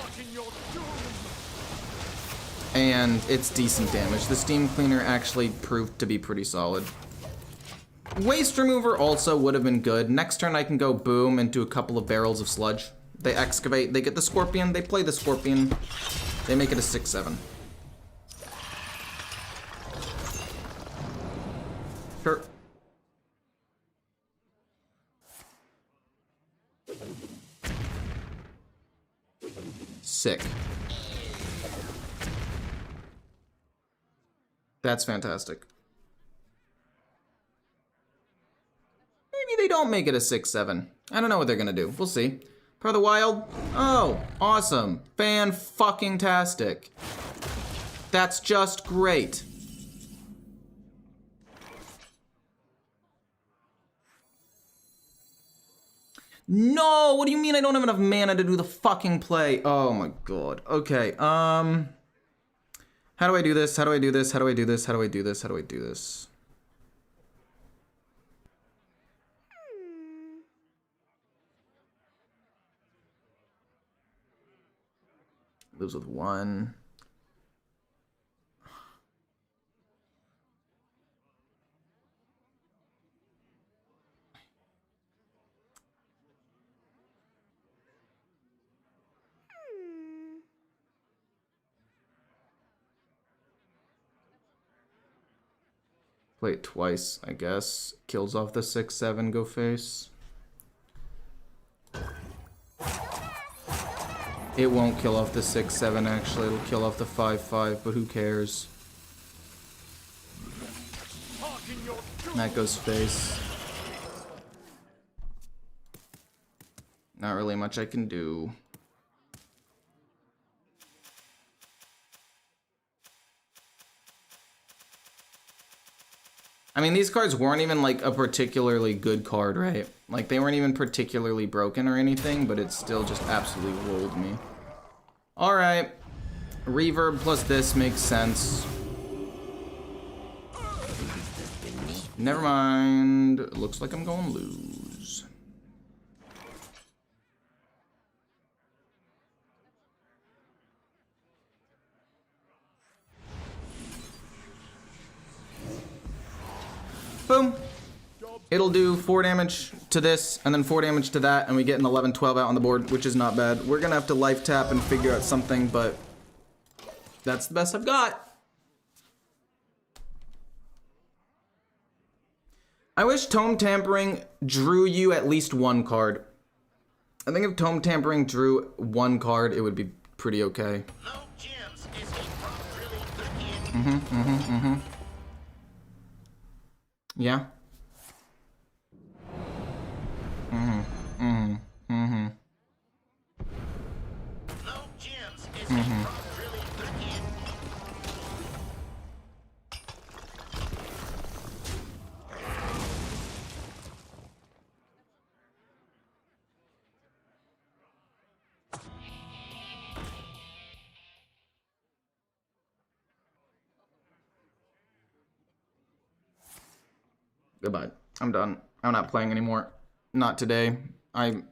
And it's decent damage. The Steam Cleaner actually proved to be pretty solid. Waste Remover also would have been good. Next turn I can go boom into a couple of barrels of sludge. They excavate, they get the Scorpion, they play the Scorpion. They make it a 6/7. Sure. Sick. That's fantastic. Maybe they don't make it a 6/7. I don't know what they're gonna do. We'll see. Part of the Wild? Oh, awesome. Fan-fucking-tastic. That's just great. No, what do you mean I don't have enough mana to do the fucking play? Oh my god. Okay, how do I do this? How do I do this? How do I do this? How do I do this? How do I do this? Lives with 1. Play it twice, I guess. Kills off the 6/7, go face. It won't kill off the 6/7 actually, it'll kill off the 5/5, but who cares? That goes face. Not really much I can do. I mean, these cards weren't even like a particularly good card, right? Like they weren't even particularly broken or anything, but it still just absolutely rolled me. All right, reverb plus this makes sense. Never mind, it looks like I'm going to lose. Boom. It'll do 4 damage to this, and then 4 damage to that, and we get an 11-12 out on the board, which is not bad. We're gonna have to life tap and figure out something, but that's the best I've got. I wish Tome Tampering drew you at least 1 card. I think if Tome Tampering drew 1 card, it would be pretty okay. Yeah. Goodbye. I'm done. I'm not playing anymore. Not today. I'm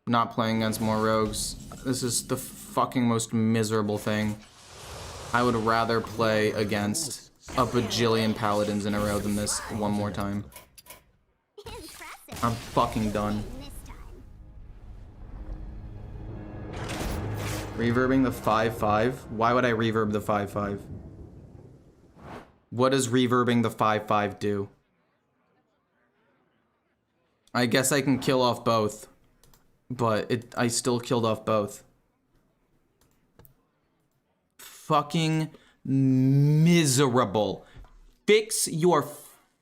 not playing against more rogues. This is the fucking most miserable thing. I would rather play against a bajillion paladins in a row than this one more time. I'm fucking done. Reverbing the 5/5? Why would I reverb the 5/5? What does reverbing the 5/5 do? I guess I can kill off both, but I still killed off both. Fucking miserable. Fix your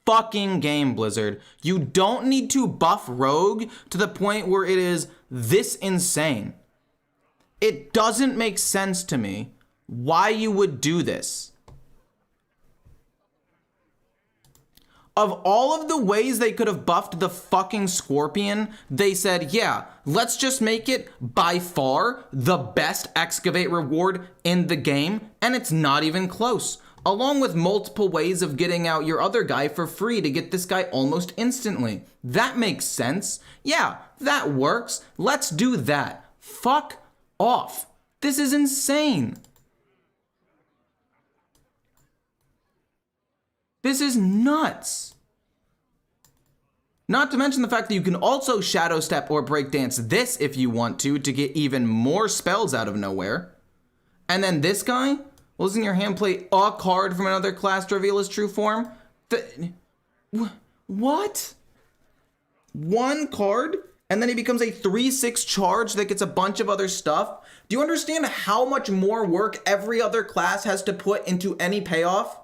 fucking game, Blizzard. You don't need to buff Rogue to the point where it is this insane. It doesn't make sense to me why you would do this. Of all of the ways they could have buffed the fucking Scorpion, they said, yeah, let's just make it by far the best Excavate reward in the game, and it's not even close. Along with multiple ways of getting out your other guy for free to get this guy almost instantly. That makes sense. Yeah, that works. Let's do that. Fuck off. This is insane. This is nuts. Not to mention the fact that you can also Shadow Step or Breakdance this if you want to get even more spells out of nowhere. And then this guy, well, doesn't your hand play a card from another class to reveal his true form? What? 1 card? And then he becomes a 3/6 charge that gets a bunch of other stuff? Do you understand how much more work every other class has to put into any payoff?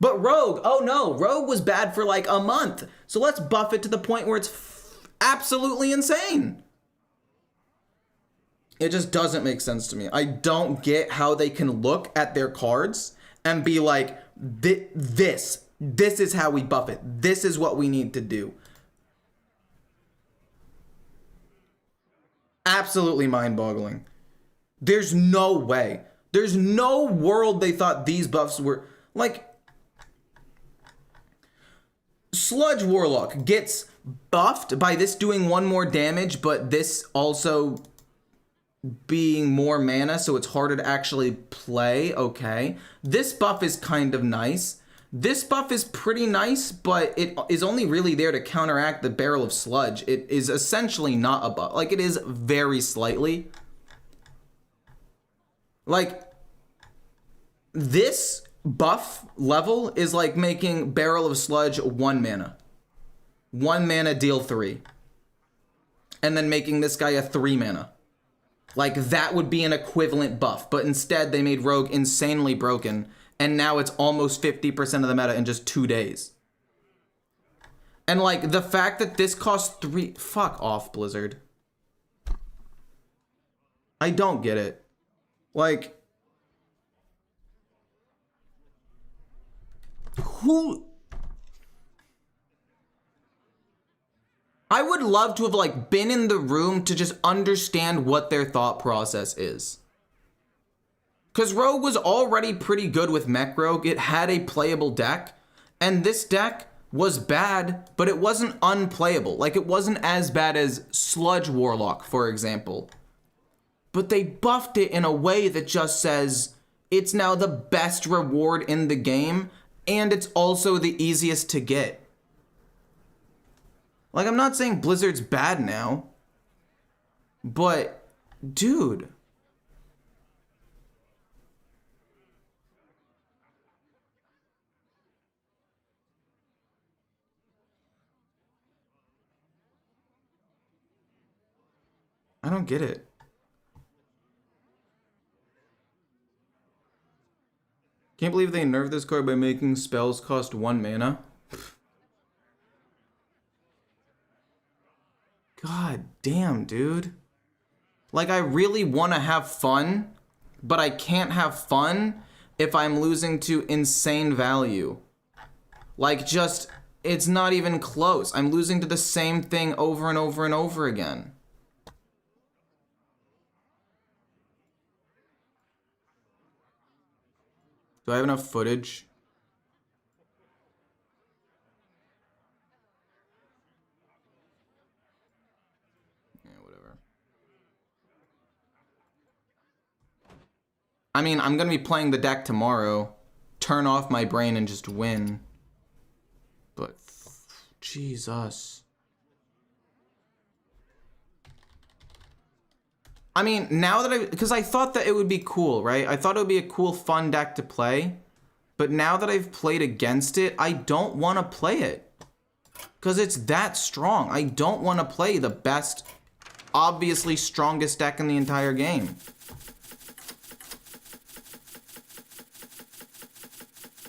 But Rogue, oh no, Rogue was bad for like a month. So let's buff it to the point where it's absolutely insane. It just doesn't make sense to me. I don't get how they can look at their cards and be like, this is how we buff it. This is what we need to do. absolutely mind-boggling. There's no way. There's no world they thought these buffs were... Like, Sludge Warlock gets buffed by this doing 1 more damage, but this also being more mana, so it's harder to actually play. Okay. This buff is kind of nice. This buff is pretty nice, but it is only really there to counteract the Barrel of Sludge. It is essentially not a buff. Like, it is very slightly. Like, this buff level is like making Barrel of Sludge 1 mana. 1 mana, deal 3. And then making this guy a 3 mana. Like, that would be an equivalent buff. But instead, they made Rogue insanely broken. And now it's almost 50% of the meta in just 2 days. And, like, the fact that this costs 3... Fuck off, Blizzard. I don't get it. Like... Who... I would love to have, like, been in the room to just understand what their thought process is. Because Rogue was already pretty good with Mech Rogue. It had a playable deck. And this deck was bad, but it wasn't unplayable. Like, it wasn't as bad as Sludge Warlock, for example. But they buffed it in a way that just says it's now the best reward in the game, and it's also the easiest to get. Like, I'm not saying Blizzard's bad now, but, dude. I don't get it. Can't believe they nerfed this card by making spells cost 1 mana. God damn, dude. Like, I really want to have fun, but I can't have fun if I'm losing to insane value. Like, just, it's not even close. I'm losing to the same thing over and over and over again. Do I have enough footage? Yeah, whatever. I mean, I'm gonna be playing the deck tomorrow. Turn off my brain and just win. But, Jesus. I mean, now that because I thought that it would be cool, right? I thought it would be a cool, fun deck to play. But now that I've played against it, I don't want to play it. Because it's that strong. I don't want to play the best, obviously strongest deck in the entire game.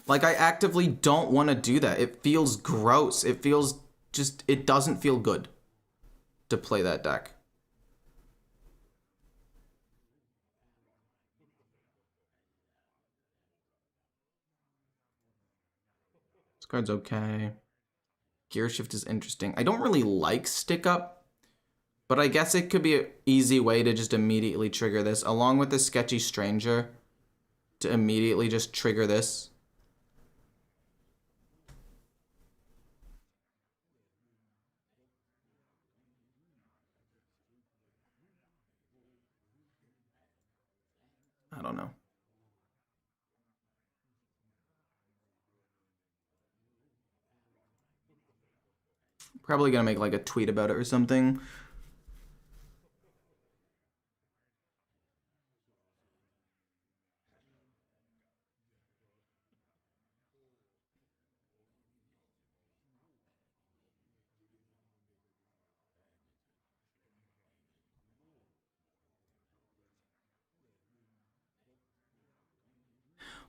Like, I actively don't want to do that. It feels gross. It feels just, it doesn't feel good to play that deck. Card's okay. Gear shift is interesting. I don't really like stick up, but I guess it could be an easy way to just immediately trigger this, along with the sketchy stranger, to immediately just trigger this. I don't know. Probably gonna make like a tweet about it or something.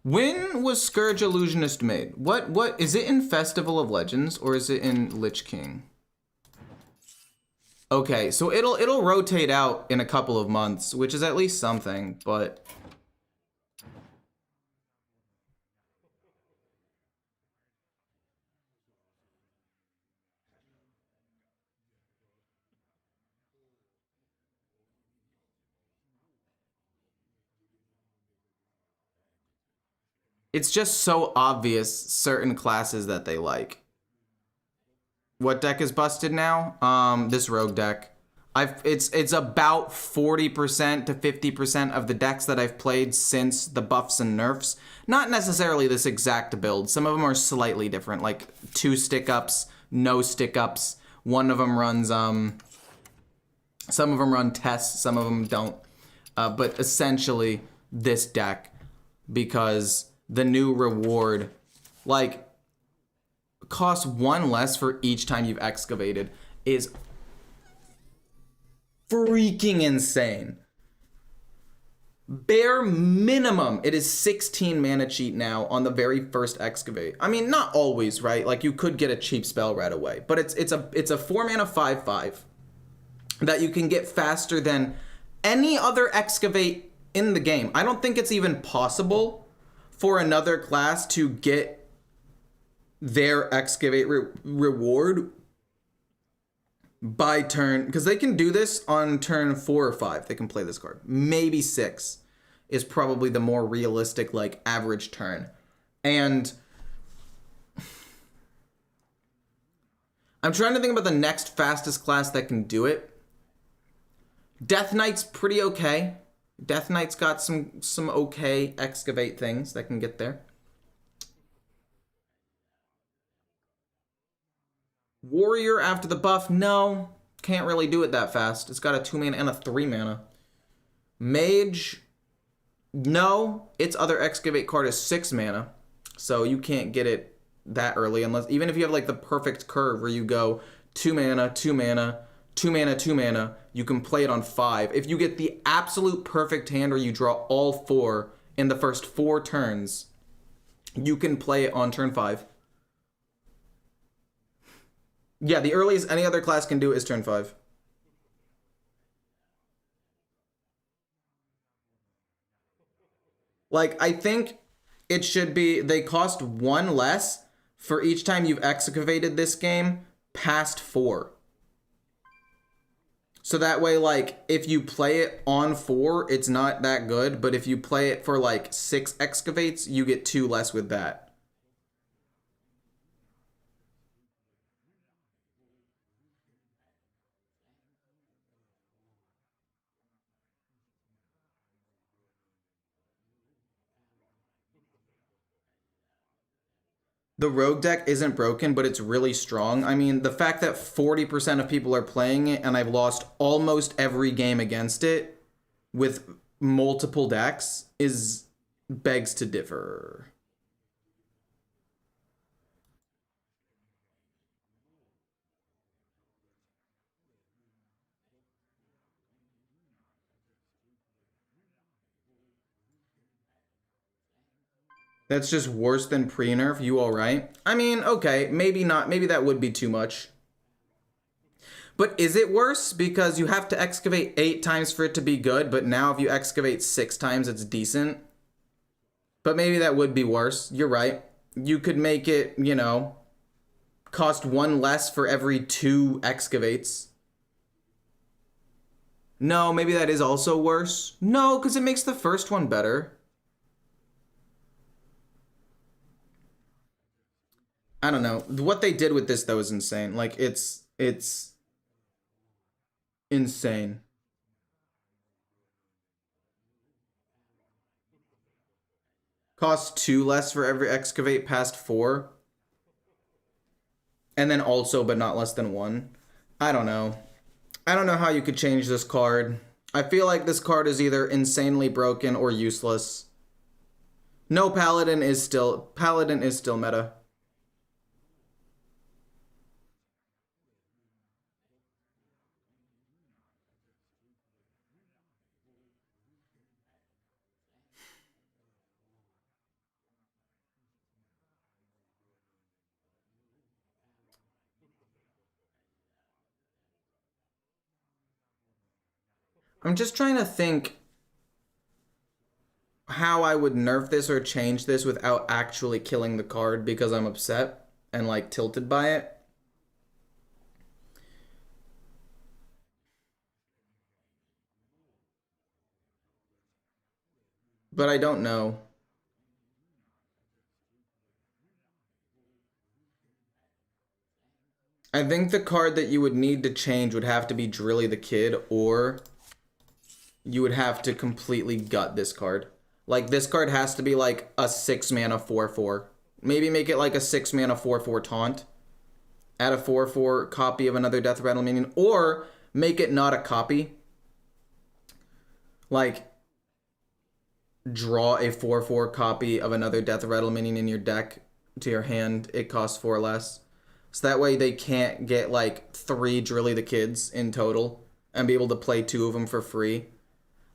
When was Scourge Illusionist made? What is it in Festival of Legends or is it in Lich King? Okay, so it'll rotate out in a couple of months, which is at least something, but It's just so obvious certain classes that they like. What deck is busted now? This rogue deck. It's about 40% to 50% of the decks that I've played since the buffs and nerfs. Not necessarily this exact build. Some of them are slightly different, like 2 stick-ups, no stick-ups. One of them runs, some of them run tests, some of them don't. But essentially, this deck, because the new reward, like, costs 1 less for each time you've excavated, is freaking insane. Bare minimum, it is 16 mana cheat now on the very first excavate. I mean, not always, right? Like, you could get a cheap spell right away, but it's a 4 mana 5/5 that you can get faster than any other excavate in the game. I don't think it's even possible for another class to get their excavate reward by turn, because they can do this on turn 4 or 5. They can play this card. Maybe 6 is probably the more realistic, like, average turn. And I'm trying to think about the next fastest class that can do it. Death Knight's pretty okay. Death Knight's got some okay excavate things that can get there. Warrior after the buff, no. Can't really do it that fast. It's got a 2 mana and a 3 mana. Mage, no. Its other excavate card is 6 mana. So you can't get it that early unless, even if you have like the perfect curve where you go 2 mana, 2 mana, 2 mana, 2 mana, you can play it on 5. If you get the absolute perfect hand where you draw all 4 in the first 4 turns, you can play it on turn 5. Yeah, the earliest any other class can do it is turn 5. Like, I think it should be, they cost 1 less for each time you've excavated this game past 4. So that way, like, if you play it on 4, it's not that good, but if you play it for like 6 excavates, you get 2 less with that. The rogue deck isn't broken, but it's really strong. I mean, the fact that 40% of people are playing it and I've lost almost every game against it with multiple decks is begs to differ. That's just worse than pre-nerf. You all right? I mean, okay, maybe not. Maybe that would be too much. But is it worse? Because you have to excavate 8 times for it to be good, but now if you excavate 6 times, it's decent. But maybe that would be worse. You're right. You could make it, you know, cost 1 less for every 2 excavates. No, maybe that is also worse. No, because it makes the first one better. I don't know. What they did with this, though, is insane. Like, it's insane. Costs 2 less for every excavate past 4. And then also, but not less than 1. I don't know. I don't know how you could change this card. I feel like this card is either insanely broken or useless. No, Paladin is still meta. I'm just trying to think how I would nerf this or change this without actually killing the card because I'm upset and like tilted by it. But I don't know. I think the card that you would need to change would have to be Drilly the Kid, or you would have to completely gut this card. Like, this card has to be like a 6 mana 4/4. Maybe make it like a 6 mana 4/4 taunt. Add a 4/4 copy of another Death Rattle minion, or make it not a copy. Like, draw a 4/4 copy of another Death Rattle minion in your deck to your hand. It costs 4 less. So that way they can't get like 3 Drilly the Kids in total and be able to play 2 of them for free.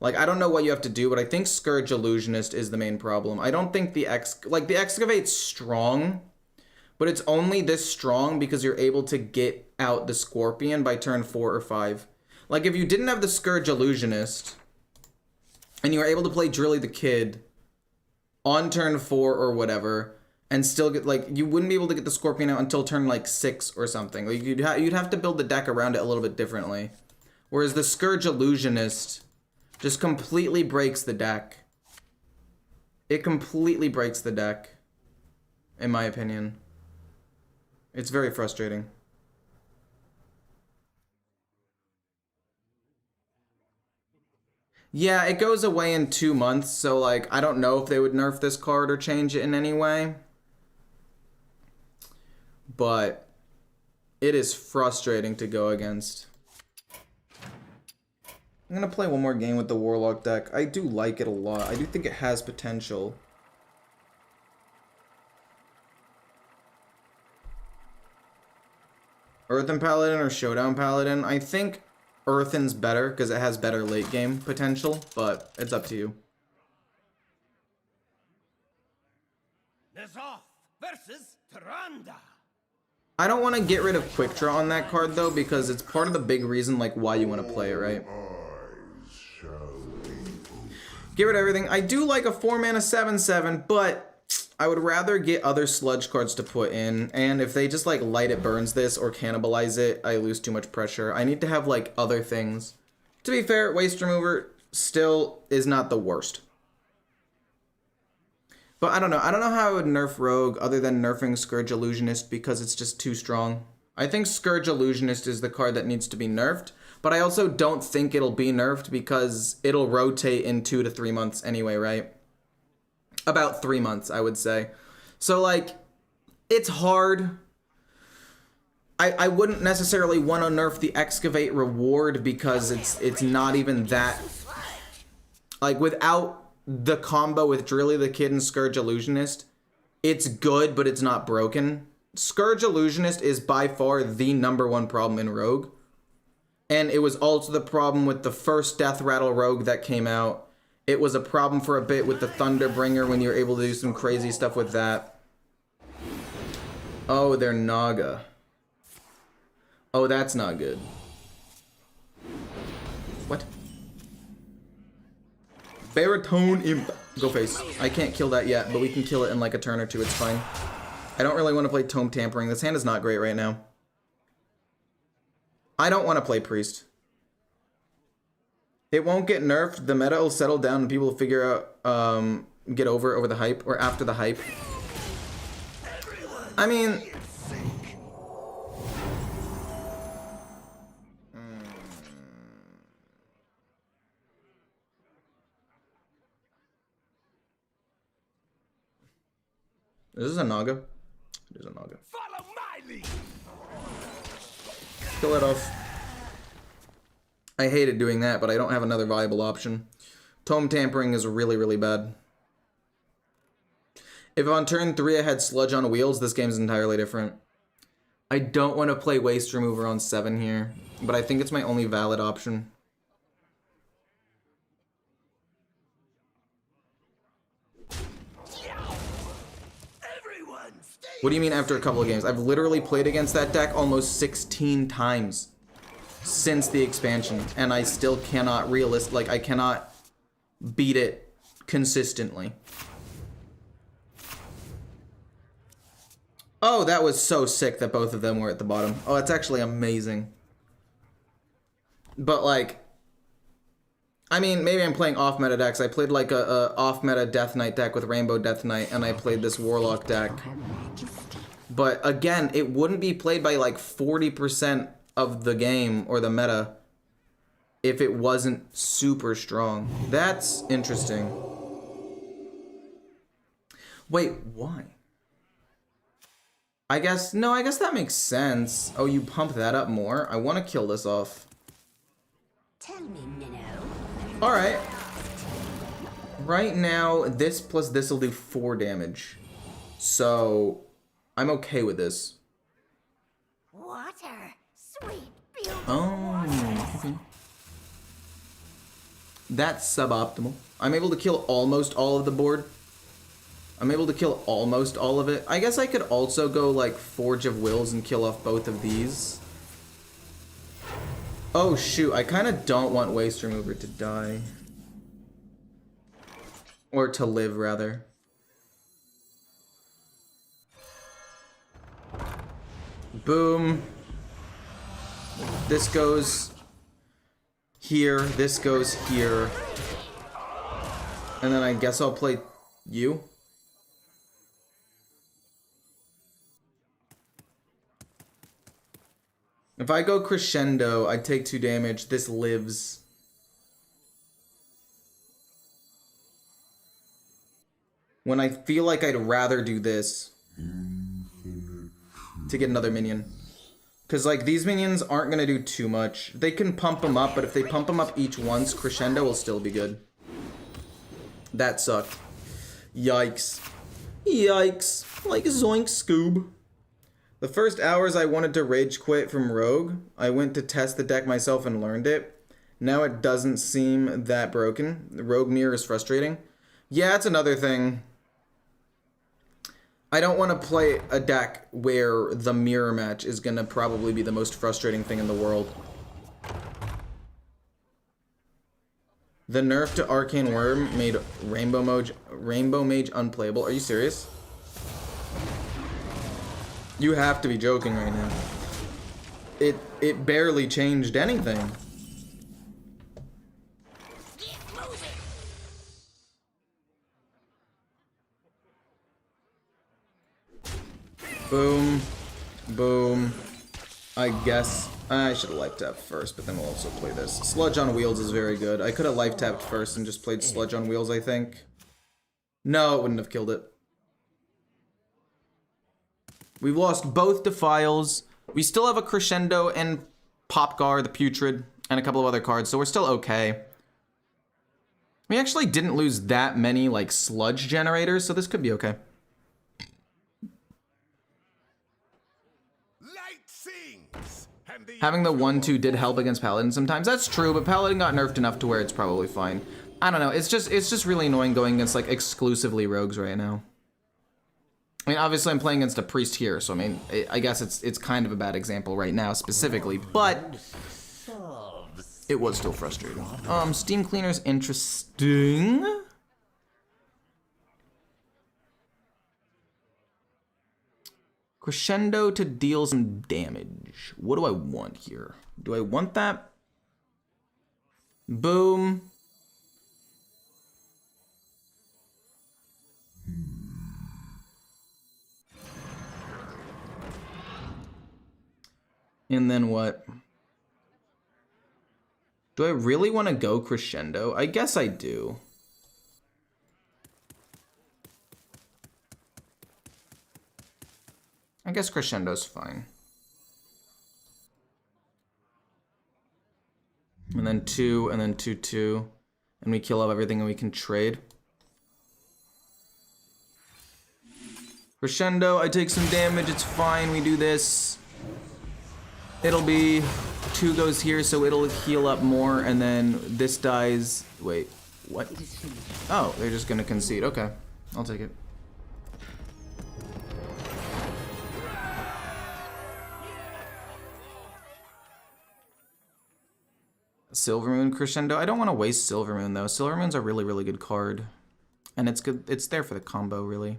Like, I don't know what you have to do, but I think Scourge Illusionist is the main problem. I don't think the Excavate's strong, but it's only this strong because you're able to get out the Scorpion by turn 4 or 5. Like, if you didn't have the Scourge Illusionist and you were able to play Drilly the Kid on turn 4 or whatever, and still get, like, you wouldn't be able to get the Scorpion out until turn, like, 6 or something. Like, you'd have to build the deck around it a little bit differently. Whereas the Scourge Illusionist just completely breaks the deck. It completely breaks the deck, in my opinion. It's very frustrating. Yeah, it goes away in 2 months, so, like, I don't know if they would nerf this card or change it in any way. But it is frustrating to go against. I'm gonna play one more game with the Warlock deck. I do like it a lot. I do think it has potential. Earthen Paladin or Showdown Paladin? I think Earthen's better because it has better late game potential, but it's up to you. Nazoth versus Tyrande. I don't want to get rid of Quick Draw on that card though, because it's part of the big reason like why you want to play it, right? Eyes shall be opened. Get rid of everything. I do like a 4 mana 7/7, but I would rather get other Sludge cards to put in, and if they just like light it burns this or cannibalize it, I lose too much pressure. I need to have like other things. To be fair, Waste Remover still is not the worst. But I don't know. I don't know how I would nerf Rogue other than nerfing Scourge Illusionist because it's just too strong. I think Scourge Illusionist is the card that needs to be nerfed, but I also don't think it'll be nerfed because it'll rotate in 2 to 3 months anyway, right? About 3 months, I would say. So, like, it's hard. I wouldn't necessarily want to nerf the Excavate reward because it's not even that... Like, without the combo with Drilly the Kid and Scourge Illusionist, it's good, but it's not broken. Scourge Illusionist is by far the #1 problem in Rogue. And it was also the problem with the first Death Rattle Rogue that came out. It was a problem for a bit with the Thunderbringer when you were able to do some crazy stuff with that. Oh, they're Naga. Oh, that's not good. What? Baritone Imp. Go face. I can't kill that yet, but we can kill it in like a turn or two. It's fine. I don't really want to play Tome Tampering. This hand is not great right now. I don't want to play Priest. It won't get nerfed. The meta will settle down and people will figure out, get over the hype, or after the hype. I mean... Is this a Naga? It is a Naga. Follow my lead. Kill it off. I hated doing that, but I don't have another viable option. Tome Tampering is really, really bad. If on turn 3 I had Sludge on wheels, this game's entirely different. I don't want to play Waste Remover on 7 here, but I think it's my only valid option. What do you mean after a couple of games? I've literally played against that deck almost 16 times since the expansion, and I still cannot I cannot beat it consistently. Oh, that was so sick that both of them were at the bottom. Oh, it's actually amazing. But like, I mean, maybe I'm playing off-meta decks. I played like a off-meta Death Knight deck with Rainbow Death Knight, and I played this Warlock deck But again, it wouldn't be played by like 40% of the game or the meta if it wasn't super strong. That's interesting. Wait, why? I guess that makes sense. Oh, you pump that up more? I want to kill this off. Tell me, Minnow. Alright. Right now, this plus this will do 4 damage. So, I'm okay with this. Water. Sweet, beautiful Oh, okay. That's suboptimal. I'm able to kill almost all of the board. I'm able to kill almost all of it. I guess I could also go like Forge of Wills and kill off both of these. Oh shoot, I kind of don't want Waste Remover to die. Or to live, rather. Boom. This goes here, this goes here. And then I guess I'll play you. If I go Crescendo, I take 2 damage. This lives. When I feel like I'd rather do this to get another minion. Because, like, these minions aren't going to do too much. They can pump them up, but if they pump them up each once, Crescendo will still be good. That sucked. Yikes. Yikes. Like Zoink Scoob. The first hours I wanted to rage quit from Rogue. I went to test the deck myself and learned it. Now it doesn't seem that broken. The Rogue Mirror is frustrating. Yeah, it's another thing. I don't want to play a deck where the mirror match is going to probably be the most frustrating thing in the world. The nerf to Arcane Worm made Rainbow Mage unplayable. Are you serious? You have to be joking right now. It barely changed anything. Boom. Boom. I guess I should have life tapped first, but then we'll also play this. Sludge on Wheels is very good. I could have life tapped first and just played Sludge on Wheels, I think. No, it wouldn't have killed it. We've lost both Defiles. We still have a Crescendo and Popgar, the Putrid, and a couple of other cards, so we're still okay. We actually didn't lose that many, like, Sludge generators, so this could be okay. Having the 1-2 did help against Paladin sometimes. That's true, but Paladin got nerfed enough to where it's probably fine. I don't know. It's just really annoying going against, like, exclusively rogues right now. I mean, obviously I'm playing against a priest here, so I mean, I guess it's kind of a bad example right now specifically, but it was still frustrating. Steam Cleaner's interesting. Crescendo to deal some damage. What do I want here? Do I want that? Boom. And then what? Do I really want to go Crescendo? I guess I do. I guess Crescendo's fine. And then 2, and then 2-2. And we kill off everything and we can trade. Crescendo, I take some damage, it's fine, we do this. It'll be 2 goes here, so it'll heal up more, and then this dies. Wait, what? Oh, they're just gonna concede. Okay, I'll take it. Silvermoon Crescendo. I don't want to waste Silvermoon though. Silvermoon's a really, really good card, and it's good. It's there for the combo, really.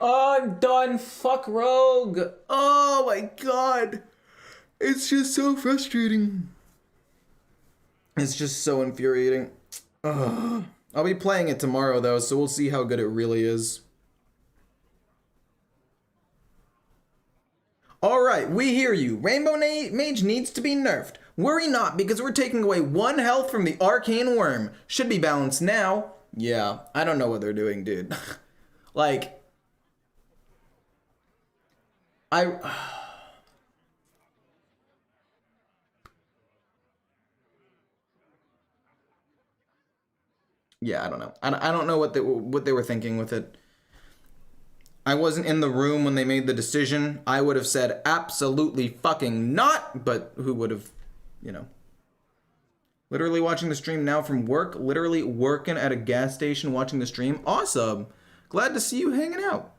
Oh, I'm done. Fuck Rogue. Oh my god. It's just so frustrating. It's just so infuriating. Ugh. I'll be playing it tomorrow though, so we'll see how good it really is. All right, we hear you. Rainbow Mage needs to be nerfed. Worry not, because we're taking away 1 health from the Arcane Worm. Should be balanced now. Yeah, I don't know what they're doing, dude. Like, yeah, I don't know. I don't know what they were thinking with it. I wasn't in the room when they made the decision. I would have said absolutely fucking not, but who would have, you know. Literally watching the stream now from work. Literally working at a gas station watching the stream. Awesome. Glad to see you hanging out.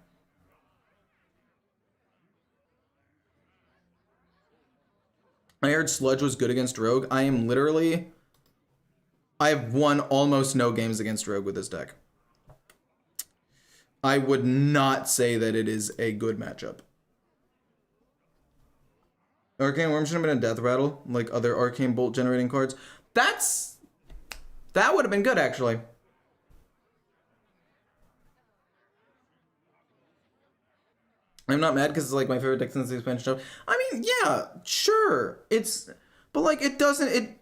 I heard Sludge was good against Rogue. I have won almost no games against Rogue with this deck. I would not say that it is a good matchup. Arcane Worm should have been a death rattle, like other Arcane Bolt generating cards. That would have been good, actually. I'm not mad because it's like my favorite deck since the expansion stuff. I mean, yeah, sure. But like it doesn't.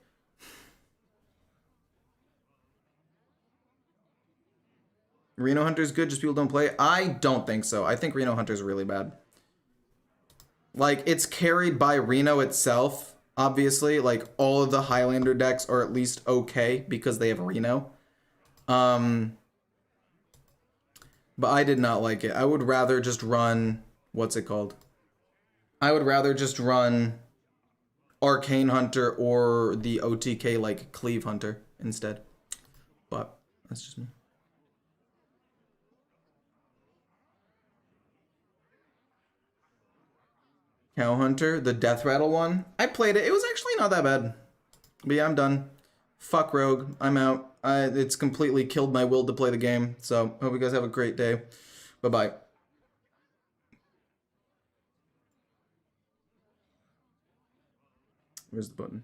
Reno Hunter's good, just people don't play. I don't think so. I think Reno Hunter's really bad. Like, it's carried by Reno itself, obviously. Like, all of the Highlander decks are at least okay because they have Reno. But I did not like it. I would rather just run... What's it called? I would rather just run Arcane Hunter or the OTK, like, Cleave Hunter instead. But, that's just me. Cow Hunter, the Death Rattle one. I played it. It was actually not that bad. But yeah, I'm done. Fuck Rogue. I'm out. It's completely killed my will to play the game. So, hope you guys have a great day. Bye-bye. Where's the button?